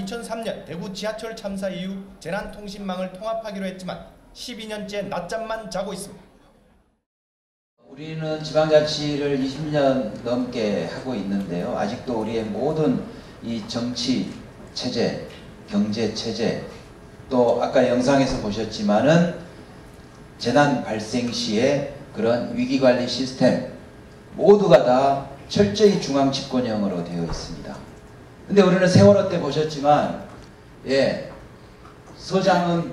2003년 대구 지하철 참사 이후 재난통신망을 통합하기로 했지만 12년째 낮잠만 자고 있습니다. 우리는 지방자치를 20년 넘게 하고 있는데요. 아직도 우리의 모든 이 정치 체제, 경제 체제, 또 아까 영상에서 보셨지만은 재난 발생 시에 그런 위기관리 시스템 모두가 다 철저히 중앙 집권형으로 되어 있습니다. 근데 우리는 세월호 때 보셨지만 서장은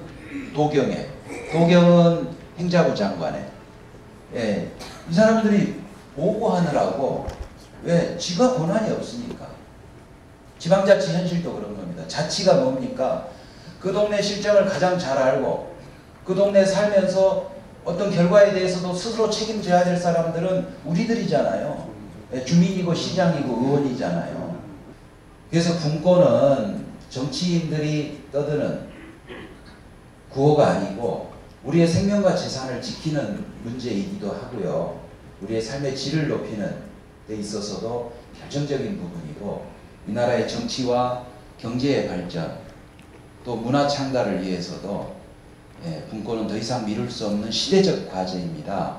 도경에, 도경은 행자부 장관에 이 사람들이 보고하느라고 왜 지가 권한이 없으니까. 지방자치 현실도 그런 겁니다. 자치가 뭡니까? 그 동네 실정을 가장 잘 알고 그 동네 살면서 어떤 결과에 대해서도 스스로 책임져야 될 사람들은 우리들이잖아요. 주민이고 시장이고 의원이잖아요. 그래서 분권은 정치인들이 떠드는 구호가 아니고 우리의 생명과 재산을 지키는 문제이기도 하고요. 우리의 삶의 질을 높이는 데 있어서도 결정적인 부분이고 이 나라의 정치와 경제의 발전 또 문화 창달을 위해서도 분권은 더 이상 미룰 수 없는 시대적 과제입니다.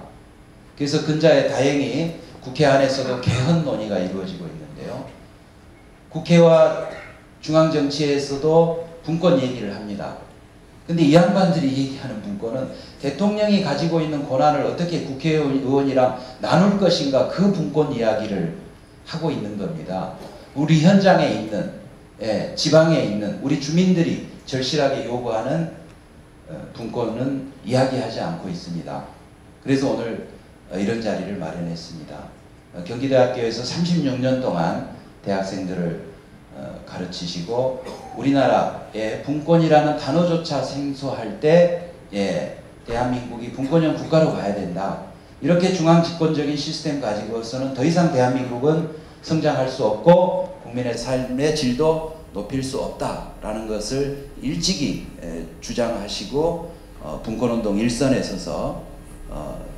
그래서 근자에 다행히 국회 안에서도 개헌 논의가 이루어지고 있는데요. 국회와 중앙정치에서도 분권 얘기를 합니다. 근데 이 양반들이 얘기하는 분권은 대통령이 가지고 있는 권한을 어떻게 국회의원이랑 나눌 것인가 그 분권 이야기를 하고 있는 겁니다. 우리 현장에 있는 지방에 있는 우리 주민들이 절실하게 요구하는 분권은 이야기하지 않고 있습니다. 그래서 오늘 이런 자리를 마련했습니다. 경기대학교에서 36년 동안 대학생들을 가르치시고 우리나라의 분권이라는 단어조차 생소할 때 대한민국이 분권형 국가로 가야 된다. 이렇게 중앙집권적인 시스템 가지고서는 더 이상 대한민국은 성장할 수 없고 국민의 삶의 질도 높일 수 없다라는 것을 일찍이 주장하시고 분권운동 일선에 서서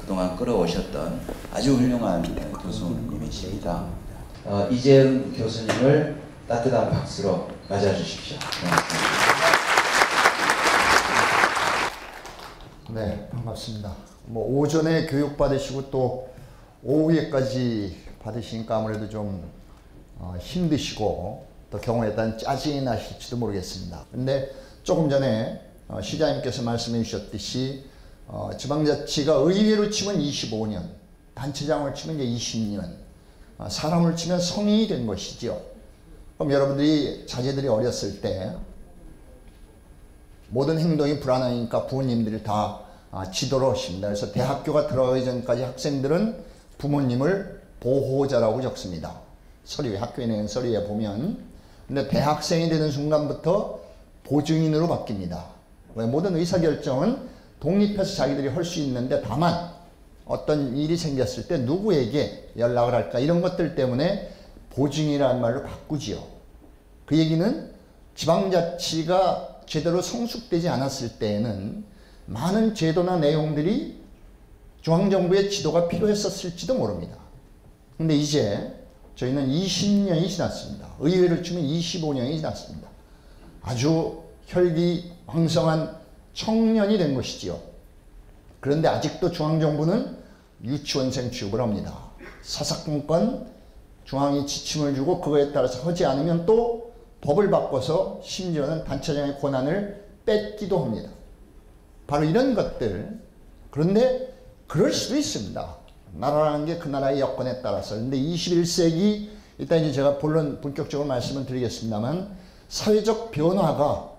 그동안 끌어오셨던 아주 훌륭한 교수님이십니다. 이재은 교수님을 따뜻한 박수로 맞아주십시오. 네, 반갑습니다. 오전에 교육받으시고 또 오후에까지 받으시니까 아무래도 좀 힘드시고 또 경우에 따른 짜증이 나실지도 모르겠습니다. 근데 조금 전에 시장님께서 말씀해 주셨듯이 지방자치가 의회로 치면 25년, 단체장을 치면 이제 20년, 사람을 치면 성인이 된 것이죠. 그럼 여러분들이 자제들이 어렸을 때 모든 행동이 불안하니까 부모님들이 다 지도를 하십니다. 그래서 대학교가 들어가기 전까지 학생들은 부모님을 보호자라고 적습니다. 서류에, 학교에 내는 서류에 보면. 근데 대학생이 되는 순간부터 보증인으로 바뀝니다. 왜? 모든 의사결정은 독립해서 자기들이 할 수 있는데 다만 어떤 일이 생겼을 때 누구에게 연락을 할까 이런 것들 때문에 보증이라는 말로 바꾸지요. 그 얘기는 지방자치가 제대로 성숙되지 않았을 때에는 많은 제도나 내용들이 중앙정부의 지도가 필요했었을지도 모릅니다. 근데 이제 저희는 20년이 지났습니다. 의회를 치면 25년이 지났습니다. 아주 혈기왕성한 청년이 된 것이지요. 그런데 아직도 중앙정부는 유치원생 취급을 합니다. 사사건건 중앙이 지침을 주고 그거에 따라서 하지 않으면 또 법을 바꿔서 심지어는 단체장의 권한을 뺏기도 합니다. 바로 이런 것들. 그런데 그럴 수도 있습니다. 나라라는 게 그 나라의 여건에 따라서. 근데 21세기 일단 이제 제가 본격적으로 말씀을 드리겠습니다만 사회적 변화가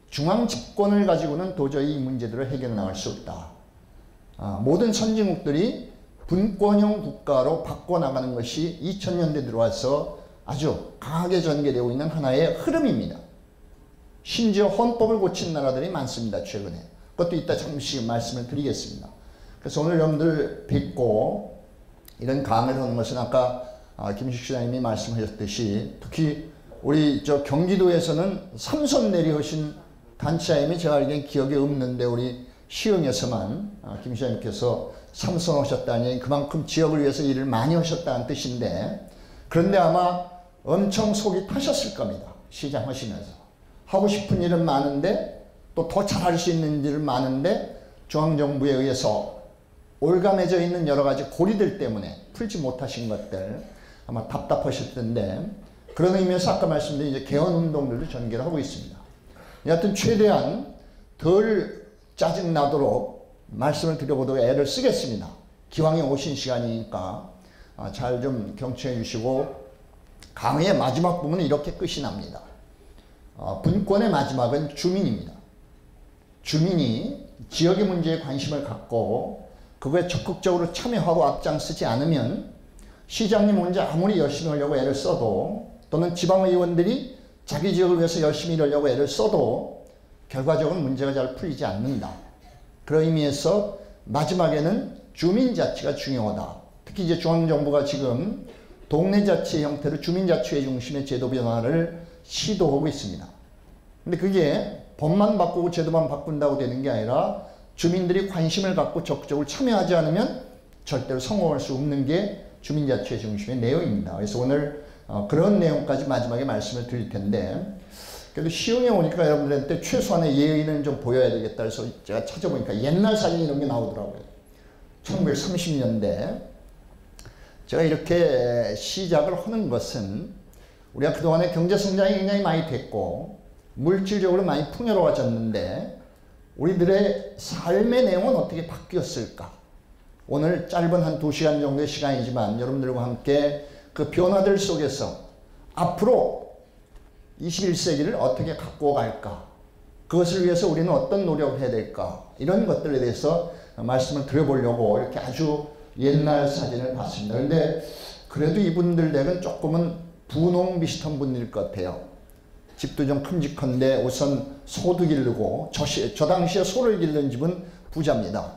중앙 집권을 가지고는 도저히 이 문제들을 해결해 나갈 수 없다. 모든 선진국들이 분권형 국가로 바꿔나가는 것이 2000년대 들어와서 아주 강하게 전개되고 있는 하나의 흐름입니다. 심지어 헌법을 고친 나라들이 많습니다. 최근에. 그것도 이따 잠시 말씀을 드리겠습니다. 그래서 오늘 여러분들 뵙고 이런 강의를 하는 것은 아까 김식 시장님이 말씀하셨듯이 특히 우리 경기도에서는 삼선 내리하신 단체장님이 제가 알기엔 기억에 없는데 우리 시흥에서만 김 시장님께서 삼선하셨다니 그만큼 지역을 위해서 일을 많이 하셨다는 뜻인데 그런데 아마 엄청 속이 타셨을 겁니다. 시장 하시면서. 하고 싶은 일은 많은데 또 더 잘할 수 있는 일은 많은데 중앙정부에 의해서 올가매져 있는 여러 가지 고리들 때문에 풀지 못하신 것들 아마 답답하실 텐데, 그런 의미에서 아까 말씀드린 이제 개헌운동들도 전개를 하고 있습니다. 여하튼 최대한 덜 짜증나도록 말씀을 드려보도록 애를 쓰겠습니다. 기왕에 오신 시간이니까 잘 좀 경청해 주시고, 강의의 마지막 부분은 이렇게 끝이 납니다. 분권의 마지막은 주민입니다. 주민이 지역의 문제에 관심을 갖고 그거에 적극적으로 참여하고 앞장서지 않으면 시장님 혼자 아무리 열심히 하려고 애를 써도, 또는 지방의원들이 자기 지역을 위해서 열심히 일하려고 애를 써도 결과적으로 문제가 잘 풀리지 않는다. 그런 의미에서 마지막에는 주민자치가 중요하다. 특히 이제 중앙정부가 지금 동네자치 형태로 주민자치회 중심의 제도 변화를 시도하고 있습니다. 근데 그게 법만 바꾸고 제도만 바꾼다고 되는 게 아니라 주민들이 관심을 갖고 적극적으로 참여하지 않으면 절대로 성공할 수 없는 게 주민자치회 중심의 내용입니다. 그래서 오늘 그런 내용까지 마지막에 말씀을 드릴 텐데, 그래도 시흥에 오니까 여러분들한테 최소한의 예의는 좀 보여야 되겠다 해서 제가 찾아보니까 옛날 사진 이런 게 나오더라고요. 1930년대. 제가 이렇게 시작을 하는 것은 우리가 그동안에 경제성장이 굉장히 많이 됐고 물질적으로 많이 풍요로워졌는데 우리들의 삶의 내용은 어떻게 바뀌었을까? 오늘 짧은 한 2시간 정도의 시간이지만 여러분들과 함께 그 변화들 속에서 앞으로 21세기를 어떻게 갖고 갈까? 그것을 위해서 우리는 어떤 노력을 해야 될까? 이런 것들에 대해서 말씀을 드려보려고 이렇게 아주 옛날 사진을 봤습니다. 그런데 그래도 이분들 댁은 조금은 분홍 비슷한 분일 것 같아요. 집도 좀 큼직한데 우선 소도 기르고, 저 당시에 소를 기르는 집은 부자입니다.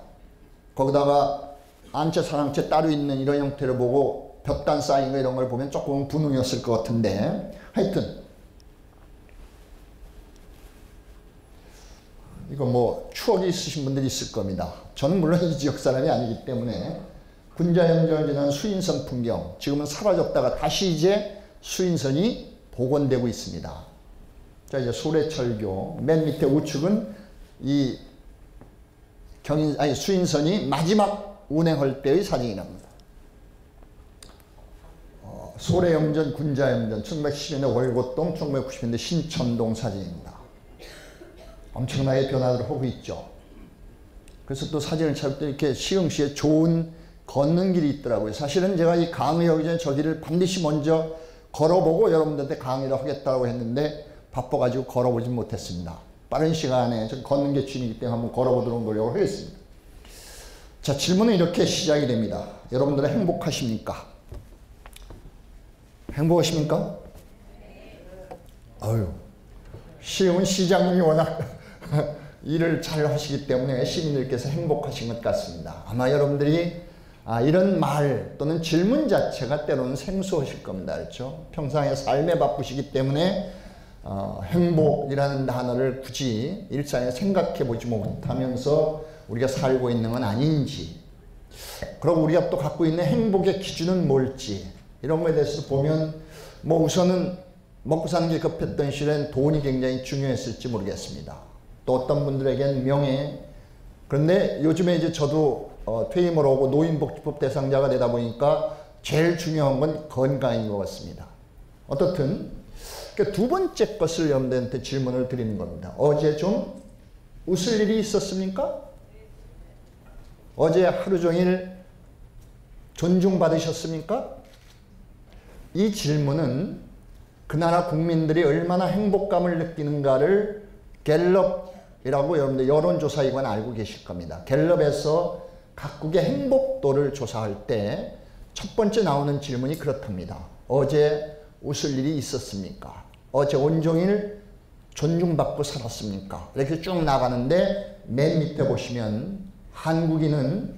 거기다가 안채 사랑채 따로 있는 이런 형태를 보고 볕단 쌓인 거 이런 걸 보면 조금 분홍이었을 것 같은데, 하여튼 이거 뭐 추억이 있으신 분들이 있을 겁니다. 저는 물론 이 지역 사람이 아니기 때문에 군자연정을 지난 수인선 풍경, 지금은 사라졌다가 다시 이제 수인선이 복원되고 있습니다. 자, 이제 소래철교 맨 밑에 우측은 이 수인선이 마지막 운행할 때의 사진이 납니다. 소래영전, 군자영전, 1910년대 월곶동, 1990년대 신천동 사진입니다. 엄청나게 변화를 하고 있죠. 그래서 또 사진을 찾을 때 이렇게 시흥시에 좋은 걷는 길이 있더라고요. 사실은 제가 이 강의하기 전에 저 길을 반드시 먼저 걸어보고 여러분들한테 강의를 하겠다고 했는데 바빠가지고 걸어보진 못했습니다. 빠른 시간에 좀 걷는 게 취미이기 때문에 한번 걸어보도록 노력을 하겠습니다. 자, 질문은 이렇게 시작이 됩니다. 여러분들은 행복하십니까? 행복하십니까? 아유, 시흥은 시장님이 워낙 일을 잘 하시기 때문에 시민들께서 행복하신 것 같습니다. 아마 여러분들이 이런 말 또는 질문 자체가 때로는 생소하실 겁니다. 그렇죠? 평상의 삶에 바쁘시기 때문에 행복이라는 단어를 굳이 일상에 생각해 보지 못하면서 우리가 살고 있는 건 아닌지, 그리고 우리가 또 갖고 있는 행복의 기준은 뭘지, 이런 거에 대해서 보면 뭐 우선은 먹고 사는 게 급했던 시절엔 돈이 굉장히 중요했을지 모르겠습니다. 또 어떤 분들에겐 명예. 그런데 요즘에 이제 저도 퇴임을 하고 노인복지법 대상자가 되다 보니까 제일 중요한 건 건강인 것 같습니다. 어떻든 두 번째 것을 여러분들한테 질문을 드리는 겁니다. 어제 좀 웃을 일이 있었습니까? 어제 하루 종일 존중받으셨습니까? 이 질문은 그 나라 국민들이 얼마나 행복감을 느끼는가를 갤럽이라고 여러분들 여론조사기관 알고 계실 겁니다. 갤럽에서 각국의 행복도를 조사할 때 첫 번째 나오는 질문이 그렇답니다. 어제 웃을 일이 있었습니까? 어제 온종일 존중받고 살았습니까? 이렇게 쭉 나가는데 맨 밑에 보시면 한국인은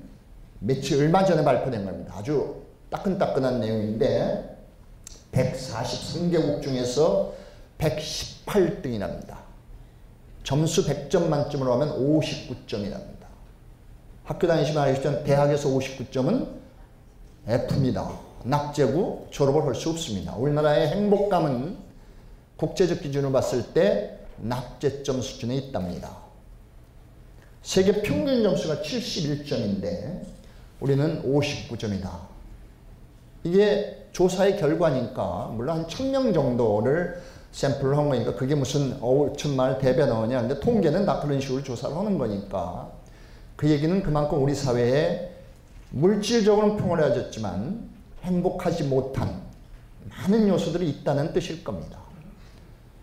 얼마 전에 발표된 겁니다. 아주 따끈따끈한 내용인데 143개국 중에서 118등이랍니다. 점수 100점 만점으로 하면 59점이랍니다. 학교 다니시면 아시겠지만 대학에서 59점은 F입니다. 낙제고 졸업을 할 수 없습니다. 우리나라의 행복감은 국제적 기준으로 봤을 때 납제점 수준에 있답니다. 세계 평균 점수가 71점인데 우리는 59점이다. 이게 조사의 결과니까 물론 한 1000명 정도를 샘플을 한 거니까 그게 무슨 5천만을 대변하느냐. 근데 통계는 다 그런 식으로 조사를 하는 거니까 그 얘기는 그만큼 우리 사회에 물질적으로는 평온해졌지만 행복하지 못한 많은 요소들이 있다는 뜻일 겁니다.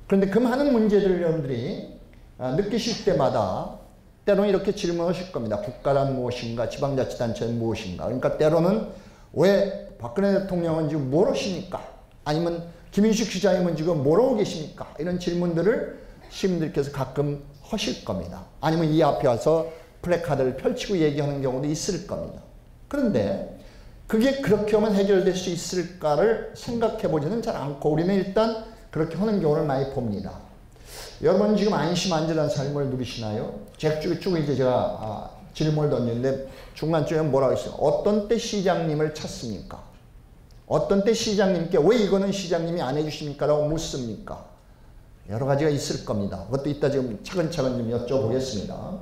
그런데 그 많은 문제들을 여러분들이 느끼실 때마다 때로는 이렇게 질문하실 겁니다. 국가란 무엇인가? 지방자치단체는 무엇인가? 그러니까 때로는 왜 박근혜 대통령은 지금 뭘 하십니까? 아니면 김인식 시장님은 지금 뭐라고 계십니까? 이런 질문들을 시민들께서 가끔 하실 겁니다. 아니면 이 앞에 와서 플래카드를 펼치고 얘기하는 경우도 있을 겁니다. 그런데 그게 그렇게 하면 해결될 수 있을까를 생각해 보지는 잘 않고 우리는 일단 그렇게 하는 경우를 많이 봅니다. 여러분 지금 안심 안전한 삶을 누리시나요? 쭉 이제 제가 질문을 던졌는데 중간쯤에 뭐라고 했어요? 어떤 때 시장님을 찾습니까? 어떤 때 시장님께 왜 이거는 시장님이 안 해주십니까? 라고 묻습니까? 여러 가지가 있을 겁니다. 그것도 이따 지금 차근차근 좀 여쭤보겠습니다.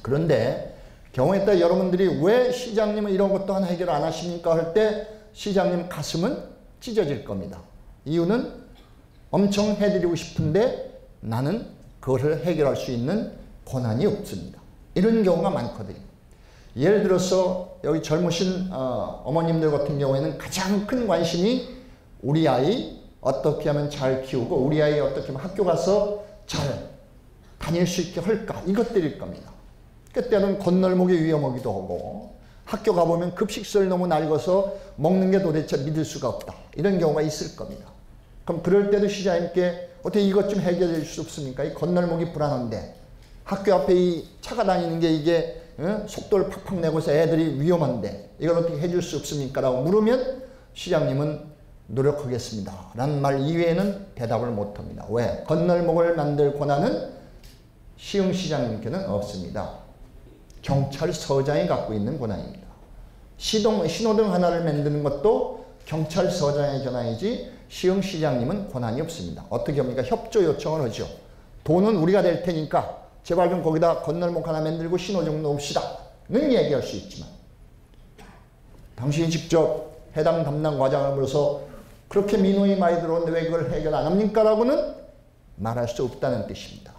그런데 경우에 따라 여러분들이 왜 시장님은 이런 것도 하나 해결 안 하십니까? 할 때 시장님 가슴은 찢어질 겁니다. 이유는 엄청 해드리고 싶은데 나는 그것을 해결할 수 있는 권한이 없습니다. 이런 경우가 많거든요. 예를 들어서 여기 젊으신 어머님들 같은 경우에는 가장 큰 관심이 우리 아이 어떻게 하면 잘 키우고 우리 아이 어떻게 하면 학교 가서 잘 다닐 수 있게 할까 이것들일 겁니다. 그때는 건널목이 위험하기도 하고 학교 가보면 급식소를 너무 낡아서 먹는 게 도대체 믿을 수가 없다. 이런 경우가 있을 겁니다. 그럼 그럴 때도 시장님께 어떻게 이것 좀 해결해 줄 수 없습니까? 이 건널목이 불안한데 학교 앞에 이 차가 다니는 게 이게 속도를 팍팍 내고서 애들이 위험한데 이걸 어떻게 해줄 수 없습니까? 라고 물으면 시장님은 노력하겠습니다. 라는 말 이외에는 대답을 못합니다. 왜? 건널목을 만들 권한은 시흥시장님께는 없습니다. 경찰서장이 갖고 있는 권한입니다. 신호등 하나를 만드는 것도 경찰서장의 권한이지 시흥시장님은 권한이 없습니다. 어떻게 합니까? 협조 요청을 하죠. 돈은 우리가 낼 테니까 제발 좀 거기다 건널목 하나 만들고 신호 좀 놓읍시다. 는 얘기할 수 있지만 당신이 직접 해당 담당 과장을 불러서 그렇게 민원이 많이 들어오는데 왜 그걸 해결 안 합니까? 라고는 말할 수 없다는 뜻입니다.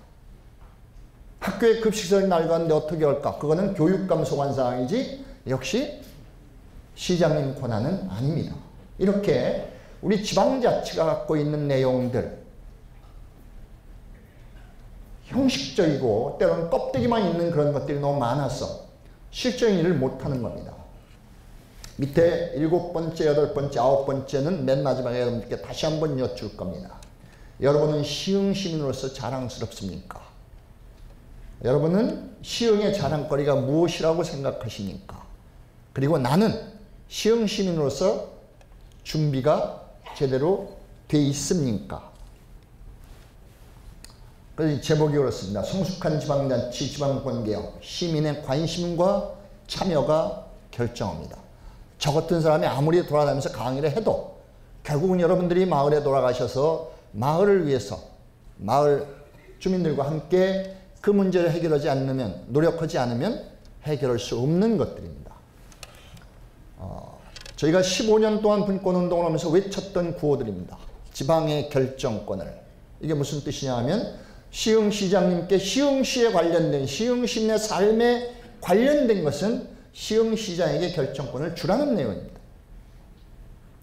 학교에 급식소를 낡았는데 어떻게 할까? 그거는 교육감 소관 사항이지 역시 시장님 권한은 아닙니다. 이렇게 우리 지방자치가 갖고 있는 내용들 형식적이고 때로는 껍데기만 있는 그런 것들이 너무 많아서 실적인 일을 못하는 겁니다. 밑에 7번째, 8번째, 9번째는 맨 마지막에 여러분들께 다시 한번 여쭐 겁니다. 여러분은 시흥 시민으로서 자랑스럽습니까? 여러분은 시흥의 자랑거리가 무엇이라고 생각하십니까? 그리고 나는 시흥 시민으로서 준비가 제대로 돼 있습니까? 그래서 제목이 그렇습니다. 성숙한 지방자치, 지방권개혁, 시민의 관심과 참여가 결정합니다. 저 같은 사람이 아무리 돌아다니면서 강의를 해도 결국은 여러분들이 마을에 돌아가셔서 마을을 위해서 마을 주민들과 함께 그 문제를 해결하지 않으면, 노력하지 않으면 해결할 수 없는 것들입니다. 저희가 15년 동안 분권운동을 하면서 외쳤던 구호들입니다. 지방의 결정권을. 이게 무슨 뜻이냐 하면 시흥시장님께 시흥시에 관련된 시흥시민의 삶에 관련된 것은 시흥시장에게 결정권을 주라는 내용입니다.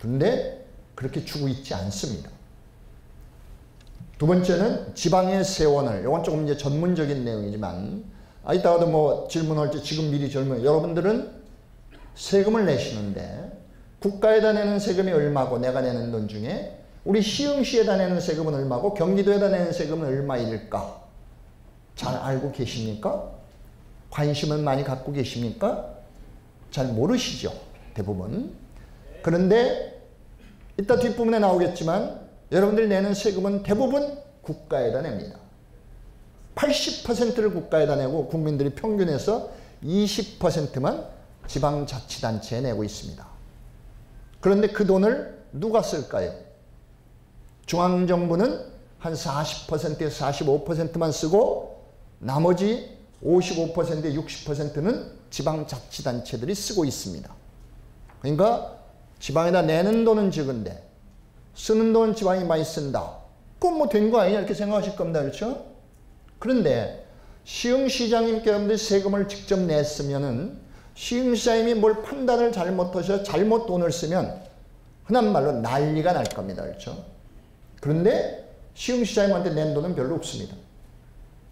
그런데 그렇게 주고 있지 않습니다. 두 번째는 지방의 세원을, 이건 조금 이제 전문적인 내용이지만 이따가도 뭐 질문할 때 지금 미리 질문, 여러분들은 세금을 내시는데 국가에다 내는 세금이 얼마고 내가 내는 돈 중에 우리 시흥시에다 내는 세금은 얼마고 경기도에다 내는 세금은 얼마일까? 잘 알고 계십니까? 관심을 많이 갖고 계십니까? 잘 모르시죠, 대부분. 그런데 이따 뒷부분에 나오겠지만 여러분들이 내는 세금은 대부분 국가에다 냅니다. 80%를 국가에다 내고 국민들이 평균에서 20%만 지방자치단체에 내고 있습니다. 그런데 그 돈을 누가 쓸까요? 중앙정부는 한 40%에서 45%만 쓰고 나머지 55%, 60%는 지방자치단체들이 쓰고 있습니다. 그러니까 지방에다 내는 돈은 적은데 쓰는 돈은 지방이 많이 쓴다. 그건 뭐 된 거 아니냐 이렇게 생각하실 겁니다. 그렇죠? 그런데 시흥시장님께 여러분들이 세금을 직접 냈으면은 시흥시장님이 뭘 판단을 잘못하셔서 잘못 돈을 쓰면 흔한 말로 난리가 날 겁니다. 그렇죠? 그런데 시흥시장님한테 낸 돈은 별로 없습니다.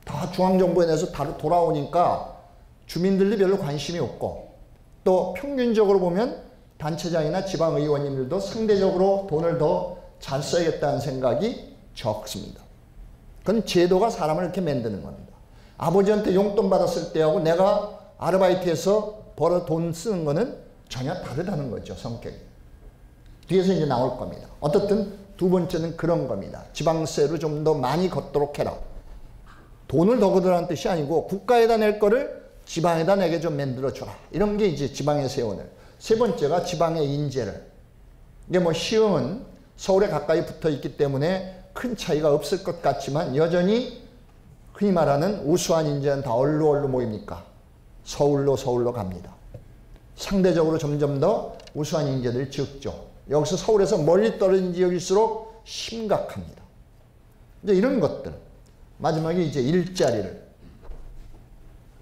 다 중앙정부에 내서 다 돌아오니까 주민들도 별로 관심이 없고 또 평균적으로 보면 단체장이나 지방의원님들도 상대적으로 돈을 더 잘 써야겠다는 생각이 적습니다. 그건 제도가 사람을 이렇게 만드는 겁니다. 아버지한테 용돈 받았을 때하고 내가 아르바이트해서 벌어 돈 쓰는 거는 전혀 다르다는 거죠. 성격이. 뒤에서 이제 나올 겁니다. 어떻든 두 번째는 그런 겁니다. 지방세로 좀 더 많이 걷도록 해라. 돈을 더 걷으라는 뜻이 아니고 국가에다 낼 거를 지방에다 내게 좀 만들어줘라. 이런 게 이제 지방의 세원을. 세 번째가 지방의 인재를. 이게 뭐 시흥은 서울에 가까이 붙어 있기 때문에 큰 차이가 없을 것 같지만 여전히 흔히 말하는 우수한 인재는 다 어디로 모입니까? 서울로 갑니다. 상대적으로 점점 더 우수한 인재들이 적죠. 여기서 서울에서 멀리 떨어진 지역일수록 심각합니다. 이제 이런 것들. 마지막에 이제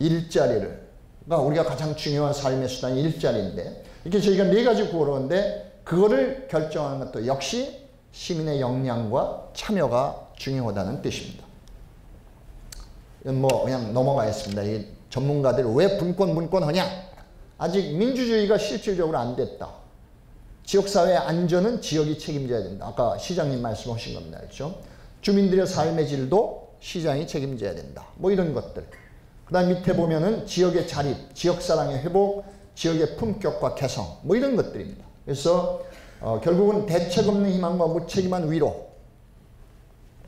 일자리가 우리가 가장 중요한 삶의 수단이 일자리인데 이렇게 저희가 네 가지 구호로는데 그거를 결정하는 것도 역시 시민의 역량과 참여가 중요하다는 뜻입니다. 이건 뭐 그냥 넘어가겠습니다. 이 전문가들 왜 분권하냐? 아직 민주주의가 실질적으로 안 됐다. 지역사회의 안전은 지역이 책임져야 된다. 아까 시장님 말씀하신 겁니다. 그렇죠? 주민들의 삶의 질도 시장이 책임져야 된다. 뭐 이런 것들. 그 다음 밑에 보면은 지역의 자립, 지역사랑의 회복, 지역의 품격과 개성 뭐 이런 것들입니다. 그래서 결국은 대책 없는 희망과 무책임한 위로.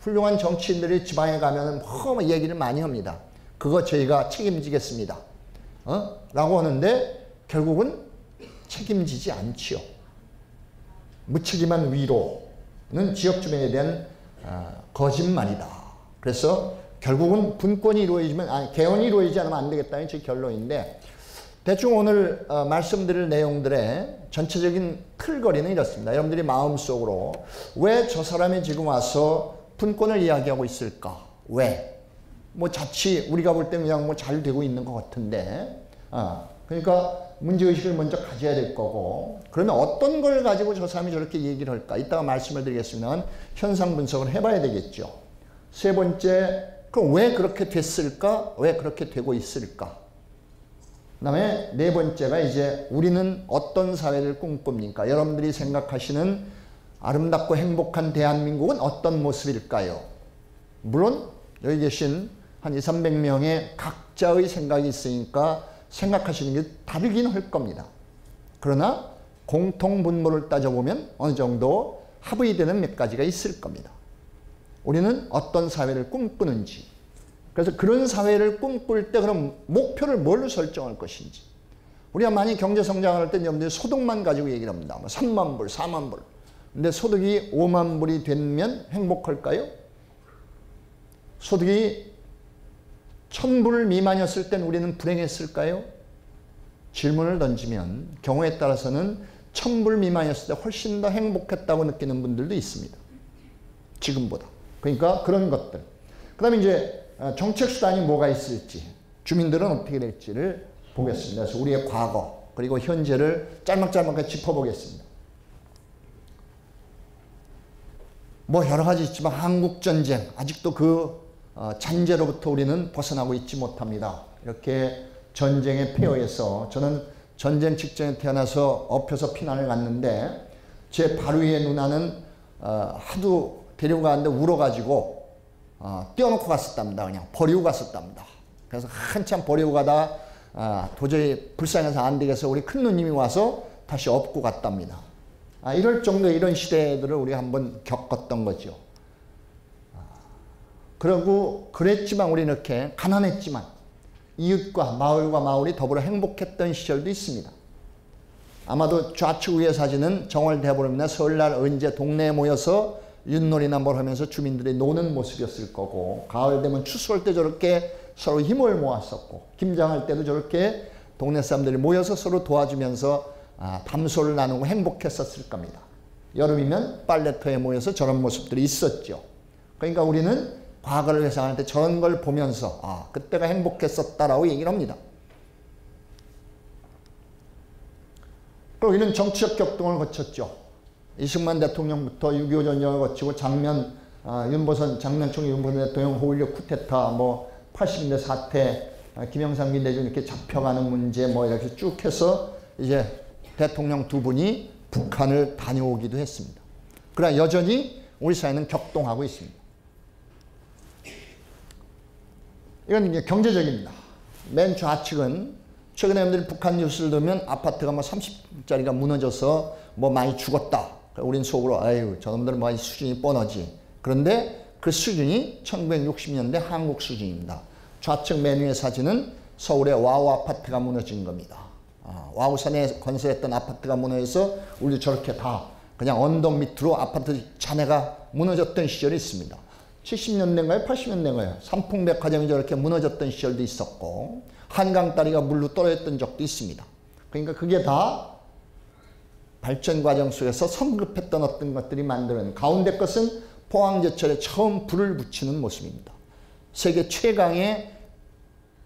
훌륭한 정치인들이 지방에 가면은 뭐 얘기를 많이 합니다. 그거 저희가 책임지겠습니다. 라고 하는데 결국은 책임지지 않지요. 무책임한 위로는 지역 주민에 대한 거짓말이다. 그래서 결국은 분권이 이루어지면 개헌이 이루어지지 않으면 안 되겠다는 제 결론인데 대충 오늘 말씀드릴 내용들의 전체적인 틀거리는 이렇습니다. 여러분들이 마음속으로 왜 저 사람이 지금 와서 분권을 이야기하고 있을까? 왜? 뭐 자칫 우리가 볼 때는 그냥 뭐 잘 되고 있는 것 같은데 그러니까 문제의식을 먼저 가져야 될 거고 그러면 어떤 걸 가지고 저 사람이 저렇게 얘기를 할까? 이따가 말씀을 드리겠습니다. 현상 분석을 해봐야 되겠죠. 세 번째, 그럼 왜 그렇게 됐을까? 왜 그렇게 되고 있을까? 그 다음에 네 번째가 이제 우리는 어떤 사회를 꿈꿉니까? 여러분들이 생각하시는 아름답고 행복한 대한민국은 어떤 모습일까요? 물론 여기 계신 한 200~300명의 각자의 생각이 있으니까 생각하시는 게 다르긴 할 겁니다. 그러나 공통분모를 따져보면 어느 정도 합의 되는 몇 가지가 있을 겁니다. 우리는 어떤 사회를 꿈꾸는지 그래서 그런 사회를 꿈꿀 때 그럼 목표를 뭘로 설정할 것인지 우리가 많이 경제성장을 할 때 여러분들이 소득만 가지고 얘기를 합니다. 3만 불, 4만 불 근데 소득이 5만 불이 되면 행복할까요? 소득이 1000불 미만이었을 땐 우리는 불행했을까요? 질문을 던지면 경우에 따라서는 1000불 미만이었을 때 훨씬 더 행복했다고 느끼는 분들도 있습니다. 지금보다. 그러니까 그런 것들. 그 다음에 이제 정책수단이 뭐가 있을지 주민들은 어떻게 될지를 보겠습니다. 그래서 우리의 과거 그리고 현재를 짤막짤막하게 짚어보겠습니다. 뭐 여러 가지 있지만 한국전쟁 아직도 그 잔재로부터 우리는 벗어나고 있지 못합니다. 이렇게 전쟁의 폐허에서 저는 전쟁 직전에 태어나서 엎혀서 피난을 갔는데 제 바로 위에 누나는 하도 데리고 가는데 울어가지고 띄워놓고 갔었답니다. 그냥 버리고 갔었답니다. 그래서 한참 버리고 가다 도저히 불쌍해서 안 되겠어 우리 큰 누님이 와서 다시 업고 갔답니다. 이럴 정도의 이런 시대들을 우리가 한번 겪었던 거죠. 그러고 그랬지만 우리는 이렇게 가난했지만 이웃과 마을과 마을이 더불어 행복했던 시절도 있습니다. 아마도 좌측 위의 사진은 정월 대보름이나 설날 언제 동네에 모여서 윷놀이나 뭘 하면서 주민들이 노는 모습이었을 거고, 가을 되면 추수할 때 저렇게 서로 힘을 모았었고, 김장할 때도 저렇게 동네 사람들이 모여서 서로 도와주면서 담소를 나누고 행복했었을 겁니다. 여름이면 빨래터에 모여서 저런 모습들이 있었죠. 그러니까 우리는 과거를 회상할 때 저런 걸 보면서 그때가 행복했었다라고 얘기를 합니다. 그리고 이런 정치적 격동을 거쳤죠. 이승만 대통령부터 6.25 전쟁을 거치고 장면총리 윤보선 대통령 호일력 쿠데타, 80년대 사태, 김영삼 김대중 이렇게 잡혀가는 문제 이렇게 쭉 해서 이제 대통령 두 분이 북한을 다녀오기도 했습니다. 그러나 여전히 우리 사회는 격동하고 있습니다. 이건 이제 경제적입니다. 맨 좌측은 최근에 여러분들이 북한 뉴스를 들으면 아파트가 30짜리가 무너져서 많이 죽었다. 우린 속으로 아유 저놈들은 많이 수준이 뻔하지. 그런데 그 수준이 1960년대 한국 수준입니다. 좌측 맨 위의 사진은 서울의 와우 아파트가 무너진 겁니다. 와우산에 건설했던 아파트가 무너져서 우리도 저렇게 다 그냥 언덕 밑으로 아파트 잔해가 무너졌던 시절이 있습니다. 70년대인가요? 80년대인가요? 삼풍백화점이 저렇게 무너졌던 시절도 있었고, 한강다리가 물로 떨어졌던 적도 있습니다. 그러니까 그게 다 발전 과정 속에서 성급했던 어떤 것들이 만드는, 가운데 것은 포항제철에 처음 불을 붙이는 모습입니다. 세계 최강의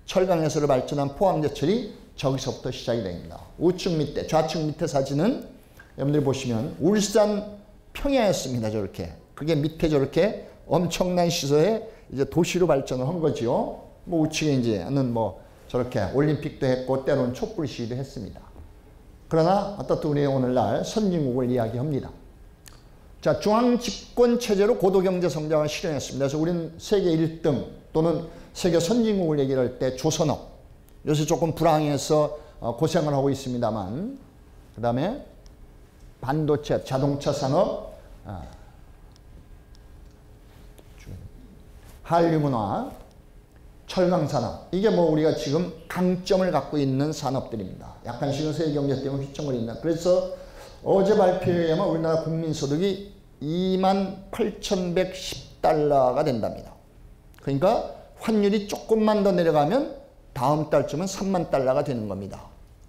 철강에서로 발전한 포항제철이 저기서부터 시작이 됩니다. 우측 밑에, 좌측 밑에 사진은 여러분들이 보시면 울산 평야였습니다. 저렇게. 그게 밑에 저렇게 엄청난 시설에 이제 도시로 발전을 한 거죠. 우측에 이제는 저렇게 올림픽도 했고 때로는 촛불 시위도 했습니다. 그러나 어떻든 우리 오늘날 선진국을 이야기합니다. 자, 중앙 집권 체제로 고도 경제 성장을 실현했습니다. 그래서 우리는 세계 1등 또는 세계 선진국을 얘기할 때 조선업, 요새 조금 불황해서 고생을 하고 있습니다만, 그 다음에 반도체, 자동차 산업, 한류문화, 철강산업, 이게 우리가 지금 강점을 갖고 있는 산업들입니다. 약간씩은 세계경제 때문에 휘청거린다. 그래서 어제 발표에 의하면 우리나라 국민소득이 28,110달러가 된답니다. 그러니까 환율이 조금만 더 내려가면 다음 달쯤은 3만 달러가 되는 겁니다.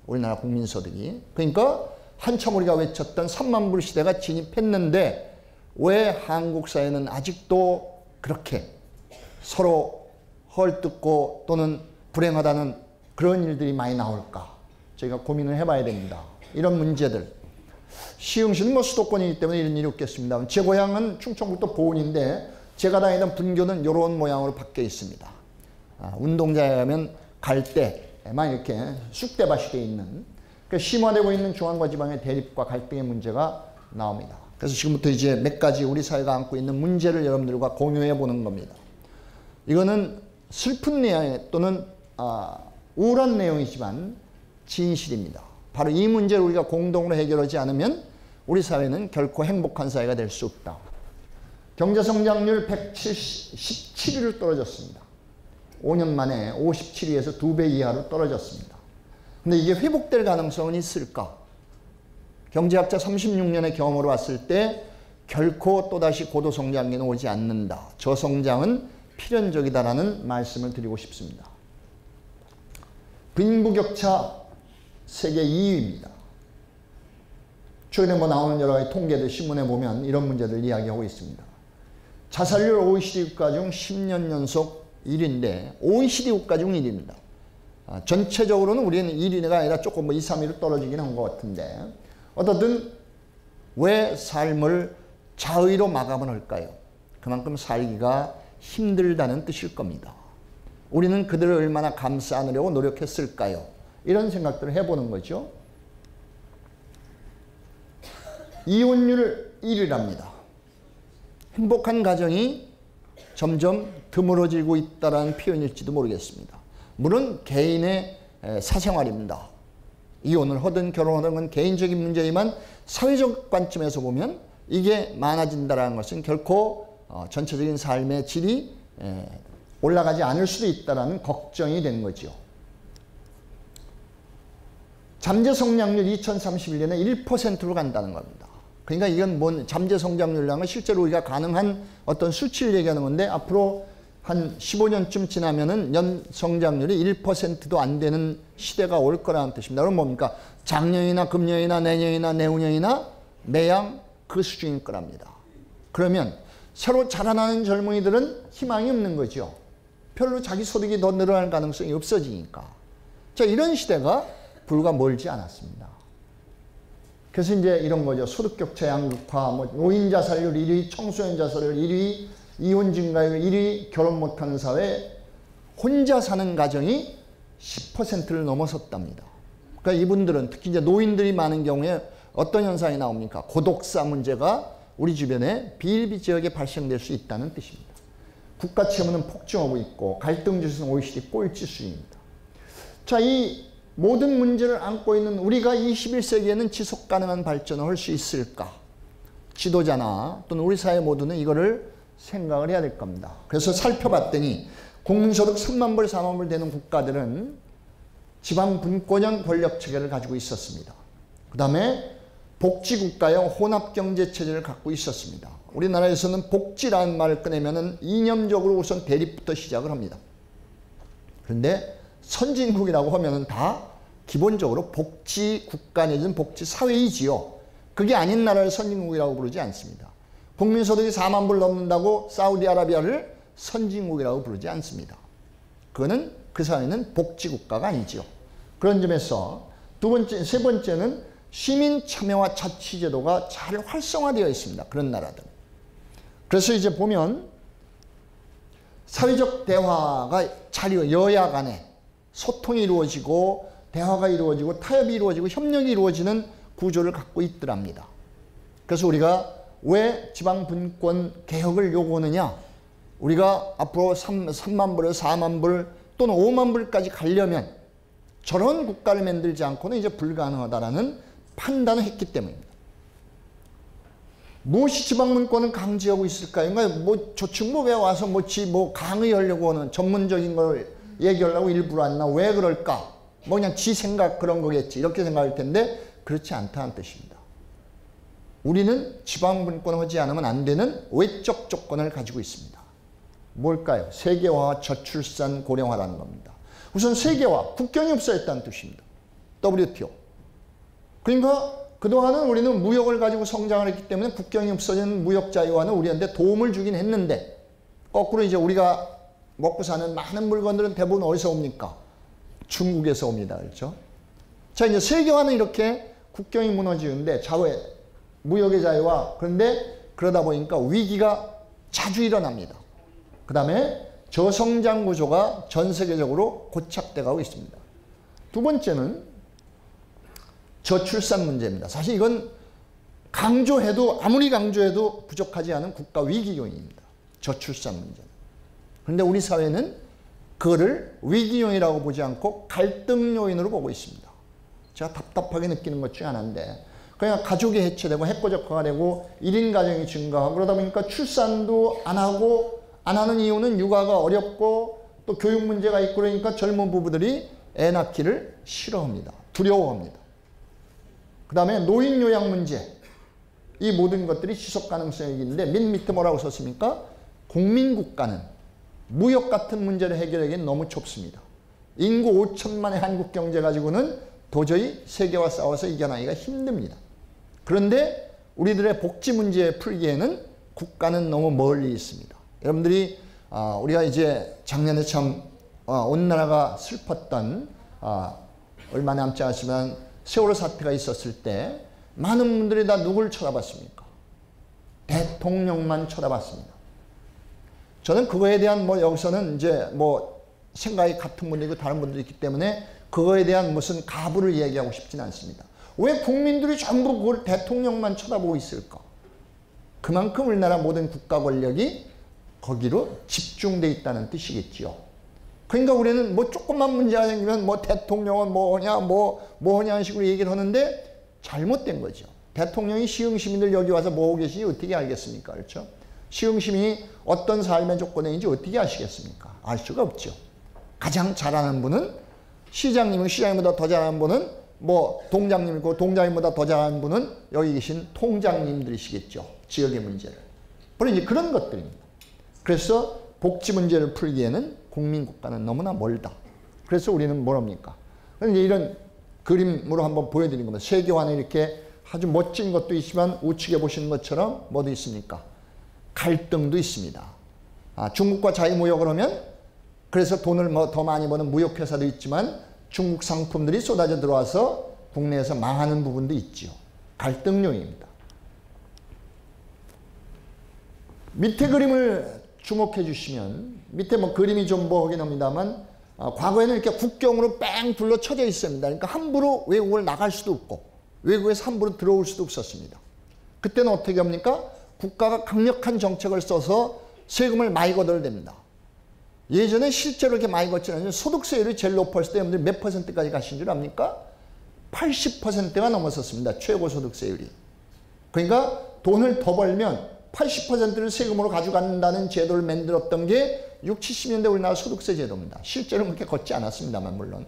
우리나라 국민소득이. 그러니까 한참 우리가 외쳤던 3만 불 시대가 진입했는데 왜 한국 사회는 아직도 그렇게 서로 헐뜯고 또는 불행하다는 그런 일들이 많이 나올까? 저희가 고민을 해봐야 됩니다. 이런 문제들. 시흥시는 수도권이기 때문에 이런 일이 없겠습니다. 제 고향은 충청북도 보은인데 제가 다니던 분교는 이런 모양으로 바뀌어 있습니다. 운동장에 가면 갈대만 이렇게 쑥대밭이 되어 있는, 그러니까 심화되고 있는 중앙과 지방의 대립과 갈등의 문제가 나옵니다. 그래서 지금부터 이제 몇 가지 우리 사회가 안고 있는 문제를 여러분들과 공유해 보는 겁니다. 이거는 슬픈 내용 또는 우울한 내용이지만 진실입니다. 바로 이 문제를 우리가 공동으로 해결하지 않으면 우리 사회는 결코 행복한 사회가 될 수 없다. 경제성장률 117위로 떨어졌습니다. 5년 만에 57위에서 2배 이하로 떨어졌습니다. 근데 이게 회복될 가능성은 있을까? 경제학자 36년의 경험으로 봤을 때 결코 또다시 고도성장기는 오지 않는다. 저성장은 필연적이다라는 말씀을 드리고 싶습니다. 빈부격차 세계 2위입니다. 최근에 나오는 여러 가지 통계들 신문에 보면 이런 문제들 이야기하고 있습니다. 자살률 OECD 국가 중 10년 연속 1위인데 OECD 국가 중 1위입니다. 전체적으로는 우리는 1위가 아니라 조금 2, 3위로 떨어지긴 한 것 같은데 어떻든 왜 삶을 자의로 마감을 할까요? 그만큼 살기가 힘들다는 뜻일 겁니다. 우리는 그들을 얼마나 감싸 안으려고 노력했을까요? 이런 생각들을 해보는 거죠. 이혼율 1위랍니다. 행복한 가정이 점점 드물어지고 있다는 표현일지도 모르겠습니다. 물론 개인의 사생활입니다. 이혼을 하든 결혼하든 건 개인적인 문제이지만 사회적 관점에서 보면 이게 많아진다는 것은 결코 전체적인 삶의 질이 올라가지 않을 수도 있다는 걱정이 되는 거죠. 잠재 성장률 2031년에 1%로 간다는 겁니다. 그러니까 이건 뭔 잠재 성장률이라는 건 실제로 우리가 가능한 어떤 수치를 얘기하는 건데 앞으로 한 15년쯤 지나면은 연 성장률이 1%도 안 되는 시대가 올 거라는 뜻입니다. 그럼 뭡니까? 작년이나 금년이나 내년이나 내후년이나 매양 그 수준일 거랍니다. 그러면 새로 자라나는 젊은이들은 희망이 없는 거죠. 별로 자기 소득이 더 늘어날 가능성이 없어지니까. 자, 이런 시대가 불과 멀지 않았습니다. 그래서 이제 이런 거죠. 소득격차 양극화, 뭐 노인 자살률 1위, 청소년 자살률 1위, 이혼 증가율 1위, 결혼 못하는 사회, 혼자 사는 가정이 10%를 넘어섰답니다. 그러니까 이분들은 특히 이제 노인들이 많은 경우에 어떤 현상이 나옵니까? 고독사 문제가 우리 주변에 비일비재하게 발생될 수 있다는 뜻입니다. 국가 채무는 폭증하고 있고 갈등 지수는 OECD 꼴찌 수준입니다. 자, 이 모든 문제를 안고 있는 우리가 21세기에는 지속 가능한 발전을 할 수 있을까? 지도자나 또는 우리 사회 모두는 이거를 생각을 해야 될 겁니다. 그래서 살펴봤더니 국민소득 3만 불, 4만 불 되는 국가들은 지방 분권형 권력 체계를 가지고 있었습니다. 그 다음에 복지국가형 혼합경제체제를 갖고 있었습니다. 우리나라에서는 복지라는 말을 꺼내면은 이념적으로 우선 대립부터 시작을 합니다. 그런데 선진국이라고 하면은 다 기본적으로 복지국가 내지는 복지사회이지요. 그게 아닌 나라를 선진국이라고 부르지 않습니다. 국민소득이 4만 불 넘는다고 사우디아라비아를 선진국이라고 부르지 않습니다. 그거는 그 사회는 복지국가가 아니지요. 그런 점에서 두 번째, 세 번째는 시민 참여와 자치제도가 잘 활성화되어 있습니다. 그런 나라들. 그래서 이제 보면 사회적 대화가 잘 여야 간에 소통이 이루어지고 대화가 이루어지고 타협이 이루어지고 협력이 이루어지는 구조를 갖고 있더랍니다. 그래서 우리가 왜 지방분권 개혁을 요구하느냐? 우리가 앞으로 3만 불에서 4만 불 또는 5만 불까지 가려면 저런 국가를 만들지 않고는 이제 불가능하다라는 판단을 했기 때문입니다. 무엇이 지방분권을 강제하고 있을까요? 그러니까 뭐 조충목에 와서 뭐 강의하려고 하는 전문적인 걸 얘기하려고 일부러 왔나? 왜 그럴까? 뭐 그냥 지 생각 그런 거겠지. 이렇게 생각할 텐데 그렇지 않다는 뜻입니다. 우리는 지방분권을 하지 않으면 안 되는 외적 조건을 가지고 있습니다. 뭘까요? 세계화와 저출산 고령화라는 겁니다. 우선 세계화, 국경이 없어야 했다는 뜻입니다. WTO. 그러니까 그동안은 우리는 무역을 가지고 성장을 했기 때문에 국경이 없어진 무역 자유화는 우리한테 도움을 주긴 했는데 거꾸로 이제 우리가 먹고 사는 많은 물건들은 대부분 어디서 옵니까? 중국에서 옵니다. 그렇죠? 자, 이제 세계화는 이렇게 국경이 무너지는데 무역의 자유화, 그런데 그러다 보니까 위기가 자주 일어납니다. 그 다음에 저성장 구조가 전 세계적으로 고착돼 가고 있습니다. 두 번째는 저출산 문제입니다. 사실 이건 아무리 강조해도 부족하지 않은 국가 위기 요인입니다. 저출산 문제는. 그런데 우리 사회는 그거를 위기 요인이라고 보지 않고 갈등 요인으로 보고 있습니다. 제가 답답하게 느끼는 것 중에 하나인데 그냥 가족이 해체되고 핵고적화가 되고 1인 가정이 증가하고 그러다 보니까 출산도 안 하는 이유는 육아가 어렵고 또 교육 문제가 있고 그러니까 젊은 부부들이 애 낳기를 싫어합니다. 두려워합니다. 그 다음에 노인 요양 문제. 이 모든 것들이 지속 가능성이 있는데 맨 밑에 뭐라고 썼습니까? 국민국가는 무역 같은 문제를 해결하기엔 너무 좁습니다. 인구 5천만의 한국 경제 가지고는 도저히 세계와 싸워서 이겨나기가 힘듭니다. 그런데 우리들의 복지 문제 풀기에는 국가는 너무 멀리 있습니다. 여러분들이 우리가 이제 작년에 참 온 나라가 슬펐던 얼마 남지 않았지만 세월호 사태가 있었을 때 많은 분들이 다 누굴 쳐다봤습니까? 대통령만 쳐다봤습니다. 저는 그거에 대한 여기서는 이제 생각이 같은 분들이고 다른 분들이 있기 때문에 그거에 대한 무슨 가부를 얘기하고 싶지는 않습니다. 왜 국민들이 전부 그걸 대통령만 쳐다보고 있을까? 그만큼 우리나라 모든 국가 권력이 거기로 집중돼 있다는 뜻이겠지요. 그러니까 우리는 조금만 문제가 생기면 대통령은 뭐냐 하는 식으로 얘기를 하는데 잘못된 거죠. 대통령이 시흥 시민들 여기 와서 뭐하고 계시지 어떻게 알겠습니까? 그렇죠? 시흥 시민이 어떤 삶의 조건인지 어떻게 아시겠습니까? 알 수가 없죠. 가장 잘하는 분은 시장님보다 더 잘하는 분은 뭐 동장님이고 동장님보다 더 잘하는 분은 여기 계신 통장님들이시겠죠. 지역의 문제를. 바로 이제 그런 것들입니다. 그래서 복지 문제를 풀기에는 국민국가는 너무나 멀다. 그래서 우리는 뭐랍니까? 이제 이런 그림으로 한번 보여드린 겁니다. 세계관에 이렇게 아주 멋진 것도 있지만 우측에 보시는 것처럼 뭐도 있습니까? 갈등도 있습니다. 중국과 자유무역을 하면 그래서 돈을 뭐 더 많이 버는 무역회사도 있지만 중국 상품들이 쏟아져 들어와서 국내에서 망하는 부분도 있죠. 갈등 요인입니다. 밑에 그림을 주목해 주시면 밑에 뭐 그림이 좀 뭐하긴 합니다만 과거에는 이렇게 국경으로 뺑 둘러 쳐져 있습니다. 그러니까 함부로 외국을 나갈 수도 없고 외국에서 함부로 들어올 수도 없었습니다. 그때는 어떻게 합니까? 국가가 강력한 정책을 써서 세금을 많이 걷어야 됩니다. 예전에 실제로 이렇게 많이 걷지는 않아요. 소득세율이 제일 높았을 때 여러분들 몇 %까지 가신 줄 압니까? 80%가 넘었었습니다. 최고 소득세율이. 그러니까 돈을 더 벌면 80%를 세금으로 가져간다는 제도를 만들었던 게 60, 70년대 우리나라 소득세 제도입니다. 실제로는 그렇게 걷지 않았습니다만 물론.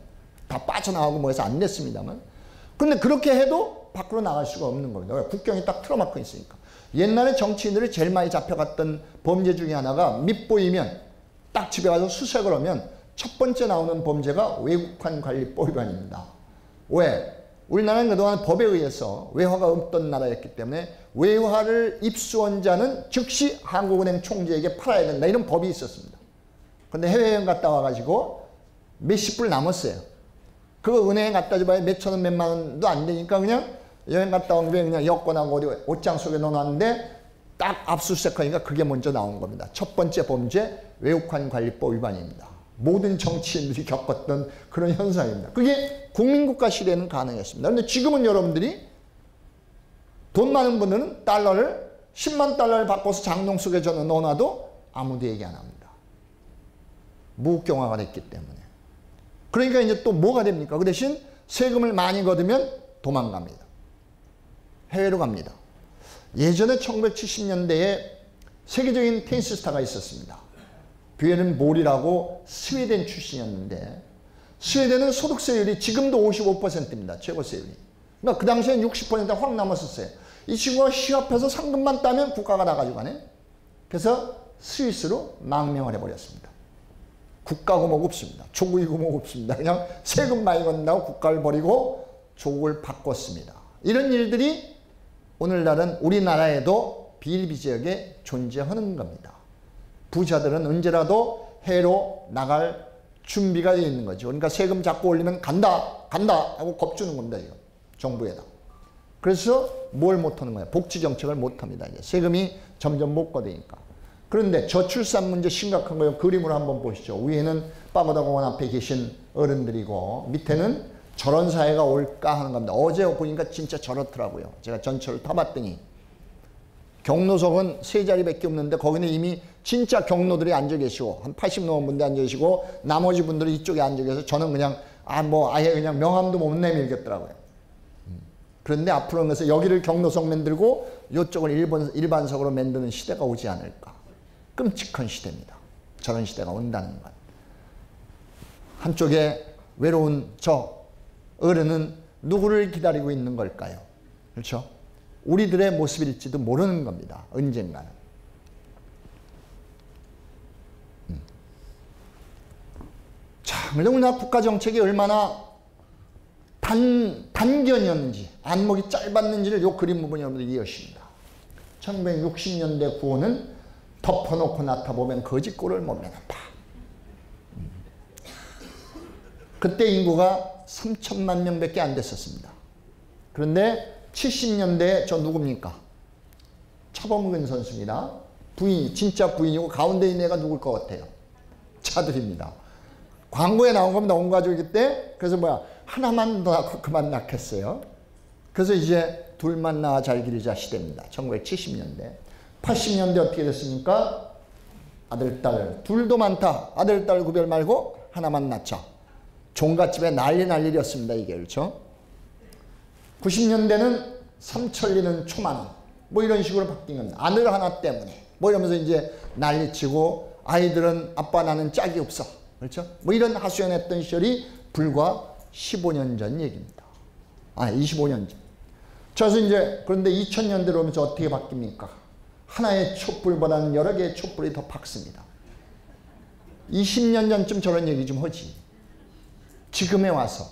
다 빠져나가고 뭐 해서 안 냈습니다만. 그런데 그렇게 해도 밖으로 나갈 수가 없는 겁니다. 국경이 딱 틀어막혀 있으니까. 옛날에 정치인들이 제일 많이 잡혀갔던 범죄 중에 하나가 밑보이면 딱 집에 가서 수색을 하면 첫 번째 나오는 범죄가 외국환 관리법 위반입니다. 왜? 우리나라는 그동안 법에 의해서 외화가 없던 나라였기 때문에 외화를 입수한 자는 즉시 한국은행 총재에게 팔아야 된다. 이런 법이 있었습니다. 그런데 해외여행 갔다 와가지고 몇십 불 남았어요. 그거 은행에 갖다 줘봐야 몇천 원 몇만 원도 안 되니까 그냥 여행 갔다 온 게 그냥 여권하고 어디 옷장 속에 넣어놨는데 딱 압수수색하니까 그게 먼저 나온 겁니다. 첫 번째 범죄 외국환 관리법 위반입니다. 모든 정치인들이 겪었던 그런 현상입니다. 그게 국민국가 시대에는 가능했습니다. 그런데 지금은 여러분들이 돈 많은 분들은 달러를 10만 달러를 바꿔서 장롱 속에 넣어놔도 아무도 얘기 안 합니다. 무국경화가 됐기 때문에. 그러니까 이제 또 뭐가 됩니까? 그 대신 세금을 많이 걷으면 도망갑니다. 해외로 갑니다. 예전에 1970년대에 세계적인 테니스 스타가 있었습니다. 뷰에른 몰이라고 스웨덴 출신이었는데 스웨덴은 소득세율이 지금도 55%입니다. 최고세율이. 그러니까 그 당시엔 60%가 확 넘었었어요. 이 친구가 시합해서 상금만 따면 국가가 다 가져가네. 그래서 스위스로 망명을 해버렸습니다. 국가고목 없습니다. 조국이고목 없습니다. 그냥 세금 많이 걷는다고 국가를 버리고 조국을 바꿨습니다. 이런 일들이 오늘날은 우리나라에도 비일비재하게 존재하는 겁니다. 부자들은 언제라도 해외로 나갈 준비가 되어 있는 거죠. 그러니까 세금 자꾸 올리면 간다 하고 겁주는 겁니다. 지금 정부에다. 그래서 뭘 못하는 거예요? 복지 정책을 못합니다. 이제 세금이 점점 못 걷으니까. 그런데 저출산 문제 심각한 거예요. 그림으로 한번 보시죠. 위에는 빠고다 공원 앞에 계신 어른들이고 밑에는 저런 사회가 올까 하는 겁니다. 어제 보니까 진짜 저렇더라고요. 제가 전철을 타봤더니 경로석은 세 자리밖에 없는데 거기는 이미 진짜 경로들이 앉아 계시고 한 80 넘은 분들 앉아 계시고 나머지 분들이 이쪽에 앉아 계셔서 저는 그냥 아예 그냥 명함도 못 내밀겠더라고요. 그런데 앞으로는 그래서 여기를 경로석 만들고 이쪽을 일반석으로 만드는 시대가 오지 않을까. 끔찍한 시대입니다. 저런 시대가 온다는 것. 한쪽에 외로운 저 어른은 누구를 기다리고 있는 걸까요? 그렇죠? 우리들의 모습일지도 모르는 겁니다. 언젠가는. 자, 그런데 우리나라 국가정책이 얼마나 단견이었는지, 안목이 짧았는지를 이 그림 부분이 여러분들 이해하십니다. 1960년대 구호는 덮어놓고 나타보면 거짓골을 못 매는다. 그때 인구가 3천만 명밖에 안 됐었습니다. 그런데 70년대에 저 누굽니까? 차범근 선수입니다. 부인, 진짜 부인이고 가운데 있는 애가 누굴 것 같아요? 차들입니다. 광고에 나온 겁니다. 온 가족이기 때. 그래서 뭐야? 하나만 더 낳고 그만 낳겠어요. 그래서 이제 둘만 낳아 잘 기르자 시대입니다. 1970년대. 80년대 어떻게 됐습니까? 아들, 딸. 둘도 많다. 아들, 딸 구별 말고 하나만 낳자. 종갓집에 난리였습니다. 이게 그렇죠? 90년대는 삼천리는 초만원. 뭐 이런 식으로 바뀐 겁니다. 아들 하나 때문에. 뭐 이러면서 이제 난리치고 아이들은 아빠 나는 짝이 없어. 그렇죠? 뭐 이런 하소연했던 시절이 불과 15년 전 얘기입니다. 25년 전. 그래서 이제 그런데 2000년대로 오면서 어떻게 바뀝니까? 하나의 촛불보다는 여러 개의 촛불이 더 밝습니다. 20년 전쯤 저런 얘기 좀 하지. 지금에 와서.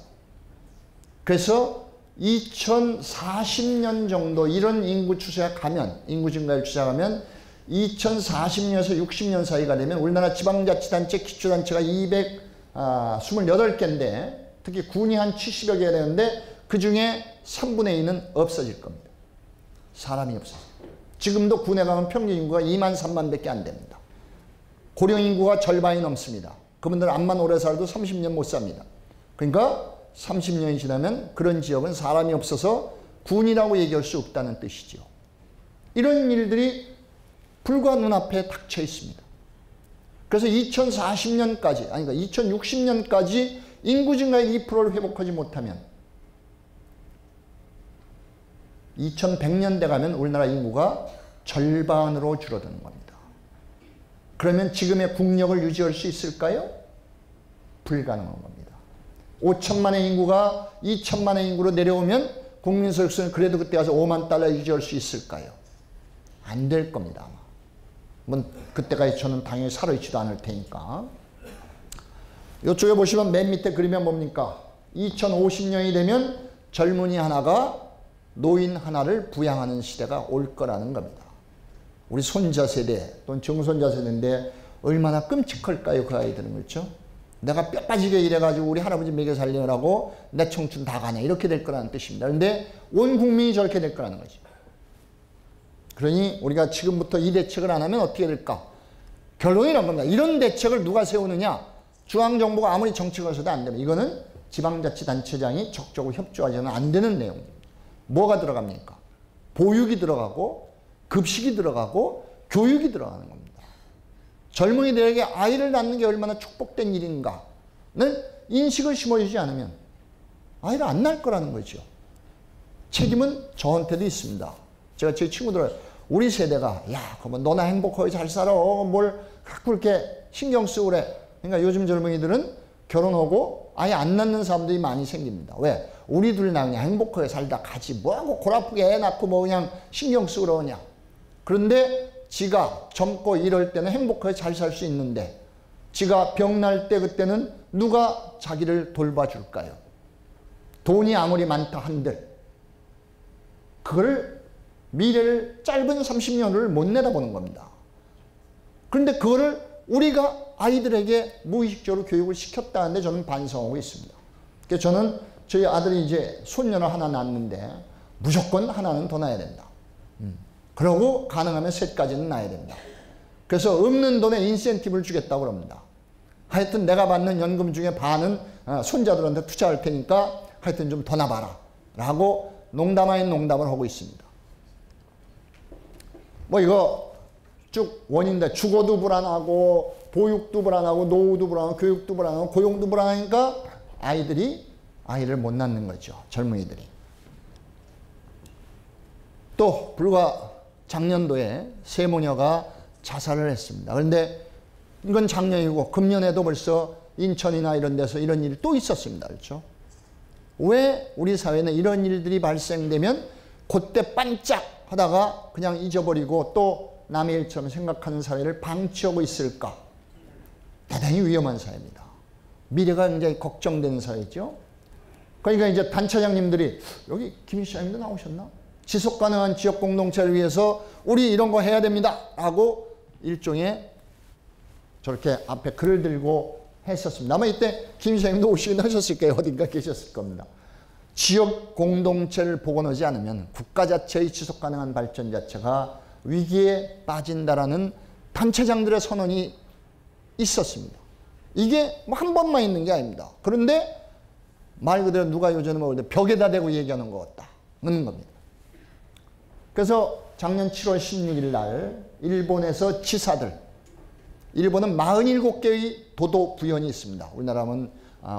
그래서 2040년 정도 이런 인구 추세가 가면, 인구 증가율 추세가 가면 2040년에서 60년 사이가 되면 우리나라 지방자치단체, 기초단체가 228개인데 특히 군이 한 70여 개 되는데 그 중에 3분의 2는 없어질 겁니다. 사람이 없어요. 지금도 군에 가면 평균 인구가 2만 3만 밖에 안 됩니다. 고령 인구가 절반이 넘습니다. 그분들 암만 오래 살도 30년 못 삽니다. 그러니까 30년이 지나면 그런 지역은 사람이 없어서 군이라고 얘기할 수 없다는 뜻이죠. 이런 일들이 불과 눈앞에 닥쳐 있습니다. 그래서 2040년까지, 아니 그러니까 2060년까지 인구 증가의 2%를 회복하지 못하면 2100년대 가면 우리나라 인구가 절반으로 줄어드는 겁니다. 그러면 지금의 국력을 유지할 수 있을까요? 불가능한 겁니다. 5천만의 인구가 2천만의 인구로 내려오면 국민소득세는 그래도 그때 가서 5만 달러 유지할 수 있을까요? 안 될 겁니다. 아마. 뭐 그때까지 저는 당연히 살아있지도 않을 테니까. 이쪽에 보시면 맨 밑에 그리면 뭡니까? 2050년이 되면 젊은이 하나가 노인 하나를 부양하는 시대가 올 거라는 겁니다. 우리 손자 세대 또는 정손자 세대인데 얼마나 끔찍할까요? 그 아이들은. 그렇죠? 내가 뼈 빠지게 일해가지고 우리 할아버지 먹여 살리느라고 내 청춘 다 가네. 이렇게 될 거라는 뜻입니다. 그런데 온 국민이 저렇게 될 거라는 거죠. 그러니 우리가 지금부터 이 대책을 안 하면 어떻게 될까? 결론이 이런 겁니다. 이런 대책을 누가 세우느냐? 중앙정부가 아무리 정책을 써도 안 됩니다. 이거는 지방자치단체장이 적극적으로 협조하지는 안 되는 내용입니다. 뭐가 들어갑니까? 보육이 들어가고 급식이 들어가고 교육이 들어가는 겁니다. 젊은이들에게 아이를 낳는 게 얼마나 축복된 일인가는 인식을 심어주지 않으면 아이를 안 낳을 거라는 거죠. 책임은 저한테도 있습니다. 제가 제 친구들 우리 세대가 야 그러면 너나 행복하게 잘 살아 뭘 자꾸 이렇게 신경 쓰고 그래. 그러니까 요즘 젊은이들은 결혼하고 아예 안 낳는 사람들이 많이 생깁니다. 왜? 우리 둘 나 그냥 행복하게 살다 가지 뭐하고 골아프게 애 낳고 뭐 그냥 신경 쓰고 그러냐. 그런데 지가 젊고 이럴 때는 행복하게 잘 살 수 있는데 지가 병날 때 그때는 누가 자기를 돌봐줄까요? 돈이 아무리 많다 한들 그걸 미래를 짧은 30년을 못 내다보는 겁니다. 그런데 그거를 우리가 아이들에게 무의식적으로 교육을 시켰다는데 저는 반성하고 있습니다. 그래서 저는 저희 아들이 이제 손녀를 하나 낳았는데 무조건 하나는 더 낳아야 된다. 그러고 가능하면 셋까지는 낳아야 된다. 그래서 없는 돈에 인센티브를 주겠다고 그럽니다. 하여튼 내가 받는 연금 중에 반은 손자들한테 투자할 테니까 하여튼 좀 더 낳아봐라. 라고 농담 아닌 농담을 하고 있습니다. 뭐 이거 쭉 원인데 주거도 불안하고 보육도 불안하고 노후도 불안하고 교육도 불안하고 고용도 불안하니까 아이를 못 낳는 거죠. 젊은이들이. 또 불과 작년도에 세 모녀가 자살을 했습니다. 그런데 이건 작년이고 금년에도 벌써 인천이나 이런 데서 이런 일이 또 있었습니다. 그렇죠? 왜 우리 사회는 이런 일들이 발생되면 그때 반짝 하다가 그냥 잊어버리고 또 남의 일처럼 생각하는 사회를 방치하고 있을까? 대단히 위험한 사회입니다. 미래가 굉장히 걱정되는 사회죠. 그러니까 이제 단체장님들이 여기 김 시장님도 나오셨나? 지속 가능한 지역 공동체를 위해서 우리 이런 거 해야 됩니다. 라고 일종의 저렇게 앞에 글을 들고 했었습니다. 아마 이때 김 시장님도 오시긴 하셨을 거예요. 어딘가 계셨을 겁니다. 지역 공동체를 복원하지 않으면 국가 자체의 지속 가능한 발전 자체가 위기에 빠진다라는 단체장들의 선언이 있었습니다. 이게 뭐 한 번만 있는 게 아닙니다. 그런데 말 그대로 누가 요즘에 뭐 벽에다 대고 얘기하는 것 같다는 겁니다. 그래서 작년 7월 16일 날 일본에서 지사들, 일본은 47개의 도도 부현이 있습니다. 우리나라는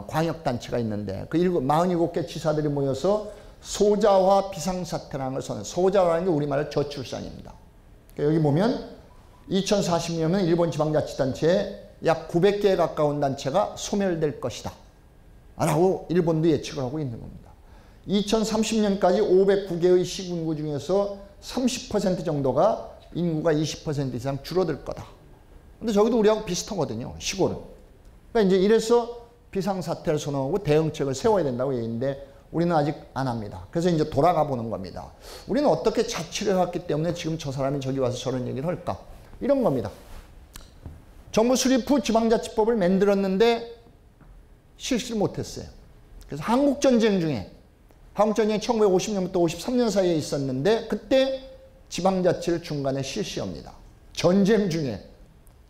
광역단체가 있는데 그 47개 지사들이 모여서 소자화 비상사태라는 걸 선언해요. 소자화라는 게 우리말로 저출산입니다. 그러니까 여기 보면 2040년이면 일본 지방자치단체에 약 900개에 가까운 단체가 소멸될 것이다 라고 일본도 예측을 하고 있는 겁니다. 2030년까지 509개의 시군구 중에서 30% 정도가 인구가 20% 이상 줄어들 거다. 근데 저기도 우리하고 비슷하거든요. 시골은. 그러니까 이제 이래서 비상사태를 선언하고 대응책을 세워야 된다고 얘기인데 우리는 아직 안 합니다. 그래서 이제 돌아가 보는 겁니다. 우리는 어떻게 자치를 해왔기 때문에 지금 저 사람이 저기 와서 저런 얘기를 할까? 이런 겁니다. 정부 수립 후 지방자치법을 만들었는데 실시를 못했어요. 그래서 한국전쟁 중에 한국전쟁이 1950년부터 53년 사이에 있었는데 그때 지방자치를 중간에 실시합니다. 전쟁 중에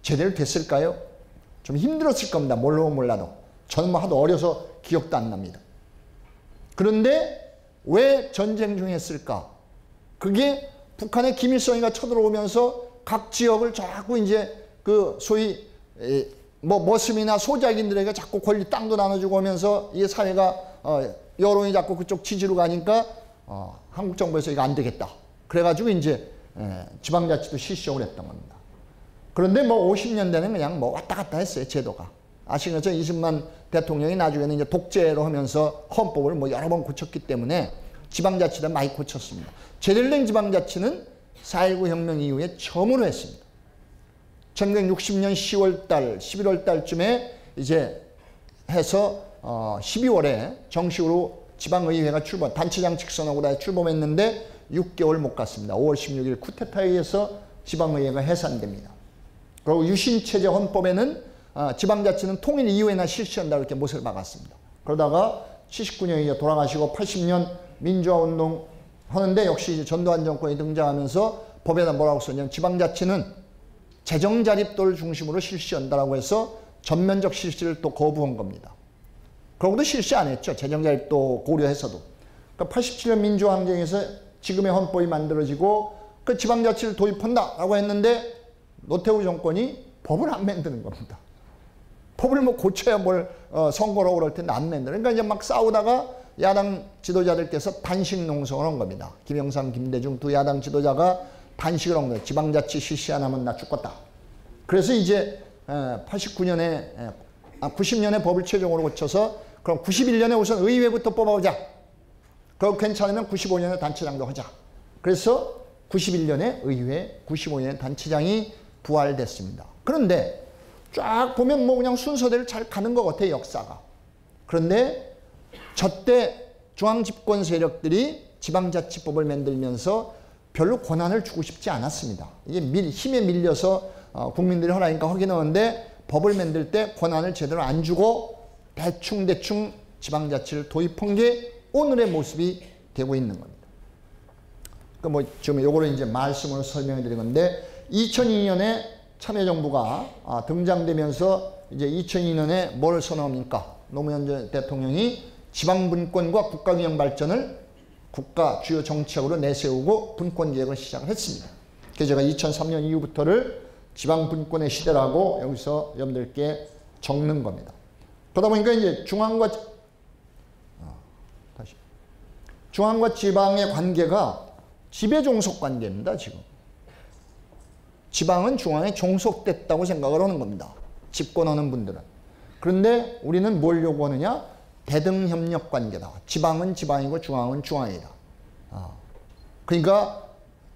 제대로 됐을까요? 좀 힘들었을 겁니다. 몰라도. 저는 뭐 하도 어려서 기억도 안 납니다. 그런데 왜 전쟁 중에 했을까? 그게 북한의 김일성이가 쳐들어오면서 각 지역을 자꾸 이제 그 소위 뭐 머슴이나 소작인들에게 자꾸 권리 땅도 나눠주고 하면서 이 사회가 여론이 자꾸 그쪽 지지로 가니까 한국 정부에서 이거 안 되겠다. 그래가지고 이제 지방자치도 실시하고 했던 겁니다. 그런데 뭐 50년대는 그냥 뭐 왔다 갔다 했어요. 제도가. 아시는 것처럼 이승만 대통령이 나중에는 이제 독재로 하면서 헌법을 뭐 여러 번 고쳤기 때문에 지방자치를 많이 고쳤습니다. 제대로 된 지방자치는 4.19 혁명 이후에 처음으로 했습니다. 1960년 10월달, 11월달쯤에 이제 해서 12월에 정식으로 지방의회가 출범, 단체장 직선하고 다 출범했는데 6개월 못 갔습니다. 5월 16일 쿠데타에 의해서 지방의회가 해산됩니다. 그리고 유신체제 헌법에는 지방자치는 통일 이후에나 실시한다 이렇게 못을 박았습니다. 그러다가 79년에 돌아가시고 80년 민주화운동 하는데 역시 이제 전두환 정권이 등장하면서 법에다 뭐라고 썼냐면 지방자치는 재정자립도를 중심으로 실시한다라고 해서 전면적 실시를 또 거부한 겁니다. 그러고도 실시 안 했죠. 재정자립도 고려해서도. 그러니까 87년 민주항쟁에서 지금의 헌법이 만들어지고 그 지방자치를 도입한다라고 했는데 노태우 정권이 법을 안 만드는 겁니다. 법을 뭐 고쳐야 뭘 선거로 그럴 텐데 안 만드는. 그러니까 이제 막 싸우다가 야당 지도자들께서 단식 농성을 한 겁니다. 김영삼, 김대중 두 야당 지도자가 단식을 한 거예요. 지방자치 실시 안 하면 나 죽겠다. 그래서 이제 90년에 법을 최종으로 고쳐서 그럼 91년에 우선 의회부터 뽑아오자. 그거 괜찮으면 95년에 단체장도 하자. 그래서 91년에 의회, 95년에 단체장이 부활됐습니다. 그런데 쫙 보면 뭐 그냥 순서대로 잘 가는 것 같아요, 역사가. 그런데 저때 중앙집권 세력들이 지방자치법을 만들면서 별로 권한을 주고 싶지 않았습니다. 이게 힘에 밀려서 국민들이 하라니까 하긴 하는데 법을 만들 때 권한을 제대로 안 주고 대충 지방자치를 도입한 게 오늘의 모습이 되고 있는 겁니다. 그 뭐 지금 요거를 이제 말씀으로 설명해 드린 건데 2002년에 참여정부가 등장되면서 이제 2002년에 뭘 선언합니까? 노무현 대통령이 지방분권과 국가균형 발전을 국가 주요 정책으로 내세우고 분권계획을 시작을 했습니다. 그래서 제가 2003년 이후부터를 지방분권의 시대라고 여기서 여러분들께 적는 겁니다. 그러다 보니까 이제 중앙과 지방의 관계가 지배종속 관계입니다, 지금. 지방은 중앙에 종속됐다고 생각을 하는 겁니다. 집권하는 분들은. 그런데 우리는 뭘 요구하느냐? 대등협력 관계다. 지방은 지방이고 중앙은 중앙이다. 그러니까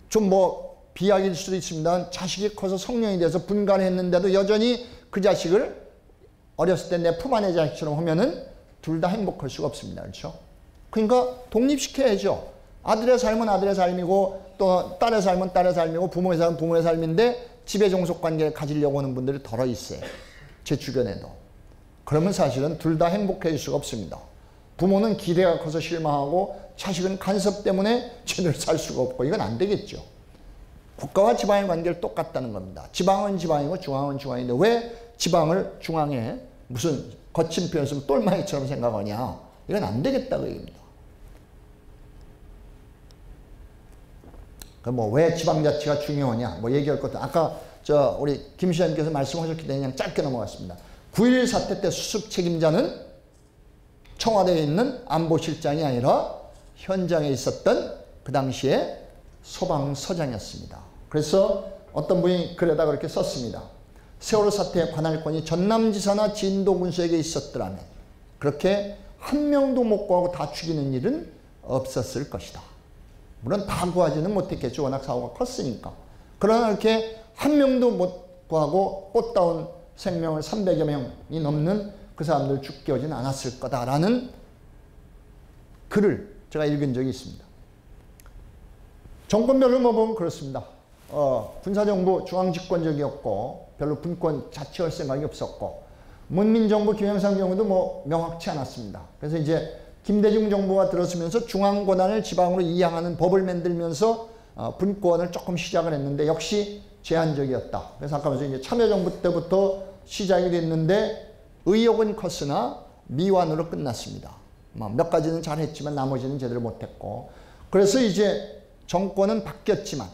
좀 뭐 비약일 수도 있습니다. 자식이 커서 성년이 돼서 분간을 했는데도 여전히 그 자식을 어렸을 때 내 품 안의 자식처럼 하면은 둘 다 행복할 수가 없습니다. 그렇죠? 그러니까 독립시켜야죠. 아들의 삶은 아들의 삶이고 또 딸의 삶은 딸의 삶이고 부모의 삶은 부모의 삶인데 지배종속 관계를 가지려고 하는 분들이 덜어 있어요. 제 주변에도. 그러면 사실은 둘 다 행복해질 수가 없습니다. 부모는 기대가 커서 실망하고 자식은 간섭 때문에 제대로 살 수가 없고 이건 안 되겠죠. 국가와 지방의 관계를 똑같다는 겁니다. 지방은 지방이고 중앙은 중앙인데 왜 지방을 중앙에 무슨 거친 표현 쓰면 똘마이처럼 생각하냐. 이건 안 되겠다고 얘기입니다. 뭐 왜 지방자치가 중요하냐 뭐 얘기할 것도 아까 우리 김 시장님께서 말씀하셨기 때문에 그냥 짧게 넘어갔습니다. 9.11 사태 때 수습 책임자는 청와대에 있는 안보실장이 아니라 현장에 있었던 그 당시에 소방서장이었습니다. 그래서 어떤 분이 글에다 그렇게 썼습니다. 세월호 사태의 관할권이 전남지사나 진도군수에게 있었더라면 그렇게 한 명도 못 구하고 다 죽이는 일은 없었을 것이다. 물론 다 구하지는 못했겠죠. 워낙 사고가 컸으니까. 그러나 이렇게 한 명도 못 구하고 꽃다운 생명을 300여 명이 넘는 그 사람들 죽게 하진 않았을 거다라는 글을 제가 읽은 적이 있습니다. 정권별로 뭐 보면 그렇습니다. 군사정부 중앙집권적이었고 별로 분권 자치할 생각이 없었고 문민정부 김영삼 경우도 뭐 명확치 않았습니다. 그래서 이제 김대중 정부가 들어서면서 중앙 권한을 지방으로 이양하는 법을 만들면서 분권을 조금 시작을 했는데 역시 제한적이었다. 그래서 아까 말씀 이제 참여정부 때부터 시작이 됐는데 의욕은 컸으나 미완으로 끝났습니다. 몇 가지는 잘했지만 나머지는 제대로 못했고 그래서 이제 정권은 바뀌었지만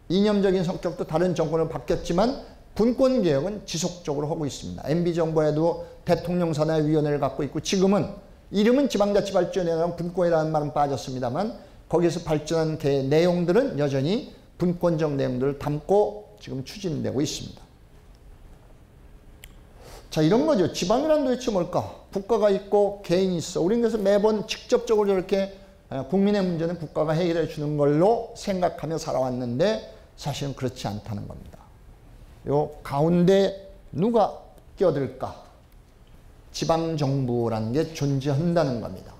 이념적인 성격도 다른 정권으로 바뀌었지만 분권개혁은 지속적으로 하고 있습니다. MB정부에도 대통령선화위원회를 갖고 있고 지금은 이름은 지방자치발전위원회랑 분권이라는 말은 빠졌습니다만 거기서 발전한 내용들은 여전히 분권적 내용들을 담고 지금 추진되고 있습니다. 자, 이런 거죠. 지방이란 도대체 뭘까? 국가가 있고 개인이 있어. 우리는 그래서 매번 직접적으로 이렇게 국민의 문제는 국가가 해결해 주는 걸로 생각하며 살아왔는데 사실은 그렇지 않다는 겁니다. 요 가운데 누가 끼어들까? 지방정부라는 게 존재한다는 겁니다.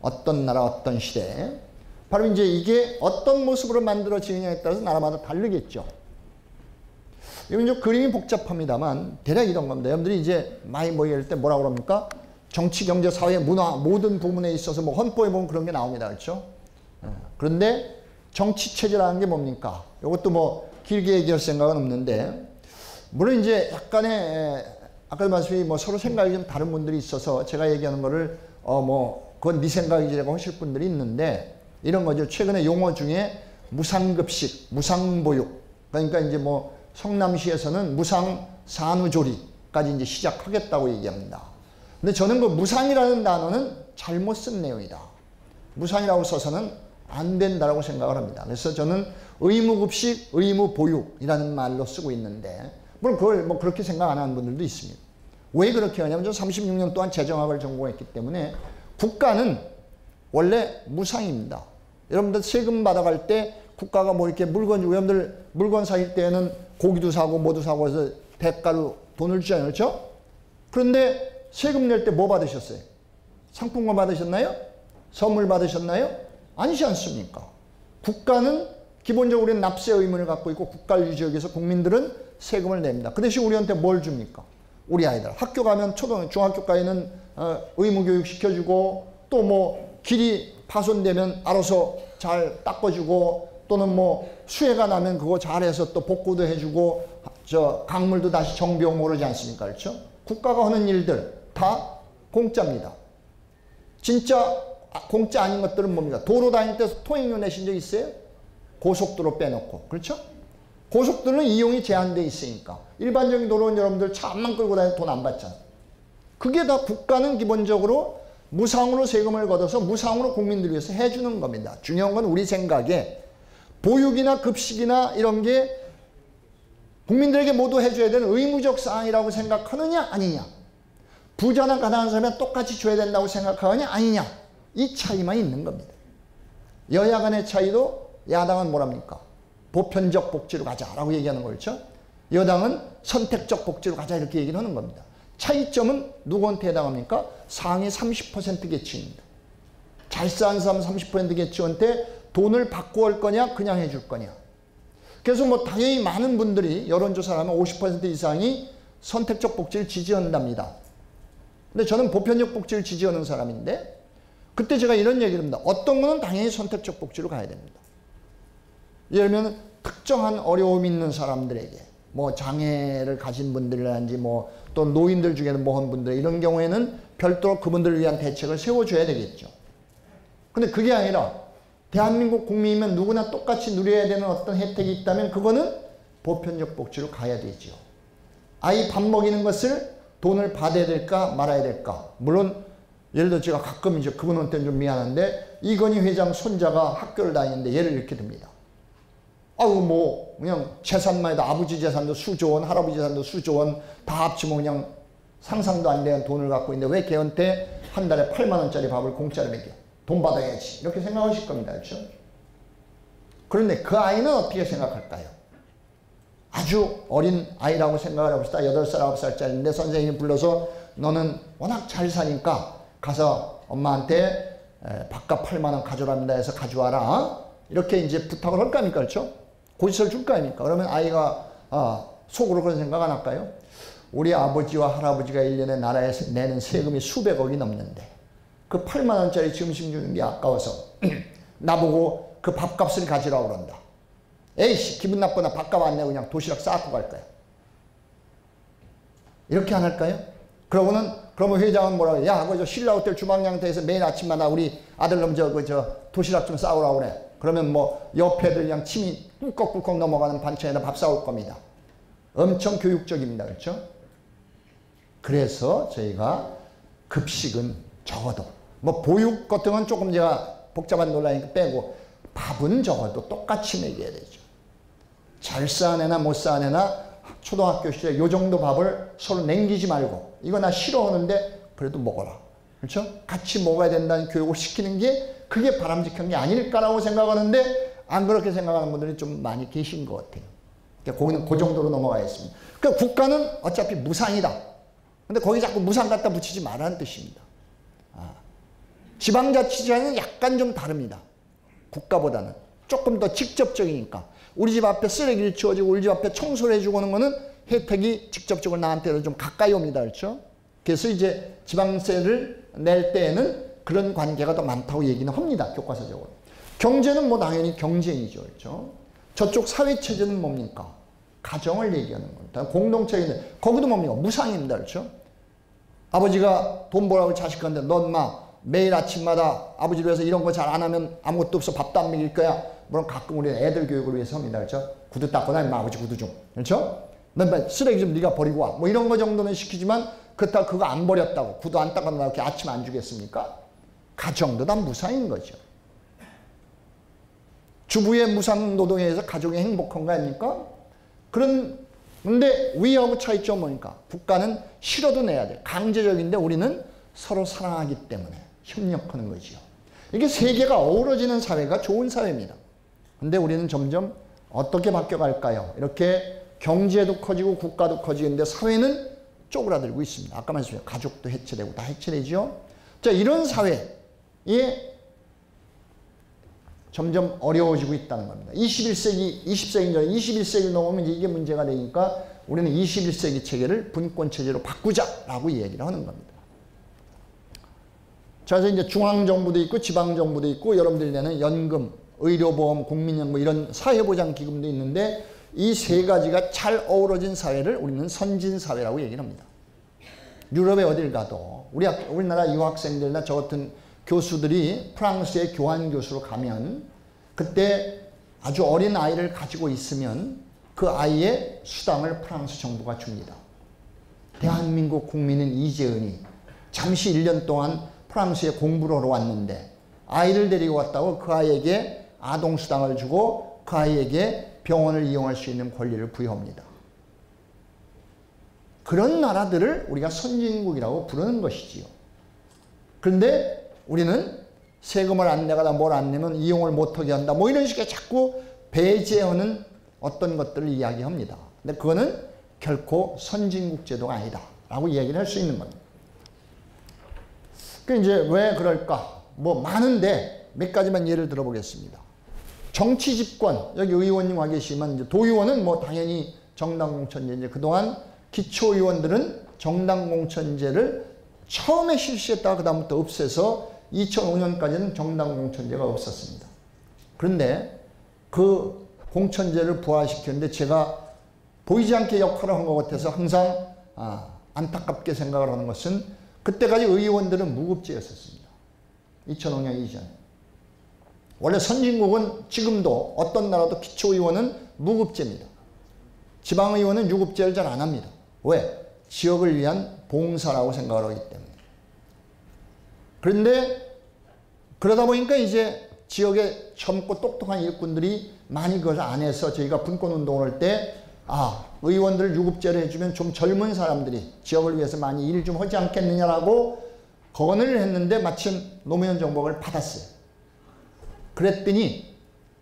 어떤 나라 어떤 시대에 바로 이제 이게 어떤 모습으로 만들어지느냐에 따라서 나라마다 다르겠죠. 이건 좀 그림이 복잡합니다만 대략 이런 겁니다. 여러분들이 이제 많이 모일 때 뭐라고 그럽니까? 정치, 경제, 사회, 문화 모든 부분에 있어서 뭐 헌법에 보면 그런 게 나옵니다. 그렇죠? 그런데 정치체제라는 게 뭡니까? 이것도 뭐 길게 얘기할 생각은 없는데 물론 이제 약간의 아까 말씀이 뭐 서로 생각이 좀 다른 분들이 있어서 제가 얘기하는 거를 뭐 그건 네 생각이라고 하실 분들이 있는데 이런 거죠. 최근에 용어 중에 무상급식, 무상보육 그러니까 이제 뭐 성남시에서는 무상산후조리까지 이제 시작하겠다고 얘기합니다. 근데 저는 그 무상이라는 단어는 잘못 쓴 내용이다. 무상이라고 써서는 안 된다라고 생각을 합니다. 그래서 저는 의무급식, 의무보육이라는 말로 쓰고 있는데 물론 그걸 뭐 그렇게 생각 안 하는 분들도 있습니다. 왜 그렇게 하냐면 저 36년 동안 재정학을 전공했기 때문에 국가는 원래 무상입니다. 여러분들 세금 받아갈 때 국가가 뭐 이렇게 물건 주고 여러분들 물건 사실 때는 고기도 사고 뭐도 사고 해서 대가로 돈을 주잖아요. 그렇죠? 그런데 세금 낼 때 뭐 받으셨어요? 상품권 받으셨나요? 선물 받으셨나요? 아니지 않습니까? 국가는 기본적으로 납세 의무를 갖고 있고 국가를 유지하기 위해서 국민들은 세금을 냅니다. 그 대신 우리한테 뭘 줍니까? 우리 아이들 학교 가면 중학교까지는 의무교육 시켜주고 또 뭐 길이 파손되면 알아서 잘 닦아주고 또는 뭐 수해가 나면 그거 잘해서 또 복구도 해주고 저 강물도 다시 정비하고 그러지 않습니까? 그렇죠? 국가가 하는 일들 다 공짜입니다. 진짜 공짜 아닌 것들은 뭡니까? 도로 다닐 때 통행료 내신 적 있어요? 고속도로 빼놓고. 그렇죠? 고속도로는 이용이 제한되어 있으니까. 일반적인 도로는 여러분들 차만 끌고 다니면 돈 안 받잖아요. 그게 다 국가는 기본적으로 무상으로 세금을 걷어서 무상으로 국민들을 위해서 해주는 겁니다. 중요한 건 우리 생각에 보육이나 급식이나 이런 게 국민들에게 모두 해줘야 되는 의무적 사항이라고 생각하느냐 아니냐. 부자나 가난한 사람이 똑같이 줘야 된다고 생각하느냐 아니냐. 이 차이만 있는 겁니다. 여야 간의 차이도 야당은 뭐랍니까? 보편적 복지로 가자라고 얘기하는 거죠. 여당은 선택적 복지로 가자 이렇게 얘기를 하는 겁니다. 차이점은 누구한테 해당합니까? 상위 30% 계층입니다. 잘 사는 사람 30% 계층한테 돈을 받고 할 거냐 그냥 해줄 거냐. 그래서 뭐 당연히 많은 분들이 여론조사를 하면 50% 이상이 선택적 복지를 지지한답니다. 근데 저는 보편적 복지를 지지하는 사람인데 그때 제가 이런 얘기를 합니다. 어떤 거는 당연히 선택적 복지로 가야 됩니다. 예를 들면 특정한 어려움 있는 사람들에게 뭐 장애를 가진 분들이라든지 뭐 또 노인들 중에는 모험 분들 이런 경우에는 별도로 그분들을 위한 대책을 세워줘야 되겠죠. 근데 그게 아니라 대한민국 국민이면 누구나 똑같이 누려야 되는 어떤 혜택이 있다면 그거는 보편적 복지로 가야 되죠. 아이 밥 먹이는 것을 돈을 받아야 될까 말아야 될까. 물론 예를 들어 제가 가끔 이제 그분한테는 좀 미안한데 이건희 회장 손자가 학교를 다니는데 예를 이렇게 듭니다. 아유 뭐 그냥 재산만 해도 아버지 재산도 수조 원, 할아버지 재산도 수조 원 다 합치면 그냥 상상도 안 되는 돈을 갖고 있는데 왜 걔한테 한 달에 8만 원짜리 밥을 공짜로 먹여? 돈 받아야지. 이렇게 생각하실 겁니다. 그렇죠? 그런데 그 아이는 어떻게 생각할까요? 아주 어린 아이라고 생각을 해봅시다. 8살, 9살짜리인데 선생님이 불러서 너는 워낙 잘 사니까 가서 엄마한테 밥값 8만 원 가져랍니다 해서 가져와라. 이렇게 이제 부탁을 할 거 아닙니까? 그렇죠? 고지서를 줄 거 아닙니까? 그러면 아이가 속으로 그런 생각 안 할까요? 우리 아버지와 할아버지가 1년에 나라에 내는 세금이 수백억이 넘는데 그 8만 원짜리 점심 주는 게 아까워서 나보고 그 밥값을 가지라고 그런다. 에이씨 기분 나쁘나 밥값 안 내고 그냥 도시락 싸고 갈 거야. 이렇게 안 할까요? 그러면 회장은 뭐라고 해? 야, 저 신라호텔 주방장터에서 매일 아침마다 우리 아들놈 저 도시락 좀 싸오라고 그래. 그러면 뭐 옆 애들 그냥 침이 꿀꺽꿀꺽 넘어가는 반찬에다 밥 싸올 겁니다. 엄청 교육적입니다. 그렇죠? 그래서 저희가 급식은 적어도 뭐 보육 같은 건 조금 제가 복잡한 논란이니까 빼고 밥은 적어도 똑같이 먹여야 되죠. 잘 쌓은 애나 못 쌓은 애나 초등학교 시절에 요 정도 밥을 서로 남기지 말고 이거 나 싫어하는데 그래도 먹어라. 그렇죠? 같이 먹어야 된다는 교육을 시키는 게 그게 바람직한 게 아닐까라고 생각하는데 안 그렇게 생각하는 분들이 좀 많이 계신 것 같아요. 그러니까 거기는 그 정도로 넘어가겠습니다. 그러니까 국가는 어차피 무상이다. 근데 거기 자꾸 무상 갖다 붙이지 말라는 뜻입니다. 지방자치제는 약간 좀 다릅니다. 국가보다는. 조금 더 직접적이니까. 우리 집 앞에 쓰레기를 치워주고 우리 집 앞에 청소를 해주고 하는 거는 혜택이 직접적으로 나한테는 좀 가까이 옵니다. 그렇죠? 그래서 이제 지방세를 낼 때에는 그런 관계가 더 많다고 얘기는 합니다. 교과서적으로. 경제는 뭐 당연히 경쟁이죠. 그렇죠? 저쪽 사회체제는 뭡니까? 가정을 얘기하는 겁니다. 공동체인데 거기도 뭡니까? 무상입니다. 그렇죠? 아버지가 돈 벌라고 자식한테 넌 마 매일 아침마다 아버지를 위해서 이런 거 잘 안 하면 아무것도 없어. 밥도 안 먹일 거야. 물론 가끔 우리 애들 교육을 위해서 합니다. 그렇죠? 구두 닦고 다니면 아버지 구두 좀. 그렇죠? 넌 쓰레기 좀 네가 버리고 와. 뭐 이런 거 정도는 시키지만 그렇다고 그거 안 버렸다고 구두 안 닦아놓고 이렇게 아침 안 주겠습니까? 가정도 다 무상인 거죠. 주부의 무상 노동에 의해서 가족이 행복한 거 아닙니까? 근데 위하고 차이점 뭐니까 국가는 싫어도 내야 돼. 강제적인데 우리는 서로 사랑하기 때문에 협력하는 거지요. 이게 세계가 어우러지는 사회가 좋은 사회입니다. 근데 우리는 점점 어떻게 바뀌어갈까요? 이렇게 경제도 커지고 국가도 커지는데 사회는 쪼그라들고 있습니다. 아까 말씀드렸죠. 가족도 해체되고 다 해체되죠. 자, 이런 사회에 점점 어려워지고 있다는 겁니다. 20세기 전에 21세기 넘으면 이게 문제가 되니까 우리는 21세기 체계를 분권체제로 바꾸자라고 얘기를 하는 겁니다. 자, 그래서 이제 중앙정부도 있고 지방정부도 있고 여러분들이 내는 연금, 의료보험, 국민연금 이런 사회보장기금도 있는데 이 세 가지가 잘 어우러진 사회를 우리는 선진사회라고 얘기를 합니다. 유럽에 어딜 가도 우리나라 유학생들이나 저 같은 교수들이 프랑스에 교환 교수로 가면 그때 아주 어린 아이를 가지고 있으면 그 아이의 수당을 프랑스 정부가 줍니다. 대한민국 국민인 이재은이 잠시 1년 동안 프랑스에 공부를 하러 왔는데 아이를 데리고 왔다고 그 아이에게 아동수당을 주고 그 아이에게 병원을 이용할 수 있는 권리를 부여합니다. 그런 나라들을 우리가 선진국이라고 부르는 것이지요. 그런데 우리는 세금을 안 내거나 뭘 안 내면 이용을 못하게 한다. 뭐 이런 식의 자꾸 배제하는 어떤 것들을 이야기합니다. 근데 그거는 결코 선진국 제도가 아니다. 라고 이야기를 할 수 있는 겁니다. 그 이제 왜 그럴까? 뭐 많은데 몇 가지만 예를 들어보겠습니다. 정치 집권, 여기 의원님 와 계시면 이제 도의원은 뭐 당연히 정당 공천제, 이제 그동안 기초의원들은 정당 공천제를 처음에 실시했다가 그다음부터 없애서 2005년까지는 정당 공천제가 없었습니다. 그런데 그 공천제를 부활시켰는데 제가 보이지 않게 역할을 한 것 같아서 항상 안타깝게 생각을 하는 것은 그때까지 의원들은 무급제였었습니다. 2005년 이전. 원래 선진국은 지금도 어떤 나라도 기초의원은 무급제입니다. 지방의원은 유급제를 잘 안 합니다. 왜? 지역을 위한 봉사라고 생각을 하기 때문에. 그런데 그러다 보니까 이제 지역에 젊고 똑똑한 일꾼들이 많이 그걸 안 해서 저희가 분권운동을 할 때 의원들 유급제를 해주면 좀 젊은 사람들이 지역을 위해서 많이 일 좀 하지 않겠느냐라고 건의를 했는데 마침 노무현 정부를 받았어요. 그랬더니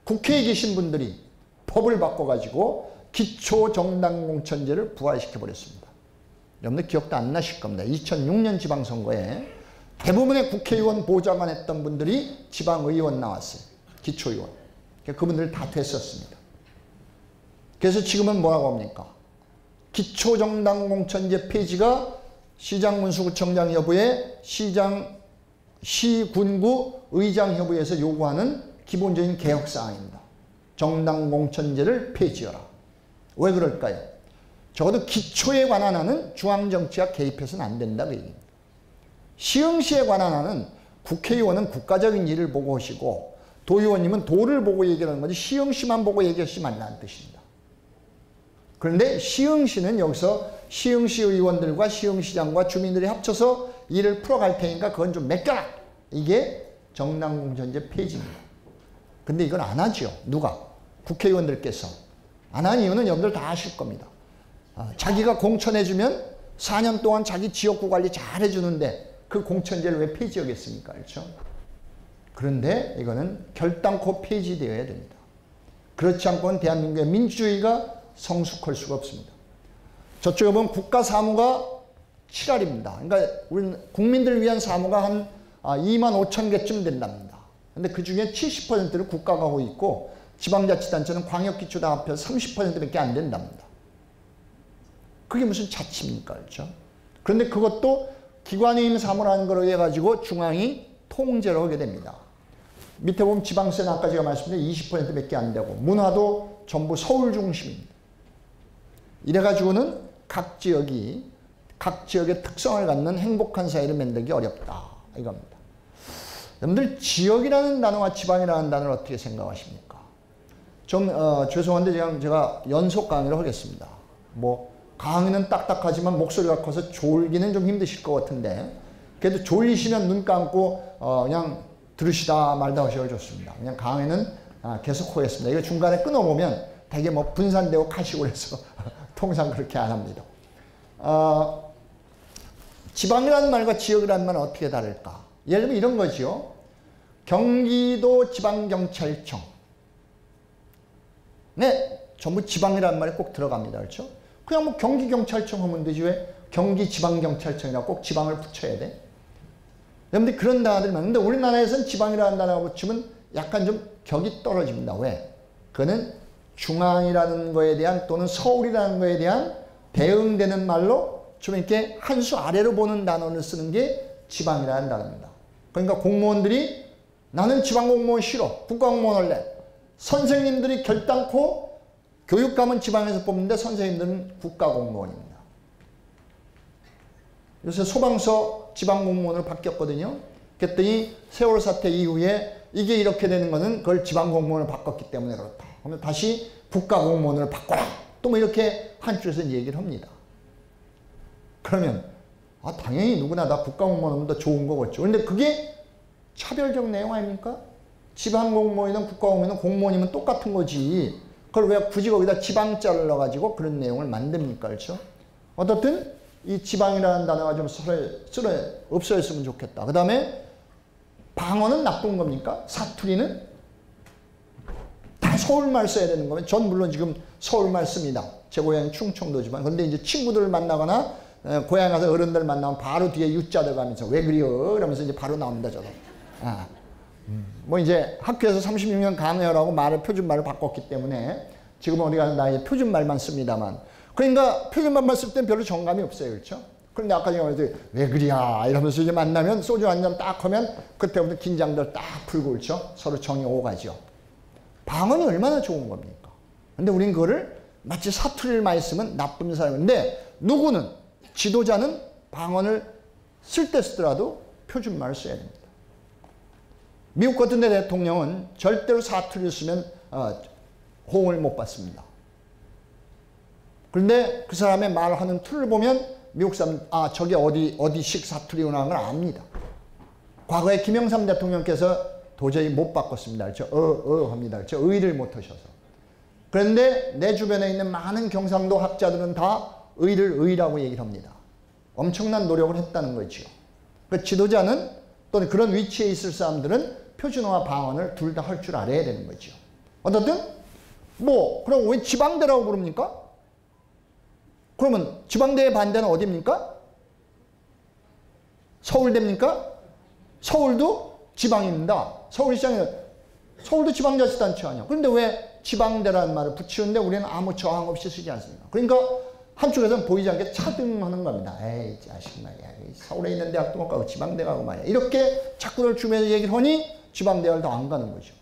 국회에 계신 분들이 법을 바꿔가지고 기초정당공천제를 부활시켜버렸습니다. 여러분들 기억도 안 나실 겁니다. 2006년 지방선거에 대부분의 국회의원 보좌관 했던 분들이 지방의원 나왔어요. 기초의원. 그분들 다 됐었습니다. 그래서 지금은 뭐라고 합니까? 기초정당공천제 폐지가 시장군수구청장 여부에 시군구 의장 협의회에서 요구하는 기본적인 개혁사항입니다. 정당공천제를 폐지하라. 왜 그럴까요? 적어도 기초에 관한 한은 중앙정치가 개입해서는 안 된다 그 얘기입니다. 시흥시에 관한 한은 국회의원은 국가적인 일을 보고 하시고 도의원님은 도를 보고 얘기하는 거지 시흥시만 보고 얘기하시면 안 나는 뜻입니다. 그런데 시흥시는 여기서 시흥시 의원들과 시흥시장과 주민들이 합쳐서 일을 풀어갈 테니까 그건 좀 맡겨라. 이게 정당공천제 폐지입니다. 근데 이건 안 하죠. 누가? 국회의원들께서. 안 한 이유는 여러분들 다 아실 겁니다. 자기가 공천해주면 4년 동안 자기 지역구 관리 잘 해주는데 그 공천제를 왜 폐지하겠습니까? 그렇죠? 그런데 이거는 결단코 폐지되어야 됩니다. 그렇지 않고는 대한민국의 민주주의가 성숙할 수가 없습니다. 저쪽에 보면 국가사무가 7할입니다. 그러니까 우리 국민들을 위한 사무가 한 2만 5천 개쯤 된답니다. 근데 그 중에 70%를 국가가 하고 있고 지방자치단체는 광역기초 다 합해서 30%밖에 안 된답니다. 그게 무슨 자치입니까? 그렇죠? 그런데 그것도 기관의임 사무를 하는 거로 해가지고 중앙이 통제를 하게 됩니다. 밑에 보면 지방세는 아까 제가 말씀드린 20%밖에 안 되고 문화도 전부 서울 중심입니다. 이래가지고는 각 지역의 특성을 갖는 행복한 사회를 만들기 어렵다. 이겁니다. 여러분들 지역이라는 단어와 지방이라는 단어를 어떻게 생각하십니까? 좀 죄송한데 제가 연속 강의를 하겠습니다. 뭐 강의는 딱딱하지만 목소리가 커서 졸기는 좀 힘드실 것 같은데 그래도 졸리시면 눈 감고 그냥 들으시다 말다 하셔도 좋습니다. 그냥 강의는 계속 하겠습니다. 이거 중간에 끊어보면 되게 뭐 분산되고 가시고 그래서 통상 그렇게 안 합니다. 지방이라는 말과 지역이라는 말은 어떻게 다를까? 예를 들면 이런 거죠. 경기도 지방경찰청. 네, 전부 지방이라는 말이 꼭 들어갑니다. 그렇죠? 그냥 뭐 경기경찰청 하면 되지 왜 경기지방경찰청이라고 꼭 지방을 붙여야 돼? 여러분들 그런 단어들이 많은데 우리나라에서는 지방이라는 단어가 붙이면 약간 좀 격이 떨어집니다. 왜? 그거는 중앙이라는 거에 대한 또는 서울이라는 거에 대한 대응되는 말로 좀 이렇게 한 수 아래로 보는 단어를 쓰는 게 지방이라는 단어입니다. 그러니까 공무원들이 나는 지방공무원 싫어. 국가공무원 할래. 선생님들이 결단코 교육감은 지방에서 뽑는데 선생님들은 국가공무원입니다. 요새 소방서 지방공무원으로 바뀌었거든요. 그랬더니 세월호 사태 이후에 이게 이렇게 되는 거는 그걸 지방공무원을 바꿨기 때문에 그렇다. 그러면 다시 국가공무원으로 바꿔라. 또 뭐 이렇게 한쪽에서 얘기를 합니다. 그러면 당연히 누구나 다 국가공무원 하면 더 좋은 거겠죠. 그런데 그게 차별적 내용 아닙니까? 지방공무원이든 국가공무원이든 공무원이면 똑같은 거지. 그걸 왜 굳이 거기다 지방자를 넣어가지고 그런 내용을 만듭니까? 그렇죠? 어떻든 이 지방이라는 단어가 좀 없어졌으면 좋겠다. 그 다음에 방언은 나쁜 겁니까? 사투리는? 다 서울말 써야 되는 거면 전 물론 지금 서울말 씁니다. 제 고향이 충청도지만. 근데 이제 친구들을 만나거나 고향 가서 어른들 만나면 바로 뒤에 유자 들어가면서 왜 그래요? 그러면서 이제 바로 나옵니다. 저도. 뭐 이제 학교에서 36년 강의하라고 표준말을 바꿨기 때문에 지금 어디 가서 나 이제 표준말만 씁니다만. 그러니까 표준말만 쓸 땐 별로 정감이 없어요. 그렇죠? 그런데 아까 제가 말했더니 왜 그래야 이러면서 이제 만나면 소주 한 잔 딱 하면 그때부터 긴장들 딱 풀고 그렇죠? 서로 정이 오가죠. 방언이 얼마나 좋은 겁니까? 근데 우린 그거를 마치 사투리를 많이 쓰면 나쁜 사람인데 누구는 지도자는 방언을 쓸 때 쓰더라도 표준말을 써야 됩니다. 미국 같은 데 대통령은 절대로 사투리를 쓰면 호응을 못 받습니다. 그런데 그 사람의 말하는 틀을 보면 미국 사람 저게 어디식 사투리구나 하는 걸 압니다. 과거에 김영삼 대통령께서 도저히 못 바꿨습니다. 그렇죠? 합니다. 그렇죠? 의를 못 하셔서. 그런데 내 주변에 있는 많은 경상도 학자들은 다 의를 의라고 얘기를 합니다. 엄청난 노력을 했다는 거죠. 그 지도자는 또는 그런 위치에 있을 사람들은 표준어와 방언을 둘 다 할 줄 알아야 되는 거죠. 어떻든 그럼 왜 지방대라고 부릅니까? 그러면 지방대의 반대는 어디입니까? 서울대입니까? 서울도 지방입니다. 서울도 지방자치단체 아니야. 그런데 왜 지방대라는 말을 붙이는데 우리는 아무 저항 없이 쓰지 않습니까? 그러니까 한쪽에서는 보이지 않게 차등하는 겁니다. 에이 자식아, 서울에 있는 대학도 못 가고 지방대 가고 말이야. 이렇게 자꾸를 주면서 얘기를 하니 지방대학을 더 안 가는 거죠.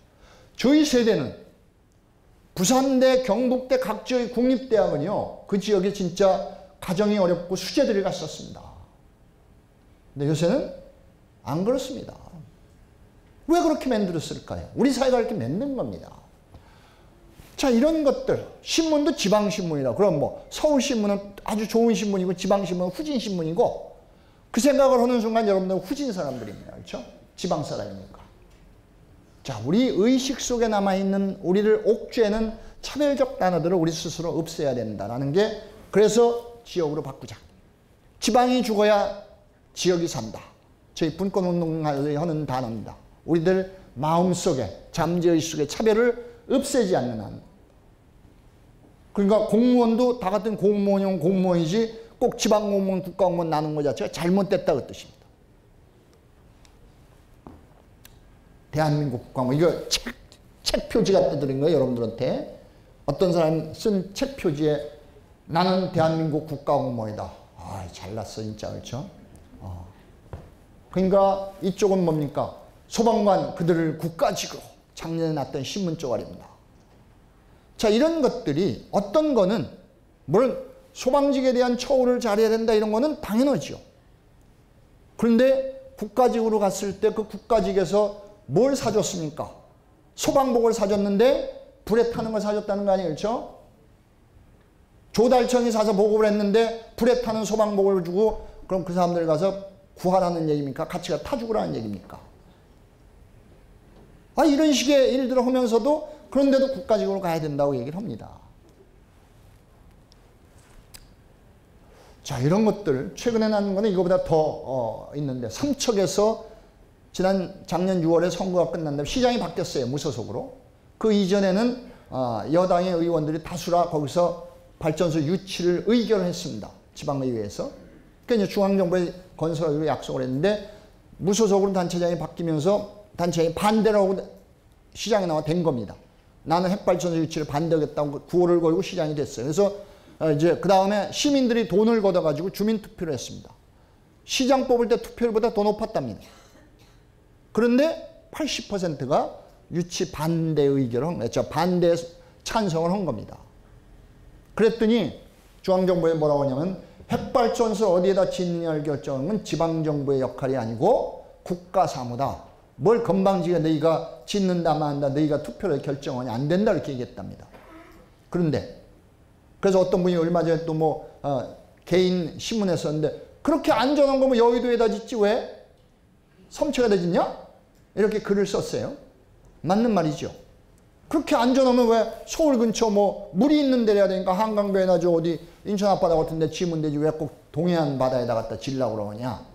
저희 세대는 부산대, 경북대 각 지역의 국립대학은요, 그 지역에 진짜 가정이 어렵고 수재들이 갔었습니다. 근데 요새는 안 그렇습니다. 왜 그렇게 만들었을까요? 우리 사회가 이렇게 만든 겁니다. 자, 이런 것들, 신문도 지방신문이라. 그럼 서울신문은 아주 좋은 신문이고 지방신문은 후진신문이고, 그 생각을 하는 순간 여러분들은 후진 사람들입니다. 그렇죠? 지방 사람이니까. 자, 우리 의식 속에 남아있는 우리를 옥죄는 차별적 단어들을 우리 스스로 없애야 된다라는 게, 그래서 지역으로 바꾸자. 지방이 죽어야 지역이 산다. 저희 분권운동하는 단어입니다. 우리들 마음속에, 잠재의식 속에 차별을 없애지 않는 한. 그러니까 공무원도 다 같은 공무원이면 공무원이지 꼭 지방공무원, 국가공무원 나눈 것 자체가 잘못됐다고 뜻입니다. 대한민국 국가공무원, 이거 책 표지 갖다 드린 거예요, 여러분들한테. 어떤 사람이 쓴 책 표지에 나는 대한민국 국가공무원이다. 아, 잘났어 진짜. 그렇죠? 그러니까 이쪽은 뭡니까? 소방관 그들을 국가직으로 작년에 났던 신문 쪼가리입니다. 자, 이런 것들이 어떤 거는 물론 소방직에 대한 처우를 잘해야 된다 이런 거는 당연하죠. 그런데 국가직으로 갔을 때 그 국가직에서 뭘 사줬습니까? 소방복을 사줬는데 불에 타는 걸 사줬다는 거 아니에요? 그렇죠? 조달청이 사서 보급을 했는데 불에 타는 소방복을 주고 그럼 그 사람들 가서 구하라는 얘기입니까? 같이 가 타 죽으라는 얘기입니까? 이런 식의 일들을 하면서도 그런데도 국가직으로 가야 된다고 얘기를 합니다. 자, 이런 것들 최근에 나는 거는 이거보다 더 있는데, 삼척에서 작년 6월에 선거가 끝난 다음에 시장이 바뀌었어요. 무소속으로. 그 이전에는 여당의 의원들이 다수라 거기서 발전소 유치를 의결했습니다. 지방의회에서. 그러니까 이제 중앙정부에 건설하기로 약속을 했는데 무소속으로 단체장이 바뀌면서 단체장이 반대를 하고 시장에 나와 된 겁니다. 나는 핵발전소 유치를 반대하겠다고 구호를 걸고 시장이 됐어요. 그래서 이제 그 다음에 시민들이 돈을 걷어가지고 주민투표를 했습니다. 시장 뽑을 때 투표율보다 더 높았답니다. 그런데 80%가 유치 반대 의결을 반대 찬성을 한 겁니다. 그랬더니 중앙정부에 뭐라고 하냐면 핵발전소 어디에다 짓느냐를 결정하는 건 지방정부의 역할이 아니고 국가사무다. 뭘 건방지게 너희가 짓는다 만다 너희가 투표를 결정하냐 안 된다 이렇게 얘기했답니다. 그런데 그래서 어떤 분이 얼마 전에 또 개인 신문에 썼는데 그렇게 안전한 거면 여의도에다 짓지 왜 섬천에다 짓냐? 이렇게 글을 썼어요. 맞는 말이죠. 그렇게 안전하면 왜 서울 근처 물이 있는 데를 해야 되니까 한강변이나 저 어디 인천 앞바다 같은 데 지면 되지 왜 꼭 동해안 바다에다 갖다 지려고 그러냐?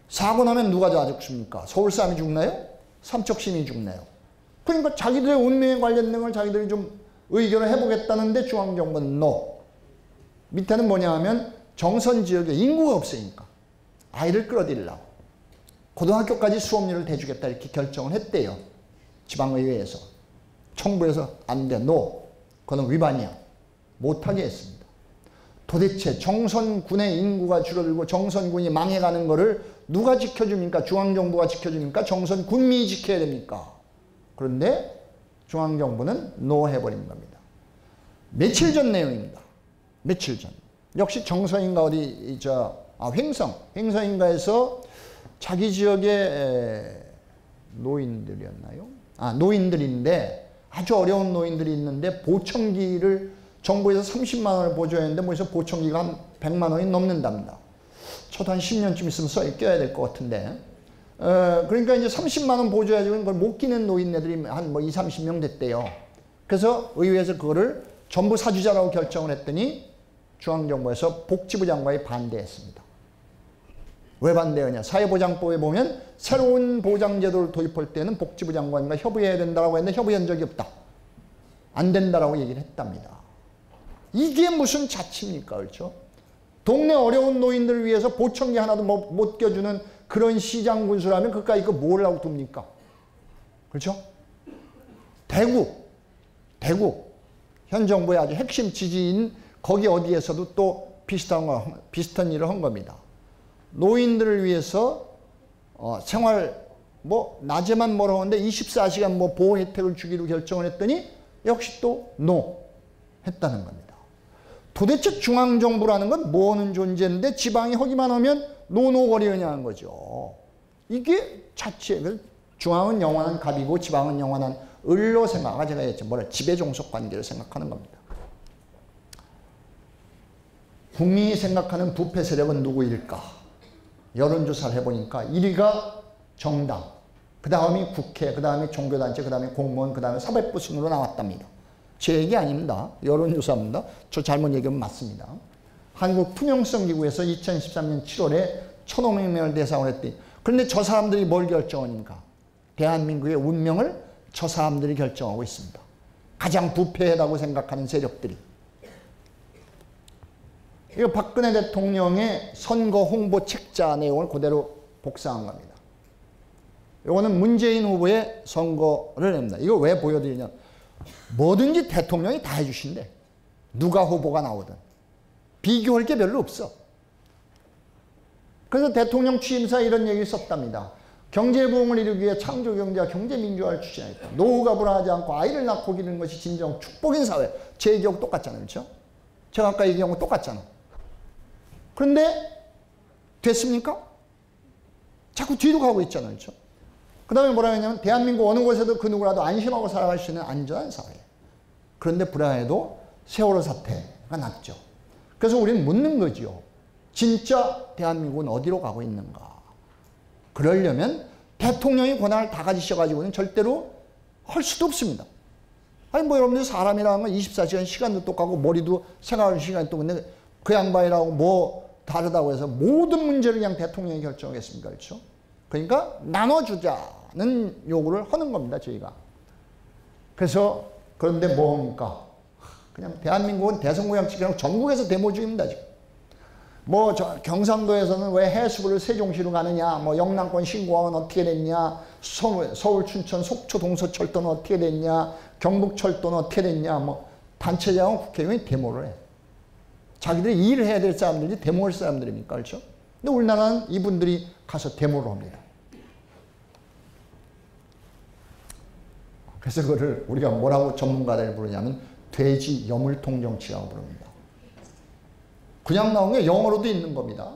사고 나면 누가 다 죽습니까? 서울 사람이 죽나요? 삼척 시민이 죽나요? 그러니까 자기들의 운명에 관련된 걸 자기들이 좀 의견을 해보겠다는데 중앙정부는 NO. 밑에는 뭐냐 하면 정선 지역에 인구가 없으니까 아이를 끌어들이려고 고등학교까지 수업료를 대주겠다 이렇게 결정을 했대요. 지방의회에서. 청부에서 안 돼. NO. 그건 위반이야. 못하게 했습니다. 도대체 정선군의 인구가 줄어들고 정선군이 망해가는 거를 누가 지켜줍니까? 중앙정부가 지켜줍니까? 정선군민이 지켜야 됩니까? 그런데 중앙정부는 NO 해버린 겁니다. 며칠 전 내용입니다. 며칠 전. 역시 정선인가 어디 횡성인가에서 자기 지역의 노인들이었나요? 노인들인데 아주 어려운 노인들이 있는데 보청기를 정부에서 30만 원을 보조했는데 뭐해서 보청기가 한 100만 원이 넘는답니다. 저도 한 10년쯤 있으면 껴야 될 것 같은데. 그러니까 이제 30만 원 보조해가지고 그걸 못 끼는 노인네들이 한 20, 30명 됐대요. 그래서 의회에서 그거를 전부 사주자라고 결정을 했더니 중앙정부에서 복지부 장관이 반대했습니다. 왜 반대하냐? 사회보장법에 보면 새로운 보장제도를 도입할 때는 복지부 장관과 협의해야 된다고 했는데 협의한 적이 없다. 안 된다라고 얘기를 했답니다. 이게 무슨 자치입니까? 그렇죠? 동네 어려운 노인들을 위해서 보청기 하나도 못 껴주는 그런 시장 군수라면 그까이 그 뭘 하고 둡니까? 그렇죠? 대구 현 정부의 아주 핵심 지지인 거기 어디에서도 또 비슷한 일을 한 겁니다. 노인들을 위해서 생활 낮에만 뭐라고 하는데 24시간 보호 혜택을 주기로 결정을 했더니 역시 또 했다는 겁니다. 도대체 중앙정부라는 건 뭐 하는 존재인데 지방이 하기만 하면 노노거리느냐는 거죠. 이게 자치의 중앙은 영원한 갑이고 지방은 영원한 을로 생각하고 제가 했죠. 지배종속 관계를 생각하는 겁니다. 국민이 생각하는 부패 세력은 누구일까? 여론조사를 해보니까 1위가 정당, 그 다음이 국회, 그 다음에 종교단체, 그 다음에 공무원, 그 다음에 사법부 순으로 나왔답니다. 제 얘기 아닙니다. 여론조사입니다. 저 잘못 얘기하면 맞습니다. 한국투명성기구에서 2013년 7월에 1,500명을 대상으로 했더니 그런데 저 사람들이 뭘 결정하니까? 대한민국의 운명을 저 사람들이 결정하고 있습니다. 가장 부패하다고 생각하는 세력들이. 이거 박근혜 대통령의 선거 홍보 책자 내용을 그대로 복사한 겁니다. 이거는 문재인 후보의 선거를 냅니다. 이거 왜 보여드리냐? 뭐든지 대통령이 다 해주신대. 누가 후보가 나오든. 비교할 게 별로 없어. 그래서 대통령 취임사 이런 얘기를 썼답니다. 경제부흥을 이루기 위해 창조경제와 경제민주화를 추진하겠다. 노후가 불안하지 않고 아이를 낳고 기르는 것이 진정 축복인 사회. 제 얘기하고 똑같잖아요. 그렇죠? 제가 아까 얘기한 거 똑같잖아. 그런데 됐습니까? 자꾸 뒤로 가고 있잖아요. 그렇죠? 그 다음에 뭐라 하냐면 대한민국 어느 곳에도 그 누구라도 안심하고 살아갈 수 있는 안전한 사회. 그런데 불안해도 세월호 사태가 났죠. 그래서 우리는 묻는 거지요. 진짜 대한민국은 어디로 가고 있는가? 그러려면 대통령이 권한을 다 가지셔가지고는 절대로 할 수도 없습니다. 아니 여러분들 사람이라는 건 24시간 시간도 똑같고 머리도 생각하는 시간이 똑같은데 그 양반이라고 뭐 다르다고 해서 모든 문제를 그냥 대통령이 결정하겠습니까? 그렇죠? 그러니까 나눠주자는 요구를 하는 겁니다. 저희가. 그래서 그런데 뭡니까? 그냥 대한민국은 대성공양치기랑 전국에서 데모 중입니다. 지금. 경상도에서는 왜 해수부를 세종시로 가느냐, 영남권 신공항은 어떻게 됐냐, 서울, 춘천, 속초, 동서철도는 어떻게 됐냐, 경북철도는 어떻게 됐냐, 단체장은 국회의원이 데모를 해. 자기들이 일을 해야 될 사람들이 데모할 사람들입니까? 그렇죠? 근데 우리나라는 이분들이 가서 데모를 합니다. 그래서 그거를 우리가 뭐라고 전문가들이 부르냐면 돼지 여물통 정치라고 부릅니다. 그냥 나온 게 영어로도 있는 겁니다.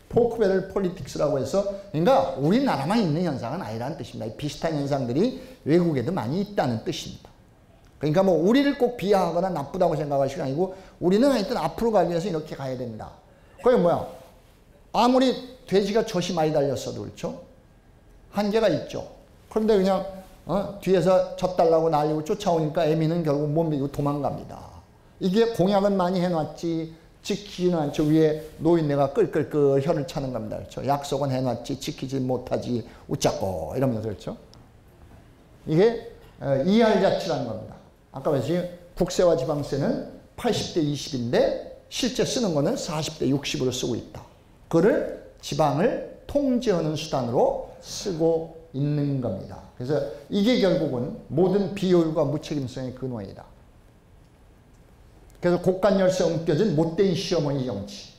포크베럴 폴리틱스라고 해서 그러니까 우리나라만 있는 현상은 아니라는 뜻입니다. 비슷한 현상들이 외국에도 많이 있다는 뜻입니다. 그러니까 우리를 꼭 비하하거나 나쁘다고 생각하시는 게 아니고 우리는 하여튼 앞으로 가기 위해서 이렇게 가야 됩니다. 그게 뭐야? 아무리 돼지가 젖이 많이 달렸어도 그렇죠? 한계가 있죠. 그런데 그냥 뒤에서 젖 달라고 날리고 쫓아오니까 애미는 결국 못 믿고 도망갑니다. 이게 공약은 많이 해놨지 지키지는 않죠. 위에 노인네가 끌끌끌 혀를 차는 겁니다. 그렇죠? 약속은 해놨지 지키지 못하지 웃자고 이러면서 그렇죠? 이게 이할자치라는 겁니다. 아까 말했지 국세와 지방세는 80대 20인데 실제 쓰는 거는 40대 60으로 쓰고 있다. 그거를 지방을 통제하는 수단으로 쓰고 있는 겁니다. 그래서 이게 결국은 모든 비효율과 무책임성의 근원이다. 그래서 곡간열쇠 엉겨진 못된 시어머니 정치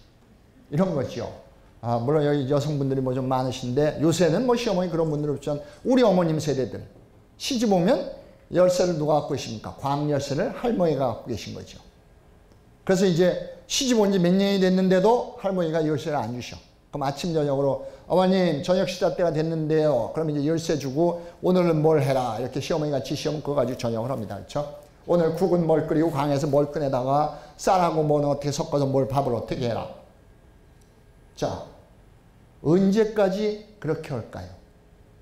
이런 거죠. 물론 여기 여성분들이 좀 많으신데 요새는 시어머니 그런 분들 없지만 우리 어머님 세대들 시집 오면 열쇠를 누가 갖고 계십니까? 광열쇠를 할머니가 갖고 계신 거죠. 그래서 이제 시집 온 지 몇 년이 됐는데도 할머니가 열쇠를 안 주셔. 그럼 아침 저녁으로 어머님 저녁 식사 때가 됐는데요. 그럼 이제 열쇠 주고 오늘은 뭘 해라 이렇게 시어머니가 지시하면 그거 가지고 저녁을 합니다. 그렇죠? 오늘 국은 뭘 끓이고 강에서 뭘 꺼내다가 쌀하고 뭐는 어떻게 섞어서 뭘 밥을 어떻게 해라. 자, 언제까지 그렇게 할까요?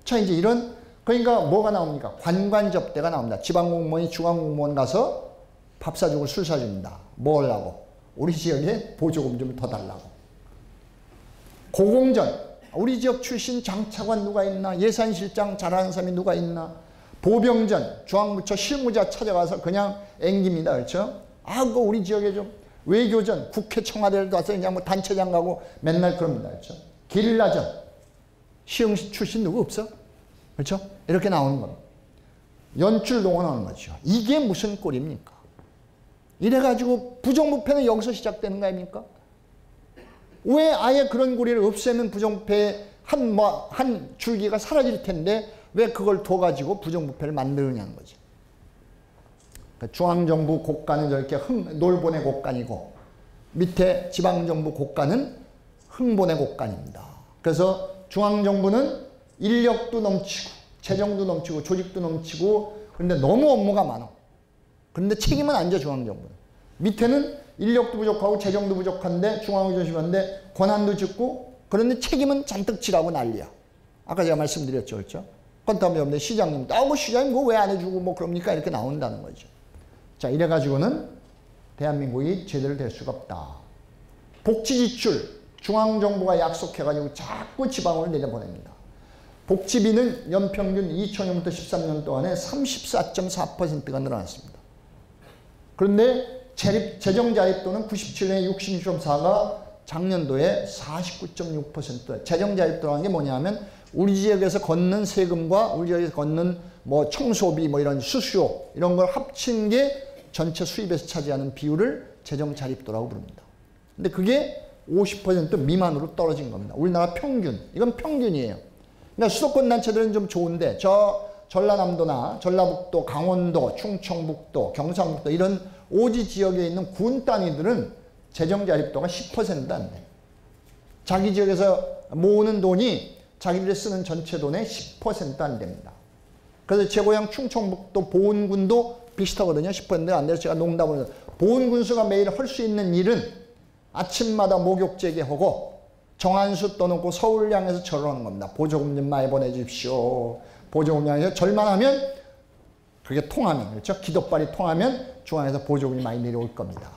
자, 이제 이런 그러니까 뭐가 나옵니까? 관관접대가 나옵니다. 지방공무원이 중앙공무원 가서 밥 사주고 술 사줍니다. 뭐 하려고? 우리 지역에 보조금 좀 더 달라고. 고공전, 우리 지역 출신 장차관 누가 있나? 예산실장 잘하는 사람이 누가 있나? 보병전, 중앙부처 실무자 찾아가서 그냥 앵깁니다. 그렇죠? 그거 우리 지역에 좀 외교전, 국회 청와대를 가서 그냥 뭐 단체장 가고 맨날 그럽니다. 그렇죠? 게릴라전, 시흥시 출신 누구 없어? 그렇죠? 이렇게 나오는 겁니다. 연출 동원하는 거죠. 이게 무슨 꼴입니까? 이래가지고 부정부패는 여기서 시작되는 거 아닙니까? 왜 아예 그런 고리를 없애면 부정부패의 한 줄기가 사라질 텐데 왜 그걸 둬가지고 부정부패를 만드느냐는 거죠. 그러니까 중앙정부 고관은 저렇게 놀본의 고관이고 밑에 지방정부 고관은 흥본의 고관입니다. 그래서 중앙정부는 인력도 넘치고 재정도 넘치고 조직도 넘치고 그런데 너무 업무가 많아. 그런데 책임은 안 져 중앙정부는. 밑에는 인력도 부족하고 재정도 부족한데 중앙이 조심한데 권한도 적고 그런데 책임은 잔뜩 지라고 난리야. 아까 제가 말씀드렸죠. 그렇죠? 건담이 없는데 시장님, 뭐 시장님 그거 왜 안 해주고 뭐 그럽니까? 이렇게 나온다는 거죠. 자, 이래가지고는 대한민국이 제대로 될 수가 없다. 복지 지출, 중앙정부가 약속해가지고 자꾸 지방으로 내려보냅니다. 복지비는 연평균 2000년부터 13년 동안에 34.4%가 늘어났습니다. 그런데 재정자립도는 97년에 66.4가 작년도에 49.6%. 재정자립도라는 게 뭐냐면 우리 지역에서 걷는 세금과 우리 지역에서 걷는 뭐 청소비 뭐 이런 수수료 이런 걸 합친 게 전체 수입에서 차지하는 비율을 재정자립도라고 부릅니다. 근데 그게 50% 미만으로 떨어진 겁니다. 우리나라 평균. 이건 평균이에요. 그러니까 수도권 단체들은 좀 좋은데 저 전라남도나 전라북도, 강원도, 충청북도, 경상북도 이런 오지 지역에 있는 군 단위들은 재정자립도가 10%도 안 돼요. 자기 지역에서 모으는 돈이 자기들이 쓰는 전체 돈의 10%도 안 됩니다. 그래서 제 고향 충청북도 보훈군도 비슷하거든요. 10%도 안 돼서 제가 농담을 해서 보훈군수가 매일 할 수 있는 일은 아침마다 목욕 재개하고 정한수 떠놓고 서울 향해서 절을 하는 겁니다. 보조금 좀 많이 보내주십시오. 보조금 향해서 절만 하면 그게 통하면 그렇죠? 기도빨이 통하면 중앙에서 보조금이 많이 내려올 겁니다.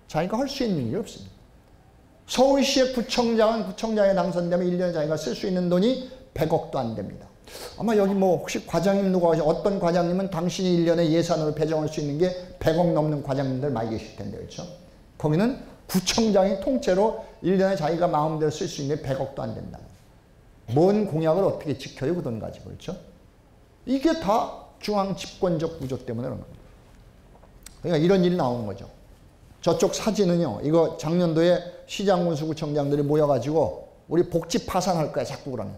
자기가 할 수 있는 일이 없습니다. 서울시의 구청장은 구청장에 당선되면 1년에 자기가 쓸 수 있는 돈이 100억도 안 됩니다. 아마 여기 뭐 혹시 과장님 누가 오셔 어떤 과장님은 당신이 1년에 예산으로 배정할 수 있는 게 100억 넘는 과장님들 많이 계실 텐데 그렇죠? 거기는 구청장이 통째로 1년에 자기가 마음대로 쓸 수 있는 게 100억도 안 된다. 뭔 공약을 어떻게 지켜요 그 돈 가지고 그렇죠? 이게 다 중앙 집권적 구조 때문에 그런 겁니다. 그러니까 이런 일이 나오는 거죠. 저쪽 사진은요. 이거 작년도에 시장군수구청장들이 모여가지고 우리 복지 파산할 거야 자꾸 그러면.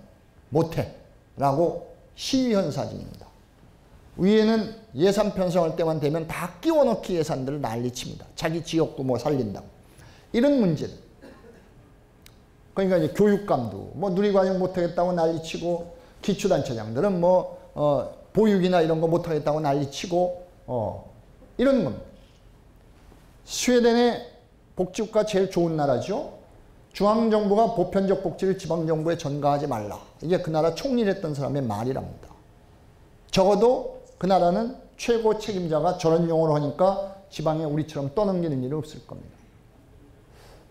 못해. 라고 시위한 사진입니다. 위에는 예산 편성할 때만 되면 다 끼워넣기 예산들을 난리칩니다. 자기 지역도 뭐 살린다고. 이런 문제들. 그러니까 이제 교육감도 뭐 누리과정 못하겠다고 난리치고 기초단체장들은 뭐 보육이나 이런 거 못하겠다고 난리치고 이런 겁니다. 스웨덴의 복지국가 제일 좋은 나라죠. 중앙정부가 보편적 복지를 지방정부에 전가하지 말라. 이게 그 나라 총리를 했던 사람의 말이랍니다. 적어도 그 나라는 최고 책임자가 저런 용어를 하니까 지방에 우리처럼 떠넘기는 일이 없을 겁니다.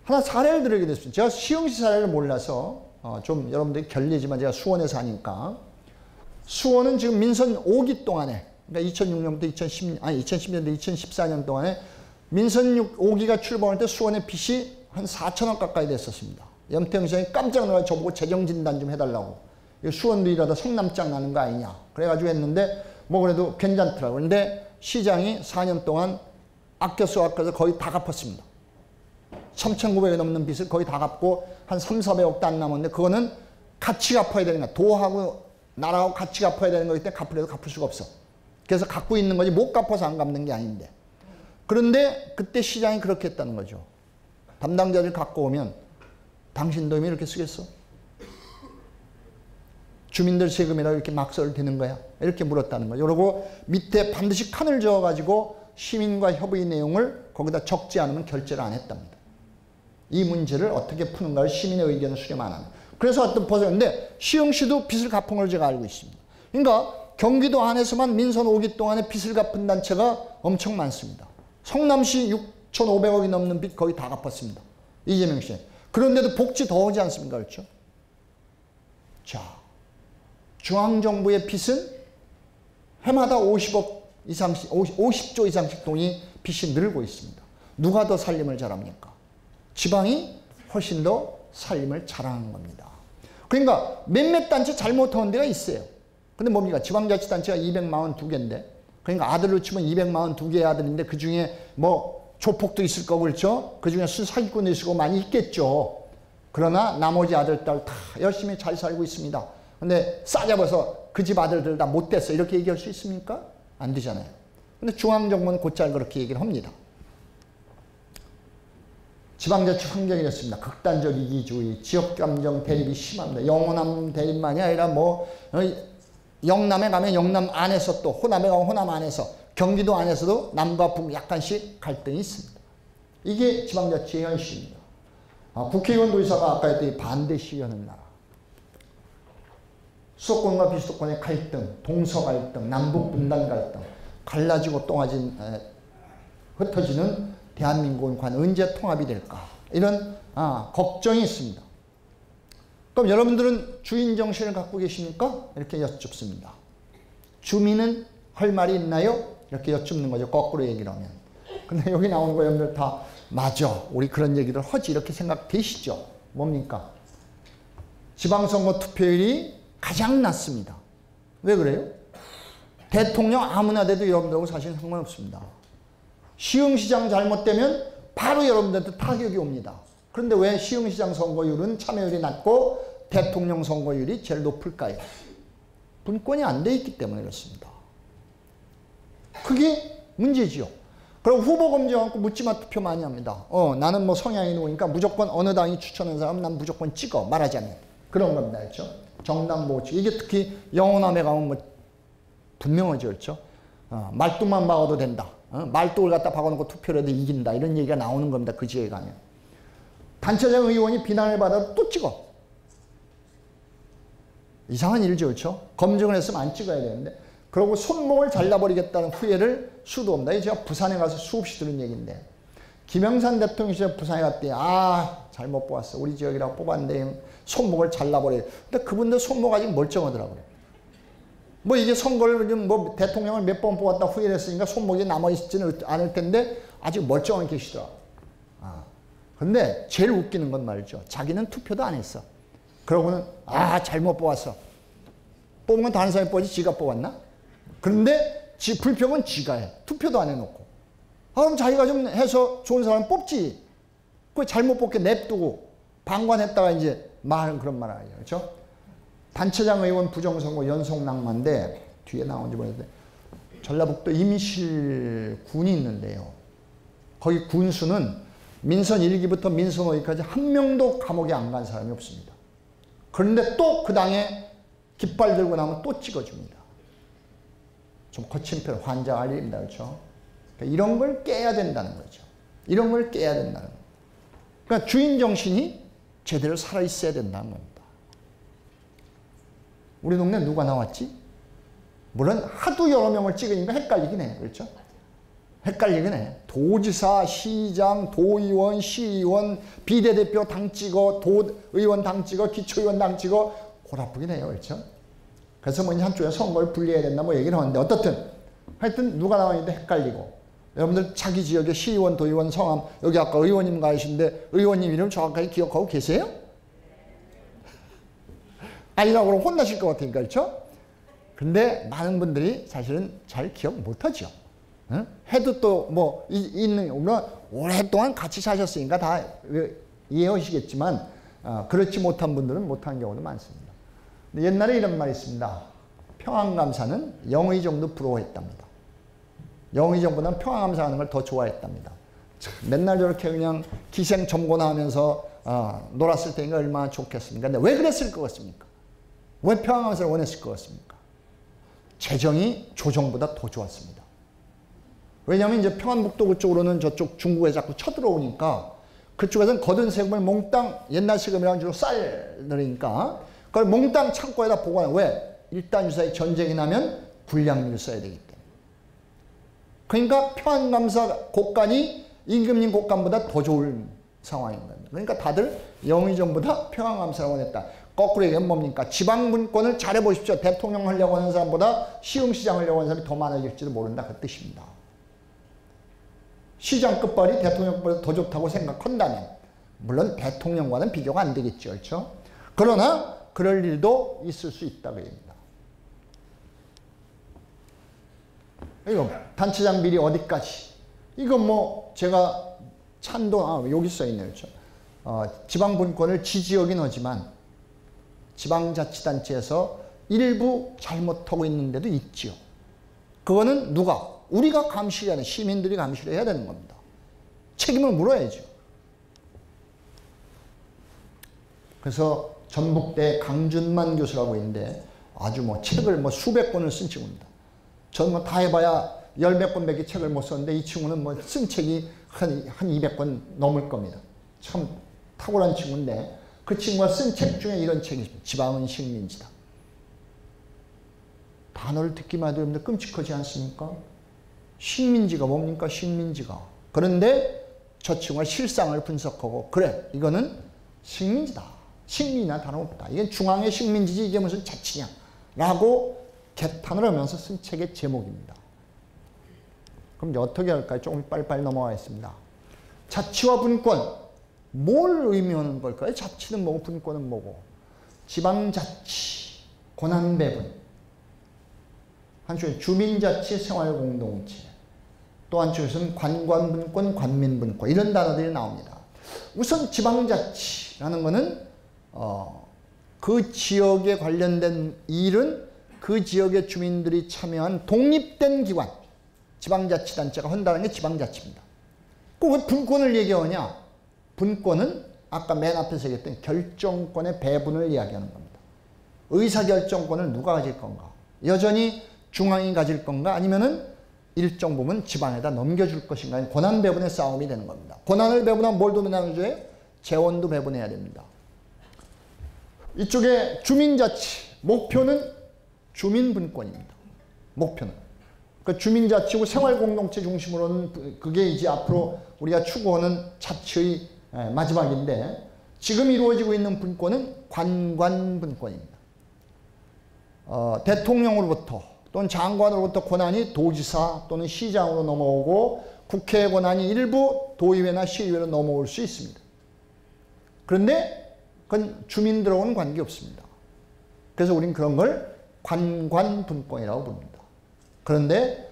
하나 사례를 들게 됐습니다. 제가 시흥시 사례를 몰라서 좀 여러분들이 결례지만 제가 수원에 사니까 수원은 지금 민선 5기 동안에 그러니까 2006년부터 2010년부터 2014년 동안에 민선 5기가 출범할 때 수원의 빚이 한 4천억 가까이 됐었습니다. 염태영 시장이 깜짝 놀라 저보고 재정진단 좀 해달라고. 수원도 이러다 성남장 나는 거 아니냐. 그래가지고 했는데 뭐 그래도 괜찮더라고요. 근데 시장이 4년 동안 아껴서 거의 다 갚았습니다. 3,900억 넘는 빚을 거의 다 갚고 한 3,400억도 안 남았는데 그거는 같이 갚아야 되는 거야. 도하고 나라하고 같이 갚아야 되는 거기 때문에 갚으려도 갚을 수가 없어. 그래서 갖고 있는 거지 못 갚아서 안 갚는 게 아닌데. 그런데 그때 시장이 그렇게 했다는 거죠. 담당자들 갖고 오면 당신 돈이 이렇게 쓰겠어? 주민들 세금이라고 이렇게 막설을 대는 거야? 이렇게 물었다는 거죠. 그리고 밑에 반드시 칸을 저어가지고 시민과 협의 내용을 거기다 적지 않으면 결제를 안 했답니다. 이 문제를 어떻게 푸는가를 시민의 의견을 수렴 안 합니다. 그래서 어떤 벗었는데 시흥시도 빚을 갚은 걸 제가 알고 있습니다. 그러니까 경기도 안에서만 민선 5기 동안에 빚을 갚은 단체가 엄청 많습니다. 성남시 6,500억이 넘는 빚 거의 다 갚았습니다. 이재명 씨. 그런데도 복지 더 오지 않습니까? 그렇죠? 자, 중앙정부의 빚은 해마다 50억 이상씩, 50조 이상씩 돈이 빚이 늘고 있습니다. 누가 더 살림을 잘합니까? 지방이 훨씬 더 살림을 잘하는 겁니다. 그러니까 몇몇 단체 잘못하는 데가 있어요. 근데 뭡니까? 지방자치단체가 242개인데, 그러니까 아들로 치면 242개의 아들인데 그 중에 뭐 조폭도 있을 거고 그렇죠? 그 중에 사기꾼도 있을 거고 많이 있겠죠. 그러나 나머지 아들, 딸 다 열심히 잘 살고 있습니다. 근데 싸잡아서 그 집 아들들 다 못됐어 이렇게 얘기할 수 있습니까? 안 되잖아요. 근데 중앙정부는 곧잘 그렇게 얘기를 합니다. 지방자치 환경이 이렇습니다. 극단적 이기주의, 지역감정 대립이 심합니다. 영호남 대립만이 아니라 뭐 영남에 가면 영남 안에서 또 호남에 가면 호남 안에서 경기도 안에서도 남과 북 약간씩 갈등이 있습니다. 이게 지방자치의 현실입니다. 국회의원 도의사가 아까 했더니 반대 시위하는 나라. 수도권과 비수도권의 갈등, 동서 갈등, 남북 분단 갈등, 갈라지고 똥아진 흩어지는 대한민국은 과연 언제 통합이 될까? 이런 걱정이 있습니다. 그럼 여러분들은 주인 정신을 갖고 계십니까? 이렇게 여쭙습니다. 주민은 할 말이 있나요? 이렇게 여쭙는 거죠. 거꾸로 얘기를 하면. 근데 여기 나오는 거 여러분들 다 맞아. 우리 그런 얘기를 하지. 이렇게 생각되시죠? 뭡니까? 지방선거 투표율이 가장 낮습니다. 왜 그래요? 대통령 아무나 돼도 여러분들하고 사실 상관없습니다. 시흥시장 잘못되면 바로 여러분들한테 타격이 옵니다. 그런데 왜 시흥시장 선거율은 참여율이 낮고 대통령 선거율이 제일 높을까요? 분권이 안 돼 있기 때문에 그렇습니다. 그게 문제지요. 그럼 후보 검증하고 묻지마 투표 많이 합니다. 나는 뭐 성향이 누구니까 무조건 어느 당이 추천한 사람 난 무조건 찍어 말하자면 그런 겁니다. 그렇죠? 정당 보호칙. 이게 특히 영호남에 가면 뭐 분명하죠. 그렇죠? 말뚝만 박아도 된다. 말뚝을 갖다 박아놓고 투표를 해도 이긴다. 이런 얘기가 나오는 겁니다. 그 지역에 가면. 단체장 의원이 비난을 받아도 또 찍어. 이상한 일이죠. 그렇죠? 검증을 했으면 안 찍어야 되는데. 그러고 손목을 잘라버리겠다는 후회를 수도 없다. 제가 부산에 가서 수없이 들은 얘기인데 김영삼 대통령이 부산에 갔더니 잘못 뽑았어. 우리 지역이라고 뽑았는데 손목을 잘라버려요. 근데 그분들 손목 아직 멀쩡하더라고요. 뭐 이게 선거를 뭐 대통령을 몇 번 뽑았다 후회를 했으니까 손목이 남아있지는 않을 텐데 아직 멀쩡하게 계시더라고요. 근데 제일 웃기는 건 말이죠. 자기는 투표도 안 했어. 그러고는 잘못 뽑았어. 뽑은 건 다른 사람이 뽑지 지가 뽑았나? 그런데 불평은 지가 해. 투표도 안 해놓고. 그럼 자기가 좀 해서 좋은 사람 뽑지. 그 잘못 뽑게 냅두고 방관했다가 이제 말은 그런 말 아니에요. 그렇죠? 단체장 의원 부정선거 연속 낙마인데 뒤에 나온지 모르겠는데 전라북도 임실군이 있는데요. 거기 군수는 민선 1기부터 민선 5기까지 한 명도 감옥에 안 간 사람이 없습니다. 그런데 또 그 당에 깃발 들고 나면 또 찍어줍니다. 좀 거친 편 환장할 일입니다. 그렇죠? 그러니까 이런 걸 깨야 된다는 거죠. 이런 걸 깨야 된다는 거예요. 그러니까 주인 정신이 제대로 살아있어야 된다는 겁니다. 우리 동네 누가 나왔지? 물론 하도 여러 명을 찍으니까 헷갈리긴 해. 그렇죠? 헷갈리긴 해. 도지사, 시장, 도의원, 시의원, 비례대표 당 찍어, 도의원 당 찍어, 기초의원 당 찍어 골아프긴 해요. 그렇죠? 그래서 뭐 한쪽에 선거를 분리해야 된다 뭐 얘기를 하는데 어떻든 하여튼 누가 나왔는데 헷갈리고 여러분들 자기 지역의 시의원, 도의원, 성함 여기 아까 의원님 가시는데 의원님 이름 정확하게 기억하고 계세요? 아니라고 그러면 혼나실 것 같으니까 그렇죠? 근데 많은 분들이 사실은 잘 기억 못하죠. 응? 해도 또 뭐 있는 물론 오랫동안 같이 사셨으니까 다 이해하시겠지만 그렇지 못한 분들은 못한 경우도 많습니다. 근데 옛날에 이런 말이 있습니다. 평안감사는 영의 정도 부러워했답니다. 영의 정보는 평안감사하는 걸 더 좋아했답니다. 맨날 저렇게 그냥 기생점고나 하면서 놀았을 때니까 얼마나 좋겠습니까? 근데 왜 그랬을 것 같습니까? 왜 평안감사를 원했을 것 같습니까? 재정이 조정보다 더 좋았습니다. 왜냐하면 이제 평안북도 그쪽으로는 저쪽 중국에 자꾸 쳐들어오니까 그쪽에서는 거둔 세금을 몽땅 옛날 세금이라는 주로 쌀 들으니까 그걸 몽땅 창고에다 보관해. 왜? 일단 유사히 전쟁이 나면 군량미를 써야 되기 때문에. 그러니까 평안감사 곳간이 임금님 곳간보다 더 좋은 상황인 겁니다. 그러니까 다들 영의정보다 평안감사를 원했다. 거꾸로 얘기하면 뭡니까? 지방분권을 잘해보십시오. 대통령 하려고 하는 사람보다 시흥시장 하려고 하는 사람이 더 많아질지도 모른다. 그 뜻입니다. 시장 끝발이 대통령보다 더 좋다고 생각한다면 물론 대통령과는 비교가 안 되겠죠. 그렇죠? 그러나 그럴 일도 있을 수 있다고 합니다. 이거 단체장 비리 어디까지? 이거 뭐 제가 여기 써있네요. 그렇죠? 지방분권을 지지하긴 하지만 지방자치단체에서 일부 잘못하고 있는 데도 있지요. 그거는 누가? 우리가 감시해야 하는, 시민들이 감시를 해야 되는 겁니다. 책임을 물어야죠. 그래서 전북대 강준만 교수라고 있는데 아주 뭐 책을 뭐 수백 권을 쓴 친구입니다. 저는 뭐 다 해봐야 열몇 권밖에 책을 못 썼는데 이 친구는 뭐 쓴 책이 한 200권 넘을 겁니다. 참 탁월한 친구인데 그 친구가 쓴 책 중에 이런 책이 있습니다. 지방은 식민지다. 단어를 듣기만 해도 여러분들 끔찍하지 않습니까? 식민지가 뭡니까? 식민지가. 그런데 저 친구가 실상을 분석하고 그래 이거는 식민지다. 식민이나 다름없다. 이게 중앙의 식민지지 이게 무슨 자치냐 라고 개탄을 하면서 쓴 책의 제목입니다. 그럼 이제 어떻게 할까요? 조금 빨리빨리 넘어가겠습니다. 자치와 분권 뭘 의미하는 걸까요? 자치는 뭐고 분권은 뭐고. 지방자치, 권한배분, 한쪽에 주민자치, 생활공동체, 또 한쪽에서는 관관분권, 관민분권 이런 단어들이 나옵니다. 우선 지방자치라는 것은 그 지역에 관련된 일은 그 지역의 주민들이 참여한 독립된 기관, 지방자치단체가 한다는 게 지방자치입니다. 꼭 왜 분권을 얘기하냐? 분권은 아까 맨 앞에서 얘기했던 결정권의 배분을 이야기하는 겁니다. 의사결정권을 누가 가질 건가? 여전히 중앙이 가질 건가? 아니면은 일정 부분 지방에다 넘겨줄 것인가? 권한 배분의 싸움이 되는 겁니다. 권한을 배분하면 뭘 나눠줘요? 재원도 배분해야 됩니다. 이쪽에 주민자치, 목표는 주민분권입니다. 목표는. 그 주민자치고 생활공동체 중심으로는 그게 이제 앞으로 우리가 추구하는 자치의 마지막인데 지금 이루어지고 있는 분권은 관관분권입니다. 대통령으로부터 또는 장관으로부터 권한이 도지사 또는 시장으로 넘어오고 국회의 권한이 일부 도의회나 시의회로 넘어올 수 있습니다. 그런데 그건 주민들하고는 관계없습니다. 그래서 우리는 그런 걸 관관분권이라고 부릅니다. 그런데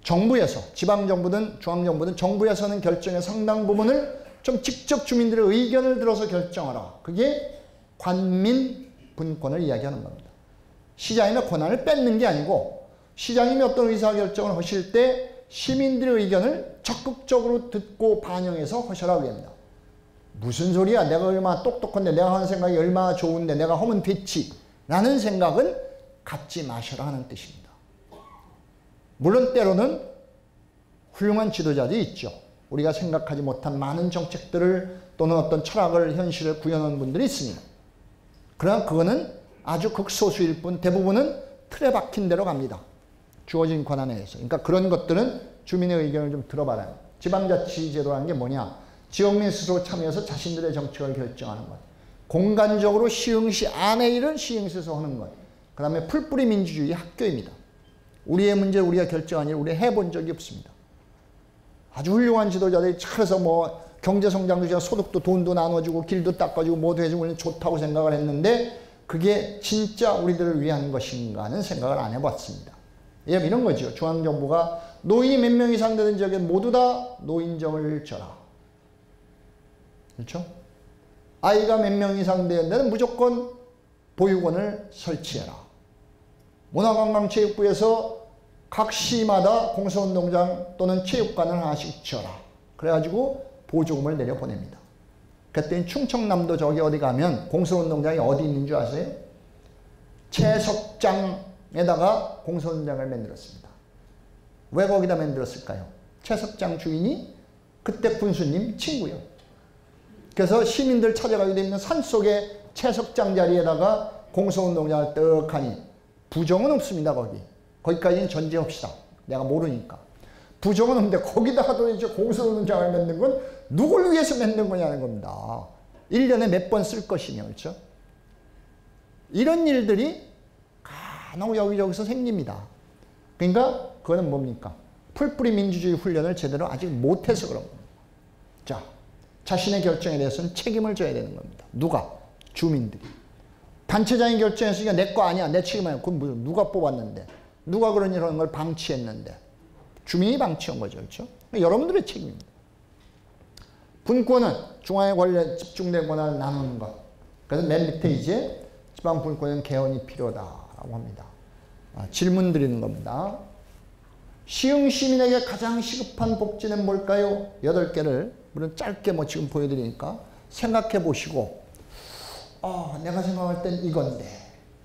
정부에서, 지방정부든 중앙정부든 정부에서는 결정의 상당 부분을 좀 직접 주민들의 의견을 들어서 결정하라. 그게 관민분권을 이야기하는 겁니다. 시장님의 권한을 뺏는 게 아니고 시장님이 어떤 의사결정을 하실 때 시민들의 의견을 적극적으로 듣고 반영해서 하시라고 합니다. 무슨 소리야? 내가 얼마나 똑똑한데 내가 하는 생각이 얼마나 좋은데 내가 하면 됐지 라는 생각은 갖지 마셔라 하는 뜻입니다. 물론 때로는 훌륭한 지도자들이 있죠. 우리가 생각하지 못한 많은 정책들을 또는 어떤 철학을 현실을 구현하는 분들이 있습니다. 그러나 그거는 아주 극소수일 뿐 대부분은 틀에 박힌 대로 갑니다. 주어진 권한에 의해서. 그러니까 그런 것들은 주민의 의견을 좀 들어봐라. 지방자치제도라는 게 뭐냐? 지역민 스스로 참여해서 자신들의 정책을 결정하는 것. 공간적으로 시흥시 안의 일은 시흥시에서 하는 것. 그 다음에 풀뿌리 민주주의 학교입니다. 우리의 문제 우리가 결정한 일 우리 해본 적이 없습니다. 아주 훌륭한 지도자들이 잘해서 뭐 경제성장도 제가 소득도 돈도 나눠주고 길도 닦아주고 모두 해주면 좋다고 생각을 했는데 그게 진짜 우리들을 위한 것인가는 생각을 안 해봤습니다. 예, 이런 거죠. 중앙정부가 노인이 몇 명 이상 되는 지역에 모두 다 노인정을 져라. 그렇죠? 아이가 몇 명 이상 되는 데는 무조건 보육원을 설치해라. 문화관광체육부에서 각 시마다 공서운동장 또는 체육관을 하나씩 지어라. 그래가지고 보조금을 내려보냅니다. 그랬더니 충청남도 저기 어디 가면 공서운동장이 어디 있는 줄 아세요? 채석장에다가 공서운동장을 만들었습니다. 왜 거기다 만들었을까요? 채석장 주인이 그때 군수님 친구요. 그래서 시민들 찾아가게 되면 산속에 채석장 자리에다가 공서운동장을 떡하니 부정은 없습니다. 거기까지는 전제합시다. 내가 모르니까. 부정은 없는데 거기다가 도대체 공서운동장을 만든 건 누굴 위해서 만든 거냐는 겁니다. 1년에 몇 번 쓸 것이며 그렇죠? 이런 일들이 간혹 여기저기서 생깁니다. 그러니까 그거는 뭡니까? 풀뿌리 민주주의 훈련을 제대로 아직 못해서 그런 겁니다. 자, 자신의 결정에 대해서는 책임을 져야 되는 겁니다. 누가? 주민들이. 단체장이 결정했으니까 내 거 아니야. 내 책임 아니야. 그건 무슨 누가 뽑았는데? 누가 그런 이런 걸 방치했는데? 주민이 방치한 거죠. 그렇죠? 여러분들의 책임입니다. 분권은 중앙의 권리에 집중된 권한을 나누는 것. 그래서 맨 밑에 이제 지방 분권은 개헌이 필요하다라고 합니다. 질문 드리는 겁니다. 시흥 시민에게 가장 시급한 복지는 뭘까요? 8개를 물론 짧게 뭐 지금 보여드리니까 생각해 보시고 내가 생각할 땐 이건데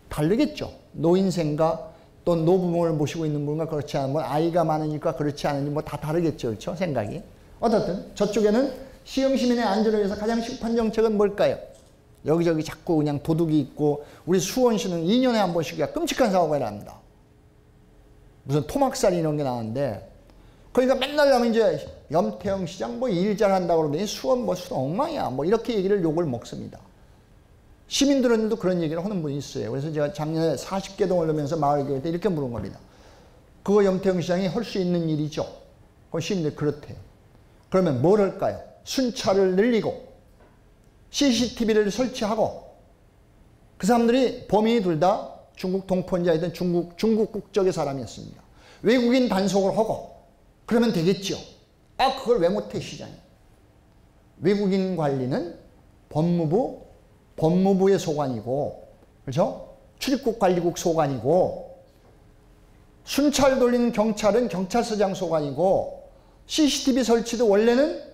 다르겠죠. 노인 생각 또 노부모를 모시고 있는 분과 그렇지 않은 분, 아이가 많으니까 그렇지 않으니 뭐 다 다르겠죠. 그렇죠? 생각이. 어쨌든 저쪽에는 시흥 시민의 안전을 위해서 가장 시급한 정책은 뭘까요? 여기저기 자꾸 그냥 도둑이 있고 우리 수원시는 2년에 한 번씩이야 끔찍한 사고가 일어납니다. 무슨 토막살이 이런 게 나왔는데 그러니까 맨날 나면 이제 염태영 시장 뭐 일 잘한다고 그러더니 수원 뭐 수원 엉망이야 뭐 이렇게 얘기를 욕을 먹습니다. 시민들은도 그런 얘기를 하는 분이 있어요. 그래서 제가 작년에 40개 동을 넣으면서 마을교회 때 이렇게 물은 겁니다. 그거 염태영 시장이 할 수 있는 일이죠. 그 시민들이 그렇대요. 그러면 뭘 할까요? 순찰을 늘리고 CCTV를 설치하고 그 사람들이 범인이 둘 다 중국 동포인자이든 중국 국적의 사람이었습니다. 외국인 단속을 하고 그러면 되겠죠. 그걸 왜 못해 시장이. 외국인 관리는 법무부의 소관이고 그렇죠? 출입국 관리국 소관이고 순찰 돌리는 경찰은 경찰서장 소관이고 CCTV 설치도 원래는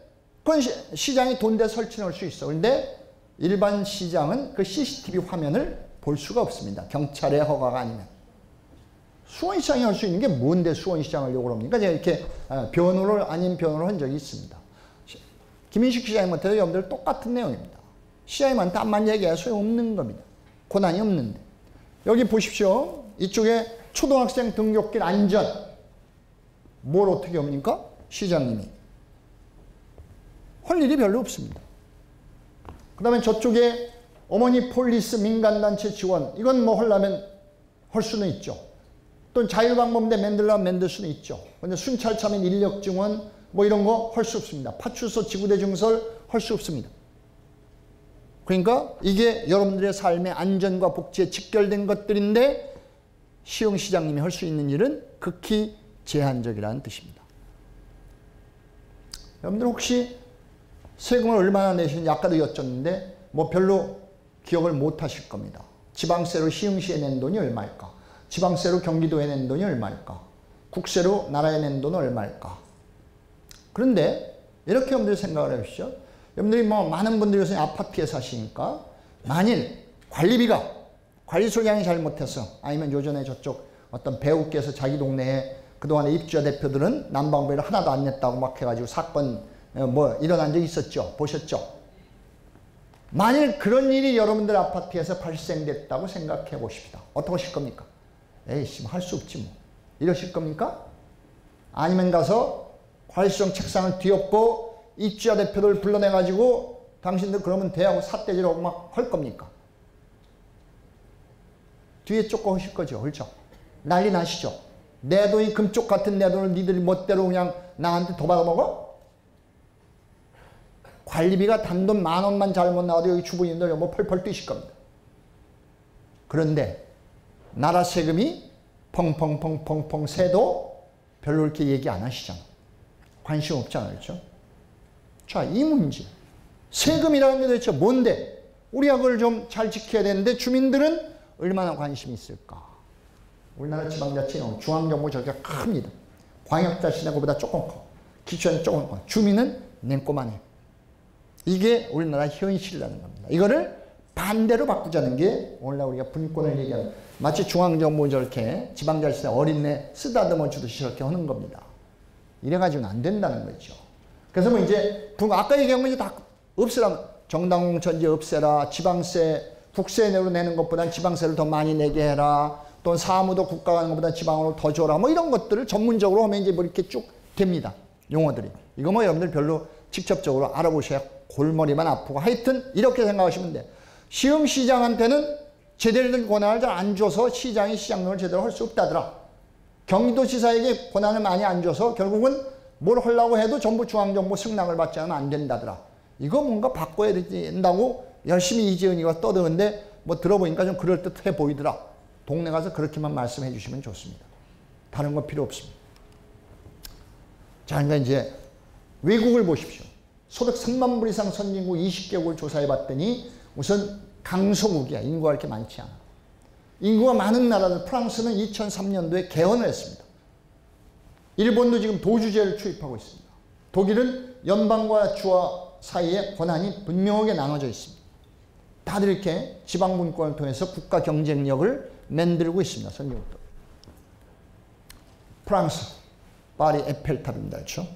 그건 시장이 돈 대 설치할 수 있어. 그런데 일반 시장은 그 CCTV 화면을 볼 수가 없습니다. 경찰의 허가가 아니면. 수원시장이 할 수 있는 게 뭔데 수원시장을 요구를 합니까? 제가 이렇게 아닌 변호를 한 적이 있습니다. 김인식 시장님한테도 여러분들 똑같은 내용입니다. 시장님한테 암만 얘기해야 소용없는 겁니다. 고난이 없는데. 여기 보십시오. 이쪽에 초등학생 등굣길 안전. 뭘 어떻게 합니까? 시장님이. 할 일이 별로 없습니다. 그 다음에 저쪽에 어머니 폴리스 민간단체 지원 이건 뭐 하려면 할 수는 있죠. 또 자율방범대 만들려면 만들 수는 있죠. 근데 순찰 참여 인력 증원 뭐 이런 거 할 수 없습니다. 파출소 지구대 증설 할 수 없습니다. 그러니까 이게 여러분들의 삶의 안전과 복지에 직결된 것들인데 시흥 시장님이 할 수 있는 일은 극히 제한적이라는 뜻입니다. 여러분들 혹시 세금을 얼마나 내시는지 아까도 여쭸는데 뭐 별로 기억을 못 하실 겁니다. 지방세로 시흥시에 낸 돈이 얼마일까? 지방세로 경기도에 낸 돈이 얼마일까? 국세로 나라에 낸 돈은 얼마일까? 그런데 이렇게 여러분들이 생각을 해보시죠. 여러분들이 뭐 많은 분들이 요새 아파트에 사시니까 만일 관리소장이 잘못해서 아니면 요전에 저쪽 어떤 배우께서 자기 동네에 그동안에 입주자 대표들은 난방비를 하나도 안 냈다고 막 해가지고 사건 뭐 일어난 적이 있었죠. 보셨죠? 만일 그런 일이 여러분들 아파트에서 발생됐다고 생각해 보십시다. 어떻게 하실 겁니까? 에이씨, 할 수 없지 뭐. 이러실 겁니까? 아니면 가서 관리소장 책상을 뒤엎고 입주자 대표들 불러내가지고 당신들 그러면 대하고 삿대질하고 막 할 겁니까? 뒤에 쫓고 하실 거죠. 그렇죠? 난리 나시죠? 내 돈이 금쪽 같은 내 돈을 니들이 멋대로 그냥 나한테 더 받아먹어? 관리비가 단돈 10,000원만 잘못 나와도 여기 주부님들 뭐 펄펄 뛰실 겁니다. 그런데 나라 세금이 펑펑펑펑펑 새도 별로 이렇게 얘기 안 하시잖아. 관심 없잖아요. 그렇죠? 자, 이 문제. 세금이라는 게 도대체 뭔데? 우리가 그걸 좀 잘 지켜야 되는데 주민들은 얼마나 관심이 있을까? 우리나라 지방자치는 중앙정부 저렇게 큽니다. 광역자치는 그보다 조금 커. 기초는 조금 커. 주민은 냉꼬만해. 이게 우리나라 현실이라는 겁니다. 이거를 반대로 바꾸자는 게 오늘날 우리가 분권을 얘기하는 마치 중앙정부 저렇게 지방자치는 어린애 쓰다듬어 주듯이 저렇게 하는 겁니다. 이래가지고는 안 된다는 거죠. 그래서 뭐 이제 아까 얘기한 거 이제 다 없애라. 정당공천제 없애라. 지방세 국세내로 내는 것보단 지방세를 더 많이 내게 해라. 또 사무도 국가가 하는 것보다 지방으로 더 줘라. 뭐 이런 것들을 전문적으로 하면 이제 뭐 이렇게 쭉 됩니다. 용어들이. 이거 뭐 여러분들 별로 직접적으로 알아보셔야 골머리만 아프고 하여튼 이렇게 생각하시면 돼. 시흥시장한테는 제대로 된 권한을 잘 안 줘서 시장이 시장론을 제대로 할 수 없다더라. 경기도지사에게 권한을 많이 안 줘서 결국은 뭘 하려고 해도 전부 중앙정부 승낙을 받지 않으면 안 된다더라. 이거 뭔가 바꿔야 된다고 열심히 이재은이가 떠드는데 뭐 들어보니까 좀 그럴듯해 보이더라. 동네 가서 그렇게만 말씀해 주시면 좋습니다. 다른 거 필요 없습니다. 자, 그러니까 이제 외국을 보십시오. 소득 3만 불 이상 선진국 20개국을 조사해 봤더니 우선 강소국이야. 인구가 그렇게 많지 않아. 인구가 많은 나라들, 프랑스는 2003년도에 개헌을 했습니다. 일본도 지금 도주제를 추입하고 있습니다. 독일은 연방과 주와 사이에 권한이 분명하게 나눠져 있습니다. 다들 이렇게 지방분권을 통해서 국가 경쟁력을 만들고 있습니다. 선진국도. 프랑스, 파리 에펠탑입니다. 그렇죠?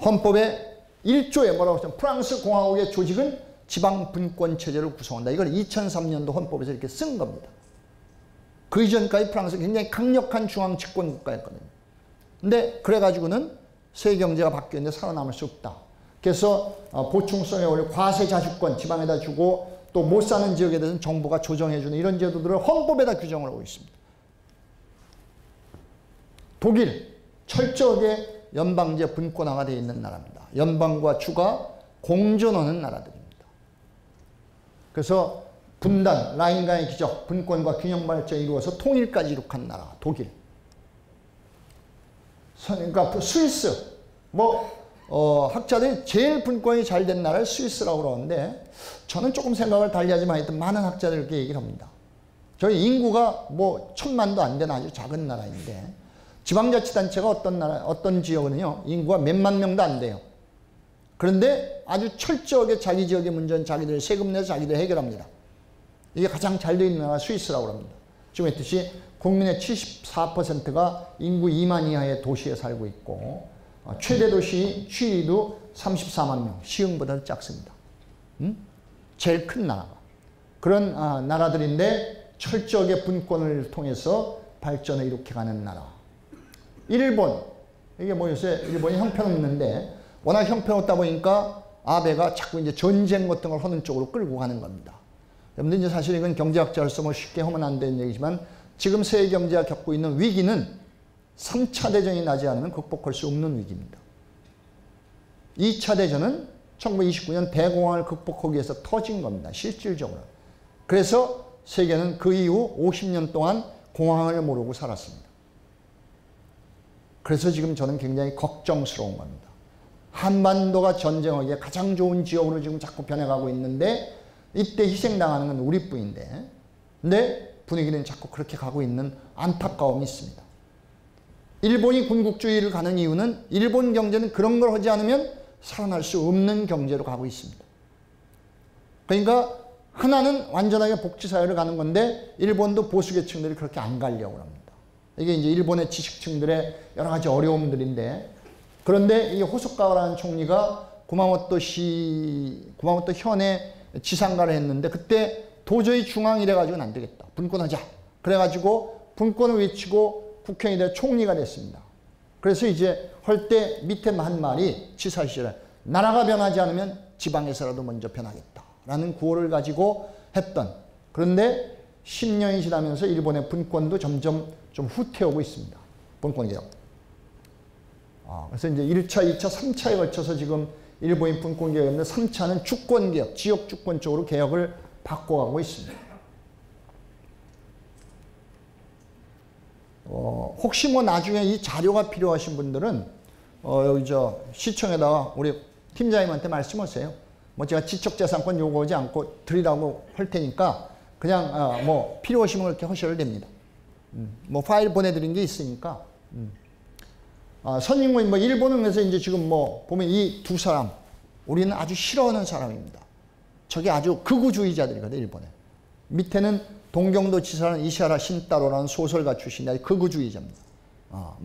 헌법의 1조에 뭐라고 했죠? 프랑스 공화국의 조직은 지방분권 체제를 구성한다. 이걸 2003년도 헌법에서 이렇게 쓴 겁니다. 그 이전까지 프랑스는 굉장히 강력한 중앙 집권 국가였거든요. 근데 그래가지고는 세계 경제가 바뀌었는데 살아남을 수 없다. 그래서 보충성에 올려 과세 자주권 지방에다 주고 또 못 사는 지역에 대해서는 정부가 조정해주는 이런 제도들을 헌법에다 규정을 하고 있습니다. 독일, 철저하게 연방제 분권화가 되어 있는 나라입니다. 연방과 주가 공존하는 나라들입니다. 그래서 분단, 라인강의 기적, 분권과 균형 발전이 이루어서 통일까지 이룩한 나라, 독일. 그러니까 스위스, 학자들이 제일 분권이 잘 된 나라를 스위스라고 그러는데 저는 조금 생각을 달리하지만 하여튼 많은 학자들이 그렇게 얘기를 합니다. 저희 인구가 1000만도 안 되는 아주 작은 나라인데 지방자치단체가 어떤 지역은요, 인구가 몇만 명도 안 돼요. 그런데 아주 철저하게 자기 지역의 문제는 자기들 세금 내서 자기들 해결합니다. 이게 가장 잘 되어 있는 나라가 스위스라고 합니다. 지금 했듯이 국민의 74%가 인구 2만 이하의 도시에 살고 있고 최대 도시 취리도 34만 명, 시흥보다 작습니다. 제일 큰 나라가. 그런 나라들인데 철저하게 분권을 통해서 발전을 이룩해가는 나라. 일본, 이게 요새 일본이 형편없는데 워낙 형편없다 보니까 아베가 자꾸 이제 전쟁 같은 걸 하는 쪽으로 끌고 가는 겁니다. 여러분들 이제 사실 이건 경제학자로서 쉽게 하면 안 되는 얘기지만 지금 세계 경제가 겪고 있는 위기는 3차 대전이 나지 않으면 극복할 수 없는 위기입니다. 2차 대전은 1929년 대공황을 극복하기 위해서 터진 겁니다. 실질적으로. 그래서 세계는 그 이후 50년 동안 공황을 모르고 살았습니다. 그래서 지금 저는 굉장히 걱정스러운 겁니다. 한반도가 전쟁하기에 가장 좋은 지역으로 지금 자꾸 변해가고 있는데 이때 희생당하는 건 우리뿐인데 근데 분위기는 자꾸 그렇게 가고 있는 안타까움이 있습니다. 일본이 군국주의를 가는 이유는 일본 경제는 그런 걸 하지 않으면 살아날 수 없는 경제로 가고 있습니다. 그러니까 하나는 완전하게 복지사회를 가는 건데 일본도 보수계층들이 그렇게 안 가려고 합니다. 이게 이제 일본의 지식층들의 여러 가지 어려움들인데 그런데 이 호소카와라는 총리가 구마모토 현에 지상가를 했는데 그때 도저히 중앙이 이래가지고는 안 되겠다. 분권하자. 그래가지고 분권을 외치고 국회의원이 돼 총리가 됐습니다. 그래서 이제 할 때 밑에 한 말이 치사 시절에 나라가 변하지 않으면 지방에서라도 먼저 변하겠다. 라는 구호를 가지고 했던 그런데 10년이 지나면서 일본의 분권도 점점 좀 후퇴하고 있습니다. 분권개혁. 그래서 이제 1차, 2차, 3차에 걸쳐서 지금 일본이 분권개혁인데 3차는 주권개혁, 지역 주권 쪽으로 개혁을 바꿔가고 있습니다. 혹시 나중에 이 자료가 필요하신 분들은 여기 시청에다가 우리 팀장님한테 말씀하세요. 제가 지적재산권 요구하지 않고 드리라고 할 테니까 그냥 필요하시면 그렇게 하셔도 됩니다. 파일 보내드린 게 있으니까. 선임고인 일본에서 이제 지금 보면 이 두 사람 우리는 아주 싫어하는 사람입니다. 저게 아주 극우주의자들이거든요. 일본에. 밑에는 동경도 지사는 이시하라 신따로라는 소설가 출신이 극우주의자입니다.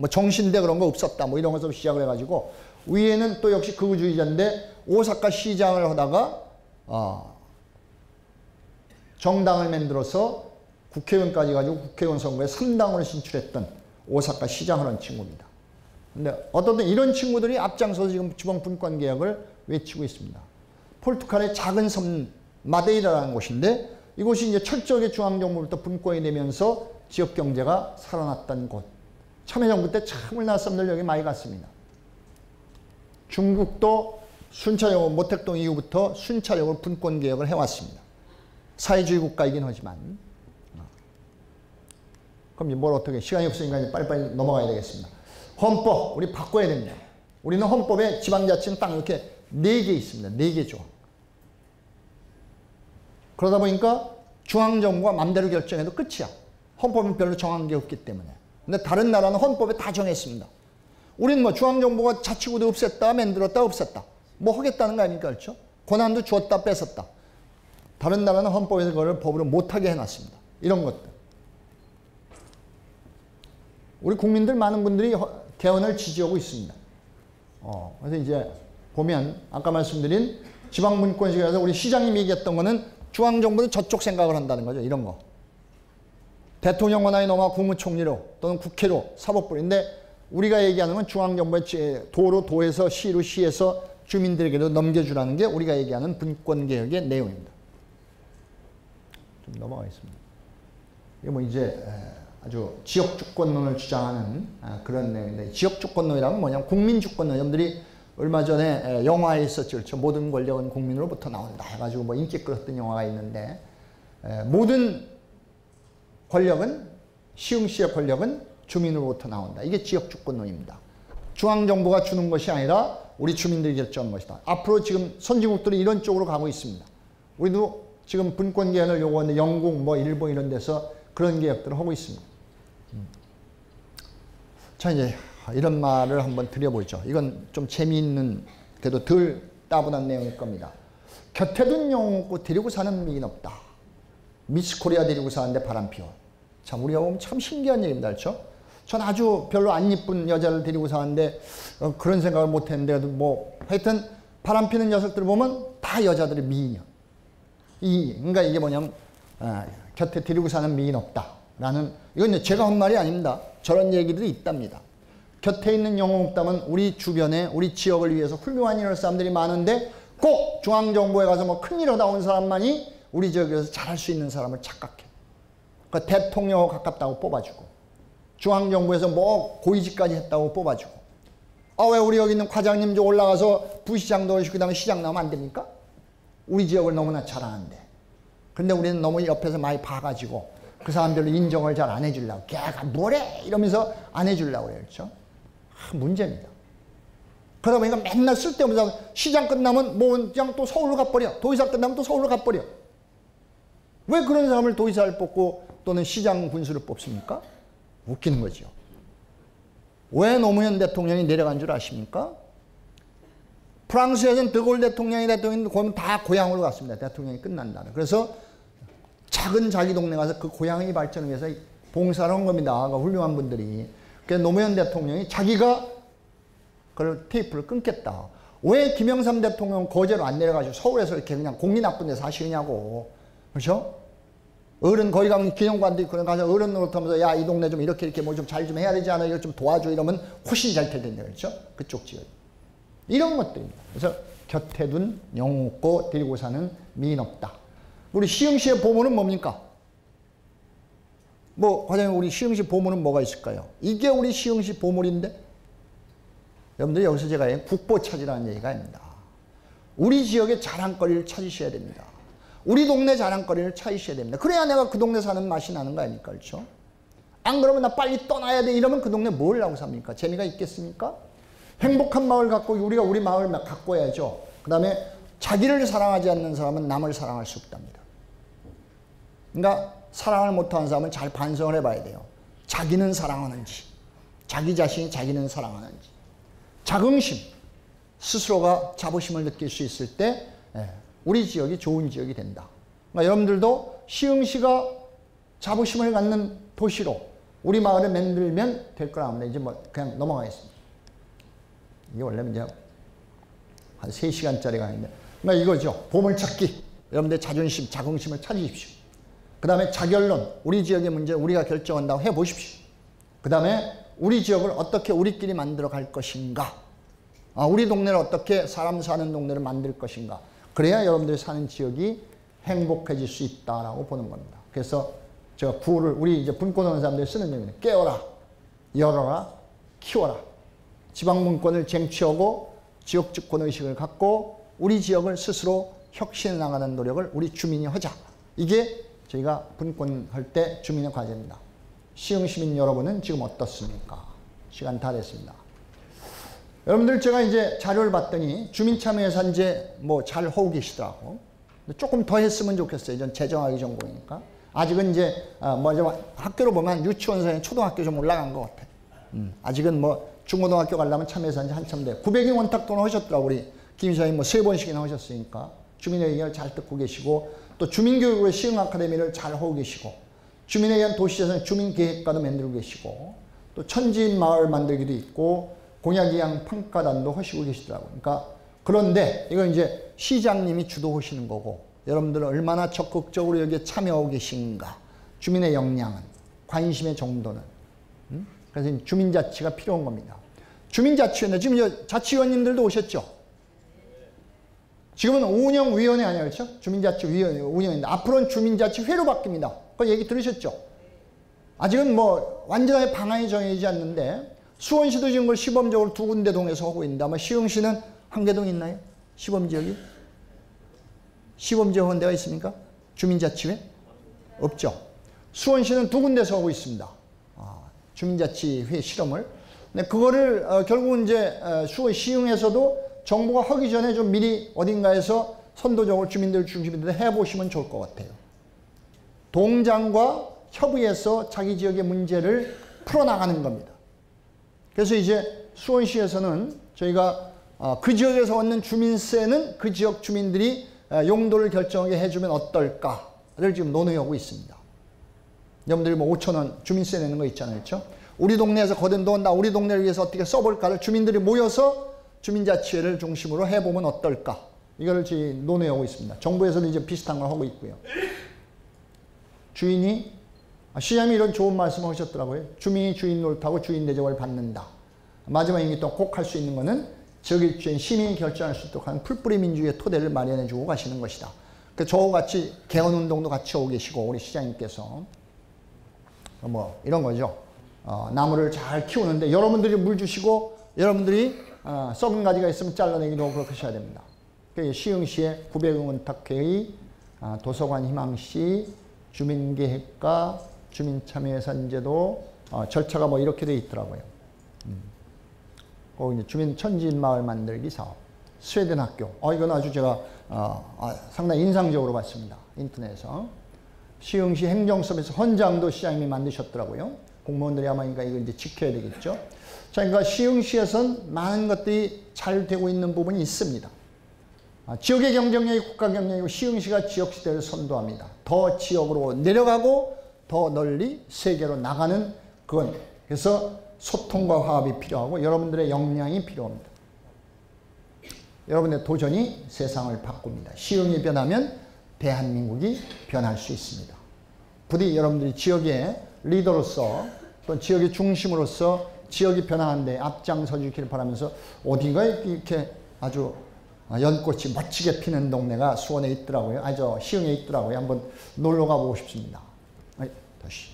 정신대 그런 거 없었다 이런 것으로 시작을 해가지고 위에는 또 역시 극우주의자인데 오사카 시장을 하다가 정당을 만들어서 국회의원까지 가지고 국회의원 선거에 3당으로 진출했던 오사카 시장을 한 친구입니다. 근데 어떤 이런 친구들이 앞장서서 지금 지방분권 개혁을 외치고 있습니다. 포르투갈의 작은 섬 마데이라라는 곳인데 이곳이 이제 철저하게 중앙정부로부터 분권이 되면서 지역경제가 살아났던 곳. 참여정부 때 참 우리나라 사람들 여기 많이 갔습니다. 중국도 순차적으로 모택동 이후부터 순차적으로 분권개혁을 해왔습니다. 사회주의 국가이긴 하지만. 그럼 이제 뭘 어떻게, 시간이 없으니까 이제 빨리빨리 넘어가야 되겠습니다. 헌법, 우리 바꿔야 됩니다. 우리는 헌법에 지방자치는 딱 이렇게 4개 있습니다. 4개 조항. 그러다 보니까 중앙정부가 맘대로 결정해도 끝이야. 헌법은 별로 정한 게 없기 때문에. 근데 다른 나라는 헌법에 다 정했습니다. 우리는 뭐 중앙정부가 자치구도 없앴다, 만들었다, 없앴다. 뭐 하겠다는 거 아닙니까? 그렇죠? 권한도 주었다, 뺏었다. 다른 나라는 헌법에서 그걸 법으로 못하게 해놨습니다. 이런 것들. 우리 국민들 많은 분들이 개헌을 지지하고 있습니다. 그래서 이제 보면 아까 말씀드린 지방분권식에서 우리 시장님이 얘기했던 거는 중앙정부는 저쪽 생각을 한다는 거죠. 이런 거. 대통령 권한이 넘어가 국무총리로 또는 국회로 사법부인데 우리가 얘기하는 건 중앙정부의 도로, 도에서 시로, 시에서 주민들에게도 넘겨주라는 게 우리가 얘기하는 분권개혁의 내용입니다. 좀 넘어가겠습니다. 이게 뭐 이제 아주 지역주권론을 주장하는 그런 내용인데, 지역주권론이라는 뭐냐면 국민주권론. 여러분들이 얼마 전에 영화에 있었죠. 그렇죠? 모든 권력은 국민으로부터 나온다 해가지고 뭐 인기 끌었던 영화가 있는데, 모든 권력은, 시흥시의 권력은 주민으로부터 나온다. 이게 지역주권론입니다. 중앙정부가 주는 것이 아니라 우리 주민들이 결정한 것이다. 앞으로 지금 선진국들이 이런 쪽으로 가고 있습니다. 우리도 지금 분권개혁을 요구하는데 영국, 뭐 일본 이런 데서 그런 개혁들을 하고 있습니다. 자, 이제 이런 말을 한번 드려보죠. 이건 좀 재미있는, 그래도 덜 따분한 내용일 겁니다. 곁에 둔 영웅 데리고 사는 미인 없다. 미스 코리아 데리고 사는데 바람 피워. 참, 우리가 보면 참 신기한 얘기입니다. 그렇죠? 전 아주 별로 안 이쁜 여자를 데리고 사는데 그런 생각을 못 했는데, 뭐 하여튼 바람 피는 녀석들을 보면 다 여자들이 미인이야. 그러니까 이게 뭐냐면 곁에 데리고 사는 미인 없다라는, 이건 제가 한 말이 아닙니다. 저런 얘기들이 있답니다. 곁에 있는 영웅 없다면 우리 주변에 우리 지역을 위해서 훌륭한 일을 할 사람들이 많은데 꼭 중앙정부에 가서 뭐 큰일 하다 온 사람만이 우리 지역에서 잘할 수 있는 사람을 착각해. 그러니까 대통령하고 가깝다고 뽑아주고, 중앙정부에서 뭐 고위직까지 했다고 뽑아주고, 왜 우리 여기 있는 과장님 좀 올라가서 부시장도 하시고 그 다음에 시장 나오면 안 됩니까? 우리 지역을 너무나 잘하는데. 근데 우리는 너무 옆에서 많이 봐가지고 그 사람들로 인정을 잘 안 해주려고, 걔가 뭐래? 이러면서 안 해주려고 그래요. 그렇죠? 문제입니다. 그러다 보니까 맨날 쓸데없는, 시장 끝나면 뭐 그냥 또 서울로 가버려. 도의사 끝나면 또 서울로 가버려. 왜 그런 사람을 도의사를 뽑고 또는 시장 군수를 뽑습니까? 웃기는 거죠. 왜 노무현 대통령이 내려간 줄 아십니까? 프랑스에서는 드골 대통령이 거면 다 고향으로 갔습니다. 대통령이 끝난다는. 그래서 작은 자기 동네 가서 그 고향의 발전을 위해서 봉사를 한 겁니다. 그 훌륭한 분들이. 그래서 노무현 대통령이 자기가 그 테이프를 끊겠다. 왜 김영삼 대통령 거제로 안 내려가지고 서울에서 이렇게 그냥 공기 나쁜 데서 하시냐고. 그렇죠? 어른 거기 가면 기념관도 있고 가서 어른 노릇하면서 야, 이 동네 좀 이렇게 뭐 좀 잘 좀 해야 되지 않아? 이거 좀 도와줘. 이러면 훨씬 잘 될 텐데. 그렇죠? 그쪽 지역. 이런 것들입니다. 그래서 곁에 둔 영웅 없고 데리고 사는 미인 없다. 우리 시흥시의 보물은 뭡니까? 뭐 과장님, 우리 시흥시 보물은 뭐가 있을까요? 이게 우리 시흥시 보물인데, 여러분들 여기서 제가 국보 찾으라는 얘기가 아닙니다. 우리 지역의 자랑거리를 찾으셔야 됩니다. 우리 동네 자랑거리를 찾으셔야 됩니다. 그래야 내가 그 동네 사는 맛이 나는 거 아닙니까? 그렇죠? 안 그러면 나 빨리 떠나야 돼 이러면 그 동네 뭘 하고 삽니까? 재미가 있겠습니까? 행복한 마을 갖고 우리가 우리 마을 가꿔야죠. 그 다음에 자기를 사랑하지 않는 사람은 남을 사랑할 수 없답니다. 그러니까 사랑을 못하는 사람은 잘 반성을 해봐야 돼요. 자기는 사랑하는지, 자기 자신이 자기는 사랑하는지. 자긍심, 스스로가 자부심을 느낄 수 있을 때 우리 지역이 좋은 지역이 된다. 그러니까 여러분들도 시흥시가 자부심을 갖는 도시로 우리 마을을 만들면 될 거라 합니다. 이제 뭐 그냥 넘어가겠습니다. 이게 원래 이제 한 3시간짜리가 아닌데, 그러니까 이거죠. 보물찾기. 여러분들 자존심, 자긍심을 찾으십시오. 그 다음에 자결론, 우리 지역의 문제 우리가 결정한다고 해보십시오. 그 다음에 우리 지역을 어떻게 우리끼리 만들어 갈 것인가, 우리 동네를 어떻게 사람 사는 동네를 만들 것인가. 그래야 여러분들이 사는 지역이 행복해질 수 있다라고 보는 겁니다. 그래서 제가 구호를 우리 이제 분권 하는 사람들이 쓰는 얘기는 깨어라, 열어라, 키워라. 지방분권을 쟁취하고 지역 주권 의식을 갖고 우리 지역을 스스로 혁신해 나가는 노력을 우리 주민이 하자. 이게 저희가 분권할 때 주민의 과제입니다. 시흥 시민 여러분은 지금 어떻습니까? 시간 다 됐습니다. 여러분들 제가 이제 자료를 봤더니 주민참여예산제 뭐 잘 하고 계시더라고. 조금 더 했으면 좋겠어요. 전 재정하기 전공이니까. 아직은 이제 학교로 보면 유치원생이 초등학교 좀 올라간 것 같아. 아직은 뭐 중고등학교 가려면 참여예산제 한참 돼. 900인 원탁 돈을 하셨더라고. 우리 김 이사님 뭐 3번씩이나 하셨으니까 주민의 의견을 잘 듣고 계시고 또 주민교육의 시흥 아카데미를 잘 하고 계시고 주민에 의한 도시재생 주민계획과도 만들고 계시고 또 천지인 마을 만들기도 있고 공약이양 평가단도 하시고 계시더라고요. 그러니까 그런데 이건 이제 시장님이 주도하시는 거고 여러분들은 얼마나 적극적으로 여기에 참여하고 계신가, 주민의 역량은, 관심의 정도는. 그래서 주민자치가 필요한 겁니다. 주민자치위원회, 지금 자치위원님들도 오셨죠? 지금은 운영위원회 아니에요, 그렇죠? 주민자치위원회 운영인데 앞으로는 주민자치회로 바뀝니다. 그 얘기 들으셨죠? 아직은 뭐 완전하게 방향이 정해지지 않는데 수원시도 지금 걸 시범적으로 2군데 동에서 하고 있는데 아마 시흥시는 한 개 동 있나요? 시범지역이? 시범지역 한 데가 있습니까? 주민자치회? 없죠. 수원시는 2군데서 하고 있습니다. 주민자치회 실험을. 근데 그거를 결국은 이제 수원 시흥에서도 정부가 하기 전에 좀 미리 어딘가에서 선도적으로 주민들 중심으로 해보시면 좋을 것 같아요. 동장과 협의해서 자기 지역의 문제를 풀어나가는 겁니다. 그래서 이제 수원시에서는 저희가 그 지역에서 얻는 주민세는 그 지역 주민들이 용도를 결정하게 해주면 어떨까를 지금 논의하고 있습니다. 여러분들이 뭐 5,000원 주민세 내는 거 있잖아요. 그렇죠? 우리 동네에서 거둔 돈, 나 우리 동네를 위해서 어떻게 써볼까를 주민들이 모여서 주민자치회를 중심으로 해보면 어떨까. 이거를 지금 논의하고 있습니다. 정부에서도 이제 비슷한 걸 하고 있고요. 주인이, 시장님이 이런 좋은 말씀을 하셨더라고요. 주민이 주인 노릇하고 주인 대접을 받는다. 마지막에 또 꼭 할 수 있는 거는 지역의 주인 시민이 결정할 수 있도록 하는 풀뿌리 민주주의의 토대를 마련해 주고 가시는 것이다. 저와 같이 개헌운동도 같이 오고 계시고 우리 시장님께서 뭐 이런 거죠. 나무를 잘 키우는데 여러분들이 물 주시고 여러분들이 썩은 가지가 있으면 잘라내기도 하고 그렇게 하셔야 됩니다. 시흥시의 900원탁회의, 도서관 희망시, 주민계획과 주민참여예산제도 절차가 뭐 이렇게 돼 있더라고요. 이제 주민 천지인 마을 만들기 사업, 스웨덴 학교. 이건 아주 제가 상당히 인상적으로 봤습니다. 인터넷에서. 시흥시 행정섭에서 헌장도 시장님이 만드셨더라고요. 공무원들이 아마 이거 이제 지켜야 되겠죠. 자, 그러니까 시흥시에선 많은 것들이 잘 되고 있는 부분이 있습니다. 지역의 경쟁력이 국가 경쟁력이고 시흥시가 지역시대를 선도합니다. 더 지역으로 내려가고 더 널리 세계로 나가는 그건. 그래서 소통과 화합이 필요하고 여러분들의 역량이 필요합니다. 여러분의 도전이 세상을 바꿉니다. 시흥이 변하면 대한민국이 변할 수 있습니다. 부디 여러분들이 지역의 리더로서 또 지역의 중심으로서 지역이 변화하는 데 앞장서 주기를 바라면서 어딘가에 이렇게 아주 연꽃이 멋지게 피는 동네가 수원에 있더라고요. 시흥에 있더라고요. 한번 놀러 가보고 싶습니다. 다시.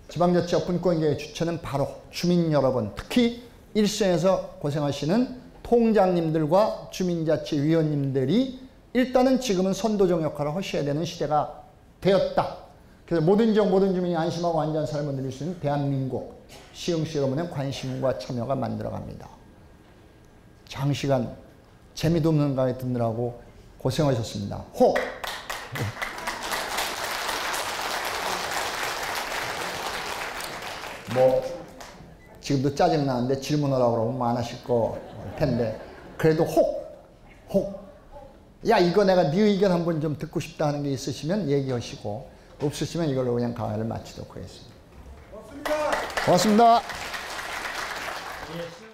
지방자치와 분권계의 주체는 바로 주민 여러분, 특히 일선에서 고생하시는 통장님들과 주민자치위원님들이 일단은 지금은 선도적 역할을 하셔야 되는 시대가 되었다. 그래서 모든 지역 모든 주민이 안심하고 안전한 삶을 누릴 수 있는 대한민국, 시흥시 여러분의 관심과 참여가 만들어갑니다. 장시간 재미도 없는 강의 듣느라고 고생하셨습니다. 호! 뭐 지금도 짜증나는데 질문하라고 그러면 많으실 거 텐데 그래도 혹! 야, 이거 내가 네 의견 한번 좀 듣고 싶다 하는 게 있으시면 얘기하시고 없으시면 이걸로 그냥 강의를 마치도록 하겠습니다. 고맙습니다. 고맙습니다.